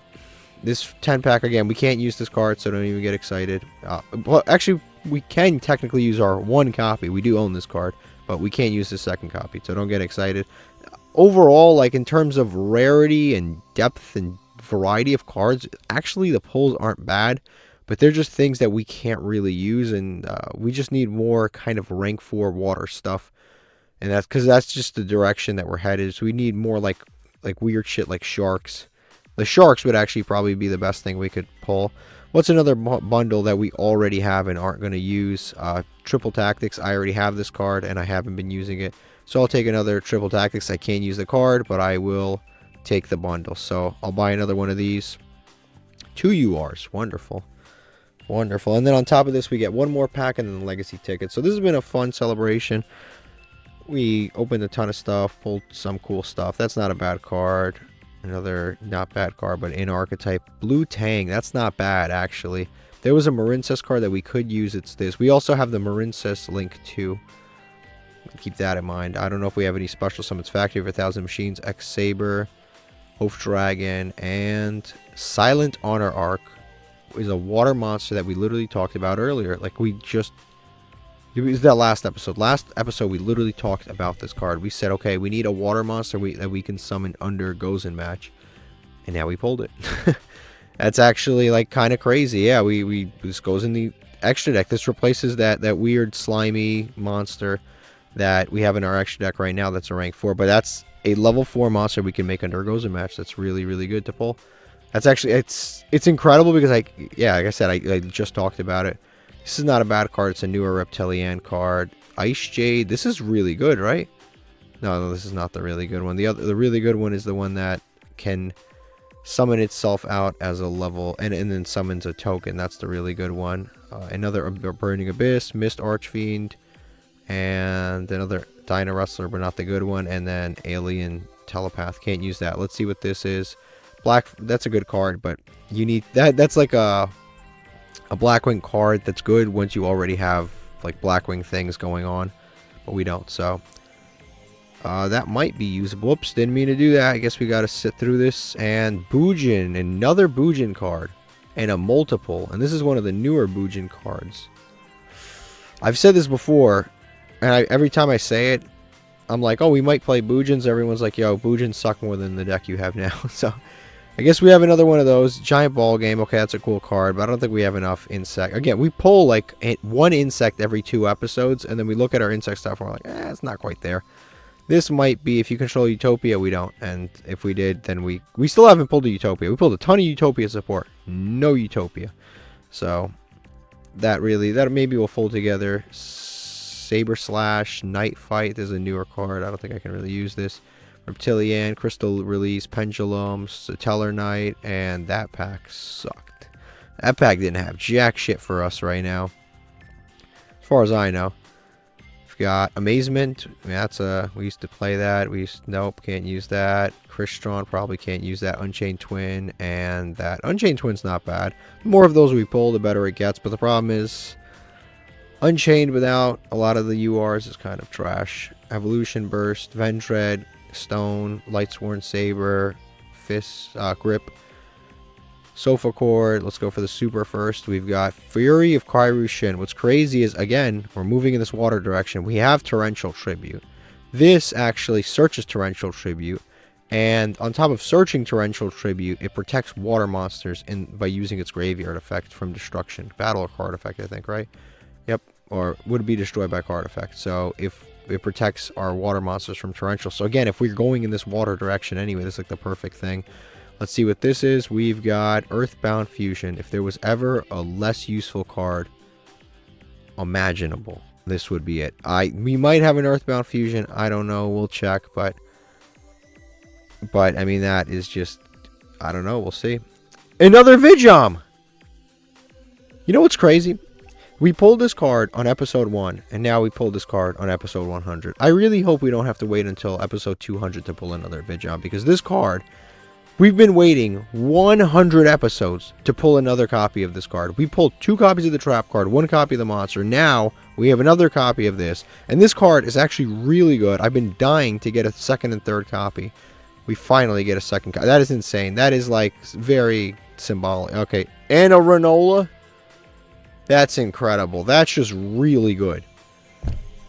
this 10 pack, again, we can't use this card, so don't even get excited. Well, actually, we can technically use our 1 copy. We do own this card, but we can't use the 2nd copy, so don't get excited. Overall, like in terms of rarity and depth and variety of cards, actually the pulls aren't bad, but they're just things that we can't really use, and we just need more kind of rank 4 water stuff, and that's because that's just the direction that we're headed. So we need more like weird shit like sharks. The sharks would actually probably be the best thing we could pull. What's another bundle that we already have and aren't going to use? Triple Tactics. I already have this card and I haven't been using it. So I'll take another Triple Tactics. I can't use the card, but I will take the bundle. So I'll buy another one of these. 2 URs. Wonderful. Wonderful. And then on top of this, we get one more pack and then the Legacy ticket. So this has been a fun celebration. We opened a ton of stuff, pulled some cool stuff. That's not a bad card. Another not bad card, but in archetype. Blue Tang. That's not bad, actually. There was a Marincess card that we could use. It's this. We also have the Marincess Link too. Keep that in mind. I don't know if we have any special summons. Factory of 1,000 Machines, X Saber, Oath Dragon, and Silent Honor Arc is a water monster that we literally talked about earlier. Like, we just... It was that last episode. Last episode, we literally talked about this card. We said, okay, we need a water monster that we can summon under Gozen match. And now we pulled it. That's actually, like, kind of crazy. Yeah, this goes in the extra deck. This replaces that weird, slimy monster that we have in our extra deck right now that's a rank 4. But that's a level 4 monster we can make under a Gozen match. That's really, really good to pull. That's actually, it's incredible because, like I said, I just talked about it. This is not a bad card. It's a newer Reptilian card. Ice Jade. This is really good, right? No, this is not the really good one. The really good one is the one that can summon itself out as a level and then summons a token. That's the really good one. Another Burning Abyss, Mist Archfiend, and another Dino Wrestler, but not the good one. And then Alien Telepath. Can't use that. Let's see what this is. Black. That's a good card, but you need that. That's like a Blackwing card that's good once you already have like Blackwing things going on, but we don't. So that might be usable. Whoops, didn't mean to do that. I guess we got to sit through this. And Bujin, another Bujin card, and a multiple. And this is one of the newer Bujin cards. I've said this before, and every time I say it, I'm like, oh, we might play Bujins. Everyone's like, yo, Bujins suck more than the deck you have now. So I guess we have another one of those. Giant Ball Game. Okay, that's a cool card, but I don't think we have enough insect. Again, we pull like one insect every 2 episodes, and then we look at our insect stuff and we're like, it's not quite there. This might be, if you control Utopia, we don't. And if we did, then we still haven't pulled a Utopia. We pulled a ton of Utopia support. No Utopia. So that maybe will fold together. Saber Slash, Night Fight. There's a newer card. I don't think I can really use this. Reptilian, Crystal Release, Pendulum, Satellar Knight, and that pack sucked. That pack didn't have jack shit for us right now, as far as I know. We've got Amazement. I mean, we used to play that. Nope, can't use that. Crystron, probably can't use that. Unchained Twin, and that Unchained Twin's not bad. The more of those we pull, the better it gets. But the problem is, Unchained without a lot of the URs is kind of trash. Evolution Burst, Vendread, Stone, Lightsworn Saber, Fist, Grip, Sofa Cord. Let's go for the super first. We've got Fury of Kairyu-Shin. What's crazy is, again, we're moving in this water direction. We have Torrential Tribute. This actually searches Torrential Tribute, and on top of searching Torrential Tribute, it protects water monsters by using its graveyard effect from destruction. Battle card effect, I think, right? Yep. Or would be destroyed by card effect. So if it protects our water monsters from torrential. So again, if we're going in this water direction anyway, this is like the perfect thing. Let's see what this is. We've got Earthbound Fusion. If there was ever a less useful card imaginable, this would be it. We might have an Earthbound Fusion. I don't know. We'll check. But I mean, that is just, I don't know. We'll see. Another Vidjam. You know what's crazy? We pulled this card on episode 1, and now we pulled this card on episode 100. I really hope we don't have to wait until episode 200 to pull another Vidjam, because this card, we've been waiting 100 episodes to pull another copy of this card. We pulled 2 copies of the trap card, 1 copy of the monster. Now we have another copy of this, and this card is actually really good. I've been dying to get a second and third copy. We finally get a second copy. That is insane. That is like very symbolic. Okay, and a Renola. That's incredible. That's just really good.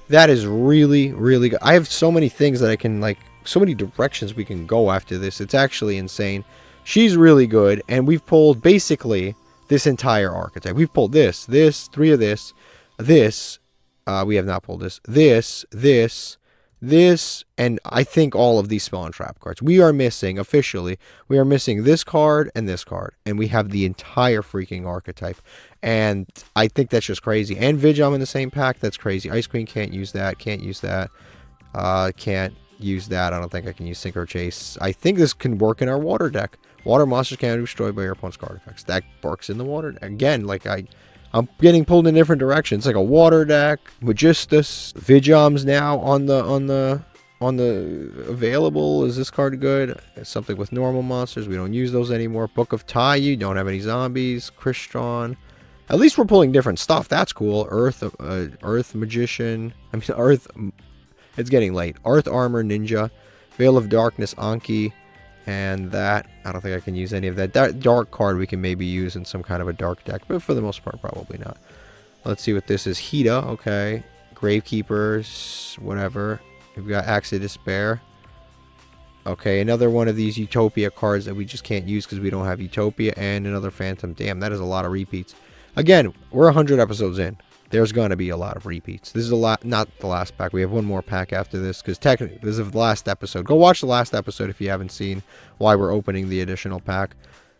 That is really, really good. I have so many things that I can, like, so many directions we can go after this. It's actually insane. She's really good, and we've pulled basically this entire archetype. We've pulled this, 3 of this, we have not pulled this, This, and I think all of these spell and trap cards. We are missing, officially, we are missing this card, and we have the entire freaking archetype. And I think that's just crazy. And Yugioh in the same pack, that's crazy. Ice Queen can't use that, can't use that. Can't use that. I don't think I can use Synchro Chase. I think this can work in our water deck. Water monsters can be destroyed by your opponent's card effects. That works in the water deck. Again, like I'm getting pulled in different directions. It's like a water deck, Magistus, Yugioh's now on the available. Is this card good? It's something with normal monsters. We don't use those anymore. Book of Taiyu, don't have any zombies. Crystron. At least we're pulling different stuff. That's cool. Earth Magician. I mean, Earth. It's getting late. Earth Armor Ninja, Veil of Darkness Anki, and that. I don't think I can use any of that. That dark card we can maybe use in some kind of a dark deck, but for the most part, probably not. Let's see what this is. Hida, okay. Gravekeepers, whatever. We've got Axe of Despair. Okay, another one of these Utopia cards that we just can't use because we don't have Utopia, and another Phantom. Damn, that is a lot of repeats. Again, we're 100 episodes in. There's going to be a lot of repeats. This is not the last pack. We have one more pack after this because technically this is the last episode. Go watch the last episode if you haven't seen why we're opening the additional pack.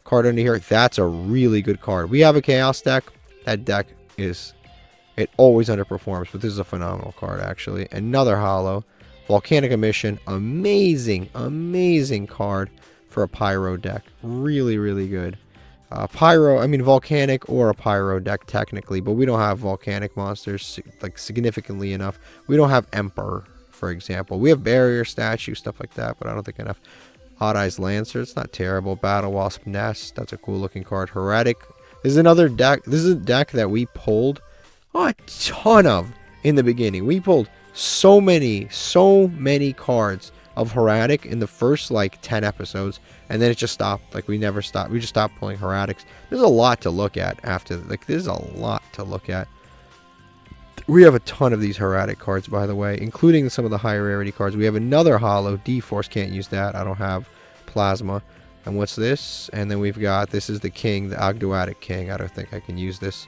Card under here. That's a really good card. We have a Chaos deck. That deck is... It always underperforms, but this is a phenomenal card, actually. Another Hollow. Volcanic Emission. Amazing, amazing card for a Pyro deck. Really, really good. Volcanic or a Pyro deck technically, but we don't have Volcanic monsters like significantly enough. We don't have Emperor, for example. We have Barrier Statue, stuff like that, but I don't think enough. Odd Eyes Lancer, it's not terrible. Battle Wasp Nest, that's a cool looking card. Heretic, this is another deck. This is a deck that we pulled a ton of in the beginning. We pulled so many cards of Heretic in the first like 10 episodes, and then it just stopped. Like we never stopped. We just stopped pulling Heretics. There's a lot to look at after. Like there's a lot to look at. We have a ton of these Heretic cards, by the way, including some of the higher rarity cards. We have another Hollow. D-Force, can't use that. I don't have Plasma. And what's this? And then we've got, this is the King, the Ogdoadic King. I don't think I can use this.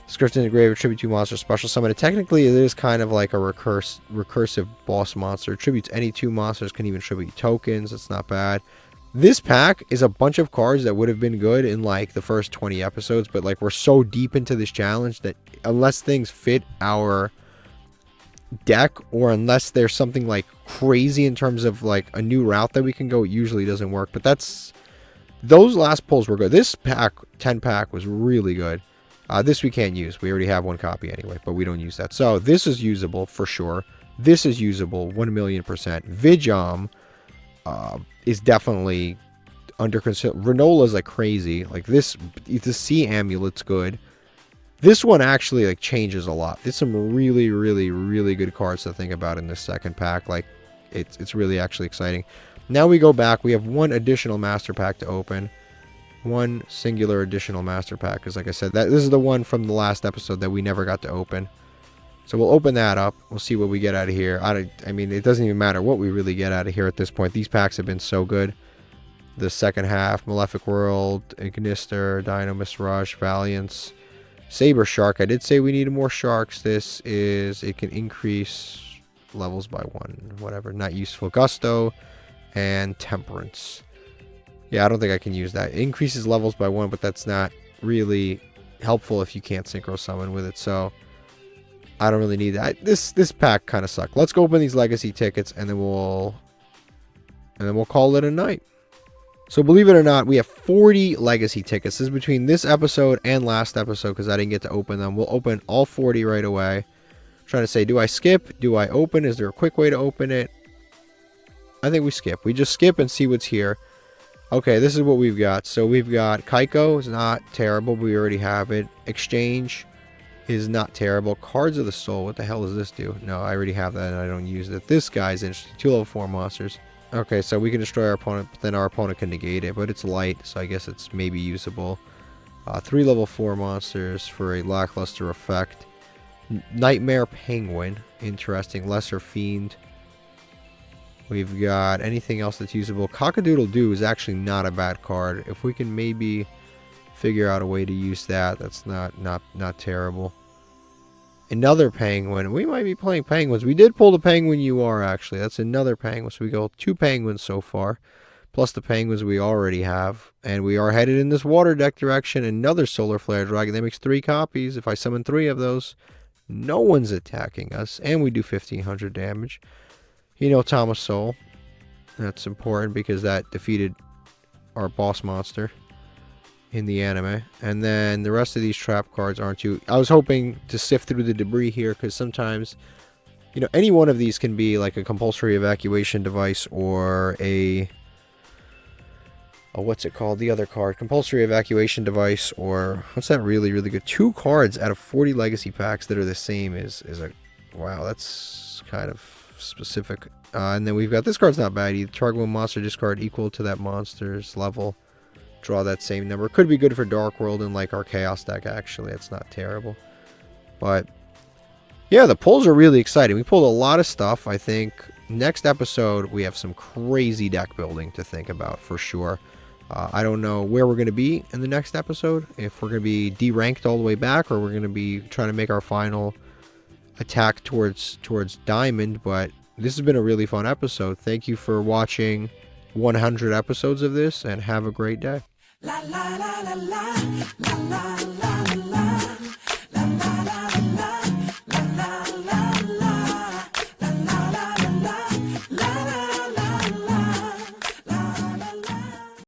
Script in the Grave, attribute 2 monster, special summon. Technically, it is kind of like a recursive boss monster. Attributes any 2 monsters, can even tribute tokens. It's not bad. This pack is a bunch of cards that would have been good in like the first 20 episodes, but like we're so deep into this challenge that unless things fit our deck, or unless there's something like crazy in terms of like a new route that we can go, it usually doesn't work. But those last pulls were good. This pack, 10 pack, was really good. This we can't use. We already have one copy anyway, but we don't use that. So this is usable for sure. This is usable 1,000,000%. Yugioh is definitely under consider. Renola's like crazy. Like this, the Sea Amulet's good. This one actually like changes a lot. There's some really, really, really good cards to think about in this second pack. Like it's really actually exciting. Now we go back. We have one additional master pack to open. One singular additional master pack, because like I said, this is the one from the last episode that we never got to open. So we'll open that up. We'll see what we get out of here. I mean, it doesn't even matter what we really get out of here at this point. These packs have been so good. The second half, Malefic World, Ignister, Dynamis Rush, Valiance, Saber Shark. I did say we needed more sharks. This is, it can increase levels by 1, whatever. Not useful. Gusto and Temperance. Yeah, I don't think I can use that. It increases levels by 1, but that's not really helpful if you can't synchro summon with it. So I don't really need that. This pack kind of sucked. Let's go open these legacy tickets, and then we'll call it a night. So believe it or not, we have 40 legacy tickets. This is between this episode and last episode because I didn't get to open them. We'll open all 40 right away. I'm trying to say, do I skip? Do I open? Is there a quick way to open it? I think we skip. We just skip and see what's here. Okay, this is what we've got. So we've got Kaiko, is not terrible, but we already have it. Exchange is not terrible. Cards of the Soul, what the hell does this do? No, I already have that and I don't use it. This guy's interesting. 2 level 4 monsters. Okay, so we can destroy our opponent, but then our opponent can negate it, but it's light, so I guess it's maybe usable. 3 level 4 monsters for a lackluster effect. Nightmare Penguin, interesting. Lesser Fiend. We've got anything else that's usable. Cock-a-doodle-doo is actually not a bad card. If we can maybe figure out a way to use that, that's not terrible. Another penguin. We might be playing penguins. We did pull the penguin you are, actually. That's another penguin. So we go 2 penguins so far, plus the penguins we already have. And we are headed in this water deck direction. Another solar flare dragon. That makes 3 copies. If I summon 3 of those, no one's attacking us. And we do 1500 damage. Thomas Soul. That's important because that defeated our boss monster in the anime. And then the rest of these trap cards aren't too... I was hoping to sift through the debris here, because sometimes, any one of these can be like a compulsory evacuation device or a... what's it called? The other card. Compulsory evacuation device, or... what's that really, really good? 2 cards out of 40 legacy packs that are the same is a... wow, that's kind of specific. And then we've got... this card's not bad either. Target one monster discard equal to that monster's level. Draw that same number. Could be good for Dark World and like our Chaos deck, actually. It's not terrible. But yeah, the pulls are really exciting. We pulled a lot of stuff. I think next episode we have some crazy deck building to think about for sure. I don't know where we're going to be in the next episode. If we're going to be deranked all the way back, or we're going to be trying to make our final attack towards Diamond. But this has been a really fun episode. Thank you for watching 100 episodes of this, and have a great day. La la la la la la la la.